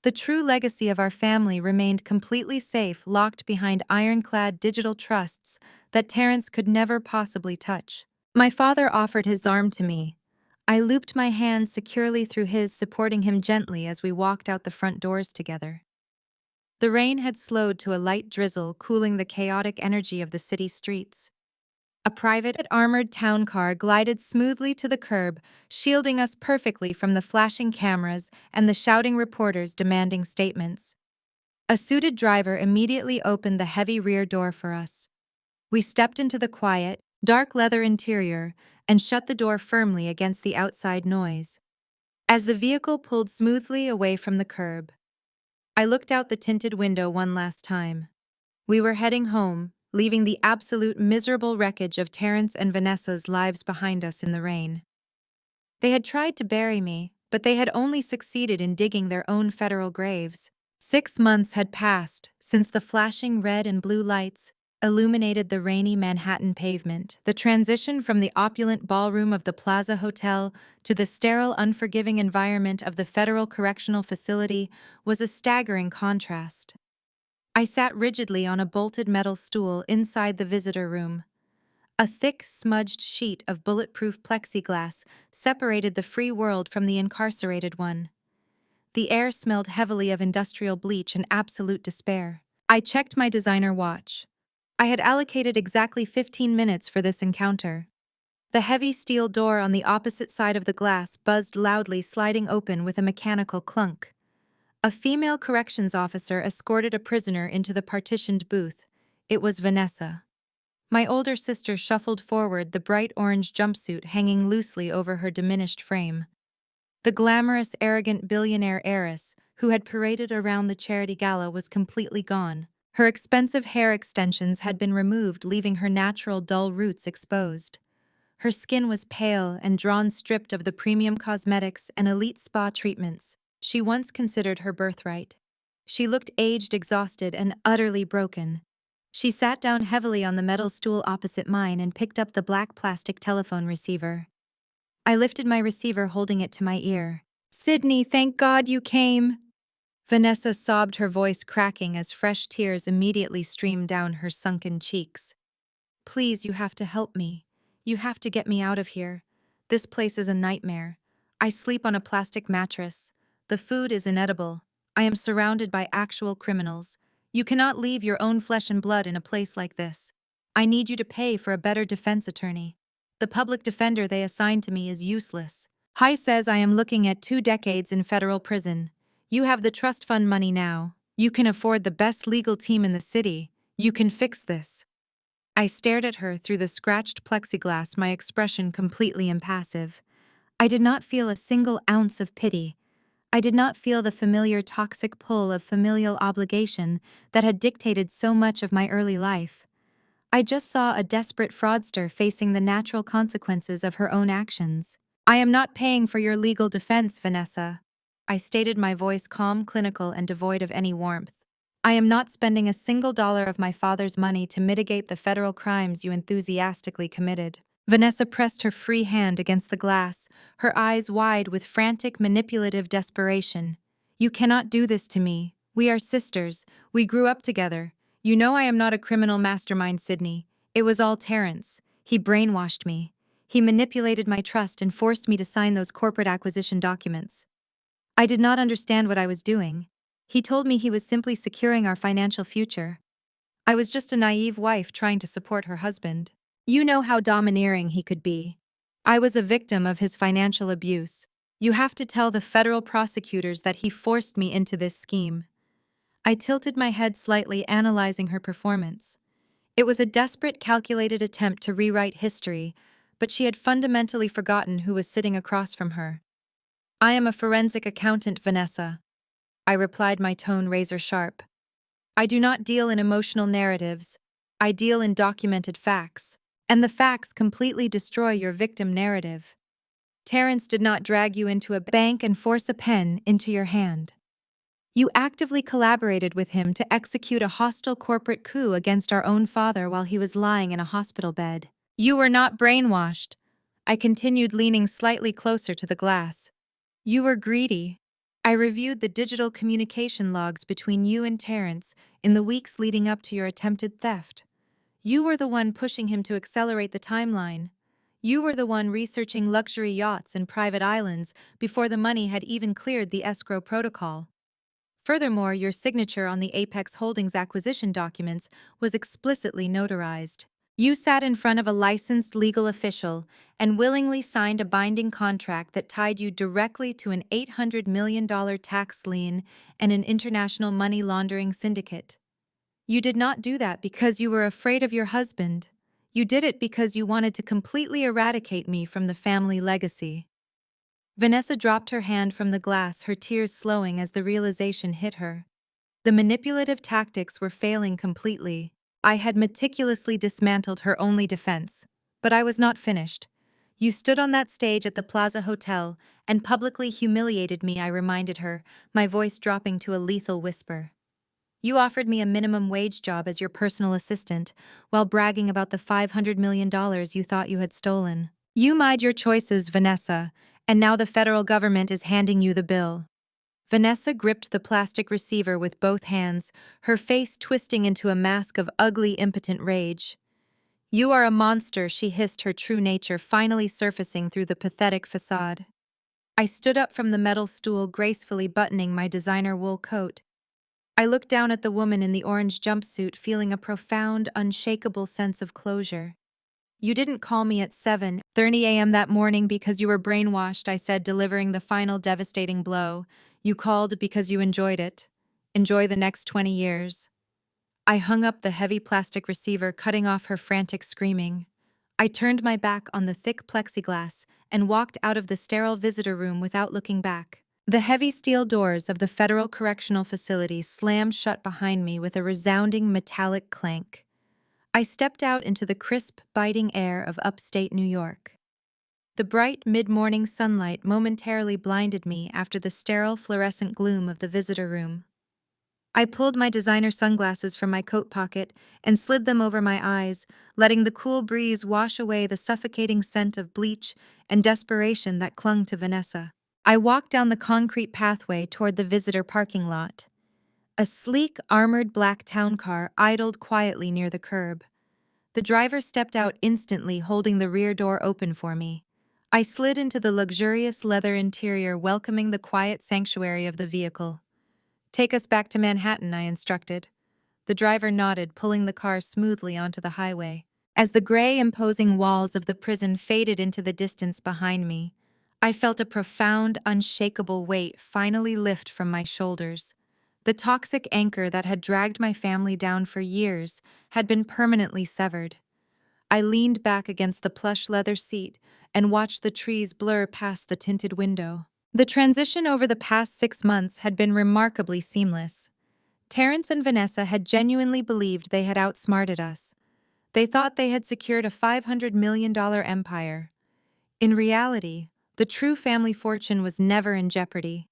S1: The true legacy of our family remained completely safe, locked behind ironclad digital trusts that Terrence could never possibly touch. My father offered his arm to me. I looped my hand securely through his, supporting him gently as we walked out the front doors together. The rain had slowed to a light drizzle, cooling the chaotic energy of the city streets. A private, armored town car glided smoothly to the curb, shielding us perfectly from the flashing cameras and the shouting reporters demanding statements. A suited driver immediately opened the heavy rear door for us. We stepped into the quiet, dark leather interior and shut the door firmly against the outside noise. As the vehicle pulled smoothly away from the curb, I looked out the tinted window one last time. We were heading home, leaving the absolute miserable wreckage of Terrence and Vanessa's lives behind us in the rain. They had tried to bury me, but they had only succeeded in digging their own federal graves. 6 months had passed since the flashing red and blue lights illuminated the rainy Manhattan pavement. The transition from the opulent ballroom of the Plaza Hotel to the sterile, unforgiving environment of the Federal Correctional Facility was a staggering contrast. I sat rigidly on a bolted metal stool inside the visitor room. A thick, smudged sheet of bulletproof plexiglass separated the free world from the incarcerated one. The air smelled heavily of industrial bleach and absolute despair. I checked my designer watch. I had allocated exactly 15 minutes for this encounter. The heavy steel door on the opposite side of the glass buzzed loudly, sliding open with a mechanical clunk. A female corrections officer escorted a prisoner into the partitioned booth. It was Vanessa. My older sister shuffled forward, the bright orange jumpsuit hanging loosely over her diminished frame. The glamorous, arrogant billionaire heiress who had paraded around the charity gala was completely gone. Her expensive hair extensions had been removed, leaving her natural, dull roots exposed. Her skin was pale and drawn, stripped of the premium cosmetics and elite spa treatments she once considered her birthright. She looked aged, exhausted, and utterly broken. She sat down heavily on the metal stool opposite mine and picked up the black plastic telephone receiver. I lifted my receiver, holding it to my ear. "Sydney, thank God you came!" Vanessa sobbed, her voice cracking as fresh tears immediately streamed down her sunken cheeks. "Please, you have to help me. You have to get me out of here. This place is a nightmare. I sleep on a plastic mattress. The food is inedible. I am surrounded by actual criminals. You cannot leave your own flesh and blood in a place like this. I need you to pay for a better defense attorney. The public defender they assigned to me is useless. Hai says I am looking at 2 decades in federal prison. You have the trust fund money now. You can afford the best legal team in the city. You can fix this." I stared at her through the scratched plexiglass, my expression completely impassive. I did not feel a single ounce of pity. I did not feel the familiar toxic pull of familial obligation that had dictated so much of my early life. I just saw a desperate fraudster facing the natural consequences of her own actions. "I am not paying for your legal defense, Vanessa." I stated, my voice calm, clinical, and devoid of any warmth. "I am not spending a single dollar of my father's money to mitigate the federal crimes you enthusiastically committed." Vanessa pressed her free hand against the glass, her eyes wide with frantic, manipulative desperation. "You cannot do this to me. We are sisters. We grew up together. You know I am not a criminal mastermind, Sydney. It was all Terrence. He brainwashed me. He manipulated my trust and forced me to sign those corporate acquisition documents. I did not understand what I was doing. He told me he was simply securing our financial future. I was just a naive wife trying to support her husband. You know how domineering he could be. I was a victim of his financial abuse. You have to tell the federal prosecutors that he forced me into this scheme. I tilted my head slightly, analyzing her performance. It was a desperate, calculated attempt to rewrite history, but she had fundamentally forgotten who was sitting across from her. I am a forensic accountant, Vanessa. I replied, my tone razor sharp. I do not deal in emotional narratives. I deal in documented facts. And the facts completely destroy your victim narrative. Terrence did not drag you into a bank and force a pen into your hand. You actively collaborated with him to execute a hostile corporate coup against our own father while he was lying in a hospital bed. You were not brainwashed. I continued, leaning slightly closer to the glass. You were greedy. I reviewed the digital communication logs between you and Terrence in the weeks leading up to your attempted theft. You were the one pushing him to accelerate the timeline. You were the one researching luxury yachts and private islands before the money had even cleared the escrow protocol. Furthermore, your signature on the Apex Holdings acquisition documents was explicitly notarized. You sat in front of a licensed legal official and willingly signed a binding contract that tied you directly to an $800 million tax lien and an international money laundering syndicate. You did not do that because you were afraid of your husband. You did it because you wanted to completely eradicate me from the family legacy. Vanessa dropped her hand from the glass, her tears slowing as the realization hit her. The manipulative tactics were failing completely. I had meticulously dismantled her only defense. But I was not finished. You stood on that stage at the Plaza Hotel and publicly humiliated me, I reminded her, my voice dropping to a lethal whisper. You offered me a minimum wage job as your personal assistant, while bragging about the $500 million you thought you had stolen. You made your choices, Vanessa, and now the federal government is handing you the bill. Vanessa gripped the plastic receiver with both hands, her face twisting into a mask of ugly, impotent rage. You are a monster, she hissed, her true nature finally surfacing through the pathetic facade. I stood up from the metal stool, gracefully buttoning my designer wool coat. I looked down at the woman in the orange jumpsuit, feeling a profound, unshakable sense of closure. You didn't call me at 7:30 a.m. that morning because you were brainwashed, I said, delivering the final devastating blow. You called because you enjoyed it. Enjoy the next 20 years. I hung up the heavy plastic receiver, cutting off her frantic screaming. I turned my back on the thick plexiglass and walked out of the sterile visitor room without looking back. The heavy steel doors of the Federal Correctional Facility slammed shut behind me with a resounding metallic clank. I stepped out into the crisp, biting air of upstate New York. The bright, mid-morning sunlight momentarily blinded me after the sterile, fluorescent gloom of the visitor room. I pulled my designer sunglasses from my coat pocket and slid them over my eyes, letting the cool breeze wash away the suffocating scent of bleach and desperation that clung to Vanessa. I walked down the concrete pathway toward the visitor parking lot. A sleek, armored black town car idled quietly near the curb. The driver stepped out instantly, holding the rear door open for me. I slid into the luxurious leather interior, welcoming the quiet sanctuary of the vehicle. Take us back to Manhattan, I instructed. The driver nodded, pulling the car smoothly onto the highway. As the gray, imposing walls of the prison faded into the distance behind me, I felt a profound, unshakable weight finally lift from my shoulders. The toxic anchor that had dragged my family down for years had been permanently severed. I leaned back against the plush leather seat and watched the trees blur past the tinted window. The transition over the past 6 months had been remarkably seamless. Terrence and Vanessa had genuinely believed they had outsmarted us. They thought they had secured a $500 million empire. In reality, the true family fortune was never in jeopardy.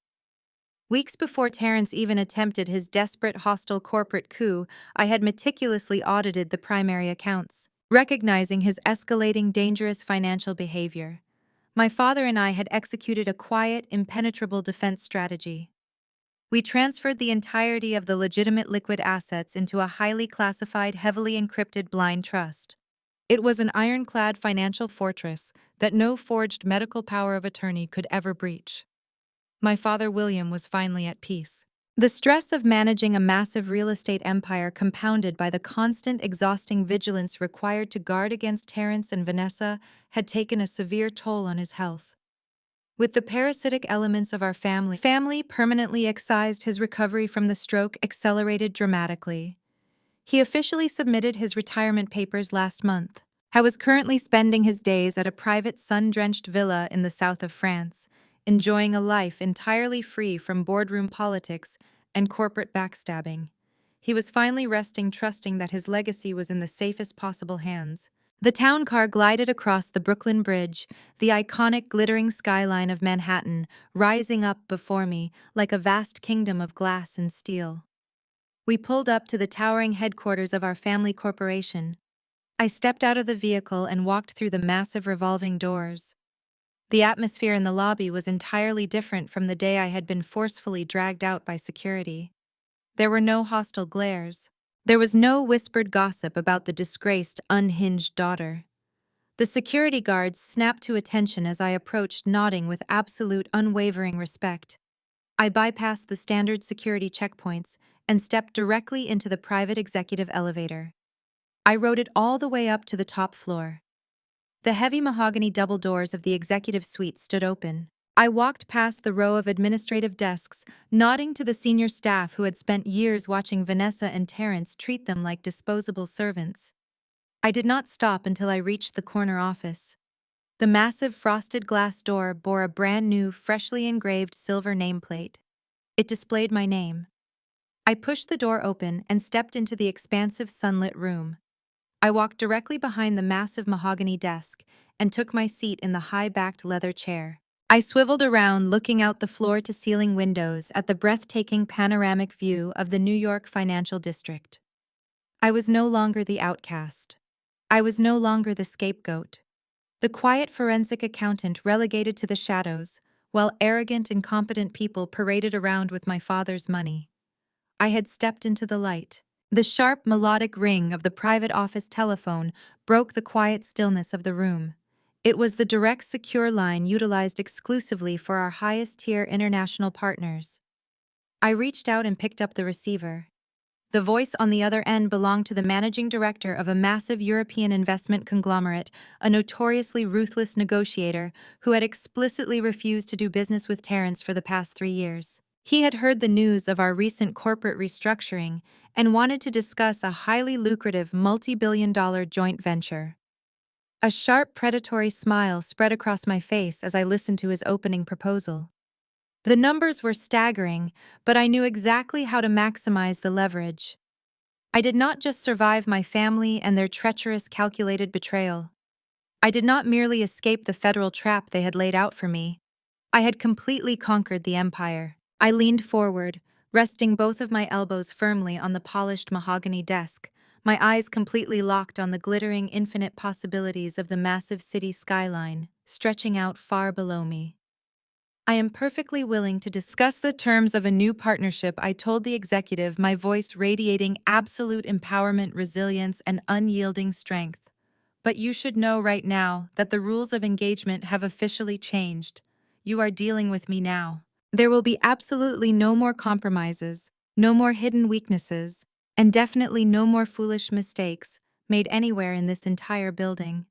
S1: Weeks before Terrence even attempted his desperate, hostile corporate coup, I had meticulously audited the primary accounts, recognizing his escalating, dangerous financial behavior. My father and I had executed a quiet, impenetrable defense strategy. We transferred the entirety of the legitimate liquid assets into a highly classified, heavily encrypted blind trust. It was an ironclad financial fortress that no forged medical power of attorney could ever breach. My father, William, was finally at peace. The stress of managing a massive real estate empire, compounded by the constant, exhausting vigilance required to guard against Terrence and Vanessa, had taken a severe toll on his health. With the parasitic elements of our family permanently excised, his recovery from the stroke accelerated dramatically. He officially submitted his retirement papers last month. I was currently spending his days at a private sun-drenched villa in the south of France, enjoying a life entirely free from boardroom politics and corporate backstabbing. He was finally resting, trusting that his legacy was in the safest possible hands. The town car glided across the Brooklyn Bridge, the iconic glittering skyline of Manhattan rising up before me like a vast kingdom of glass and steel. We pulled up to the towering headquarters of our family corporation. I stepped out of the vehicle and walked through the massive revolving doors. The atmosphere in the lobby was entirely different from the day I had been forcefully dragged out by security. There were no hostile glares. There was no whispered gossip about the disgraced, unhinged daughter. The security guards snapped to attention as I approached, nodding with absolute, unwavering respect. I bypassed the standard security checkpoints and stepped directly into the private executive elevator. I rode it all the way up to the top floor. The heavy mahogany double doors of the executive suite stood open. I walked past the row of administrative desks, nodding to the senior staff who had spent years watching Vanessa and Terrence treat them like disposable servants. I did not stop until I reached the corner office. The massive frosted glass door bore a brand new, freshly engraved silver nameplate. It displayed my name. I pushed the door open and stepped into the expansive sunlit room. I walked directly behind the massive mahogany desk and took my seat in the high-backed leather chair. I swiveled around, looking out the floor-to-ceiling windows at the breathtaking panoramic view of the New York financial district. I was no longer the outcast. I was no longer the scapegoat. The quiet forensic accountant relegated to the shadows, while arrogant, incompetent people paraded around with my father's money. I had stepped into the light. The sharp, melodic ring of the private office telephone broke the quiet stillness of the room. It was the direct, secure line utilized exclusively for our highest-tier international partners. I reached out and picked up the receiver. The voice on the other end belonged to the managing director of a massive European investment conglomerate, a notoriously ruthless negotiator who had explicitly refused to do business with Terrence for the past 3 years. He had heard the news of our recent corporate restructuring and wanted to discuss a highly lucrative multi-billion-dollar joint venture. A sharp, predatory smile spread across my face as I listened to his opening proposal. The numbers were staggering, but I knew exactly how to maximize the leverage. I did not just survive my family and their treacherous, calculated betrayal. I did not merely escape the federal trap they had laid out for me. I had completely conquered the empire. I leaned forward, resting both of my elbows firmly on the polished mahogany desk, my eyes completely locked on the glittering, infinite possibilities of the massive city skyline, stretching out far below me. I am perfectly willing to discuss the terms of a new partnership, I told the executive, my voice radiating absolute empowerment, resilience, and unyielding strength. But you should know right now that the rules of engagement have officially changed. You are dealing with me now. There will be absolutely no more compromises, no more hidden weaknesses, and definitely no more foolish mistakes made anywhere in this entire building.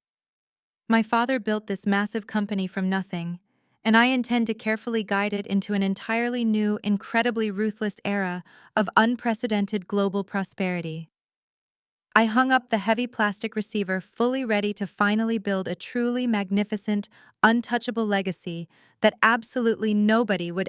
S1: My father built this massive company from nothing, and I intend to carefully guide it into an entirely new, incredibly ruthless era of unprecedented global prosperity. I hung up the heavy plastic receiver, fully ready to finally build a truly magnificent, untouchable legacy that absolutely nobody would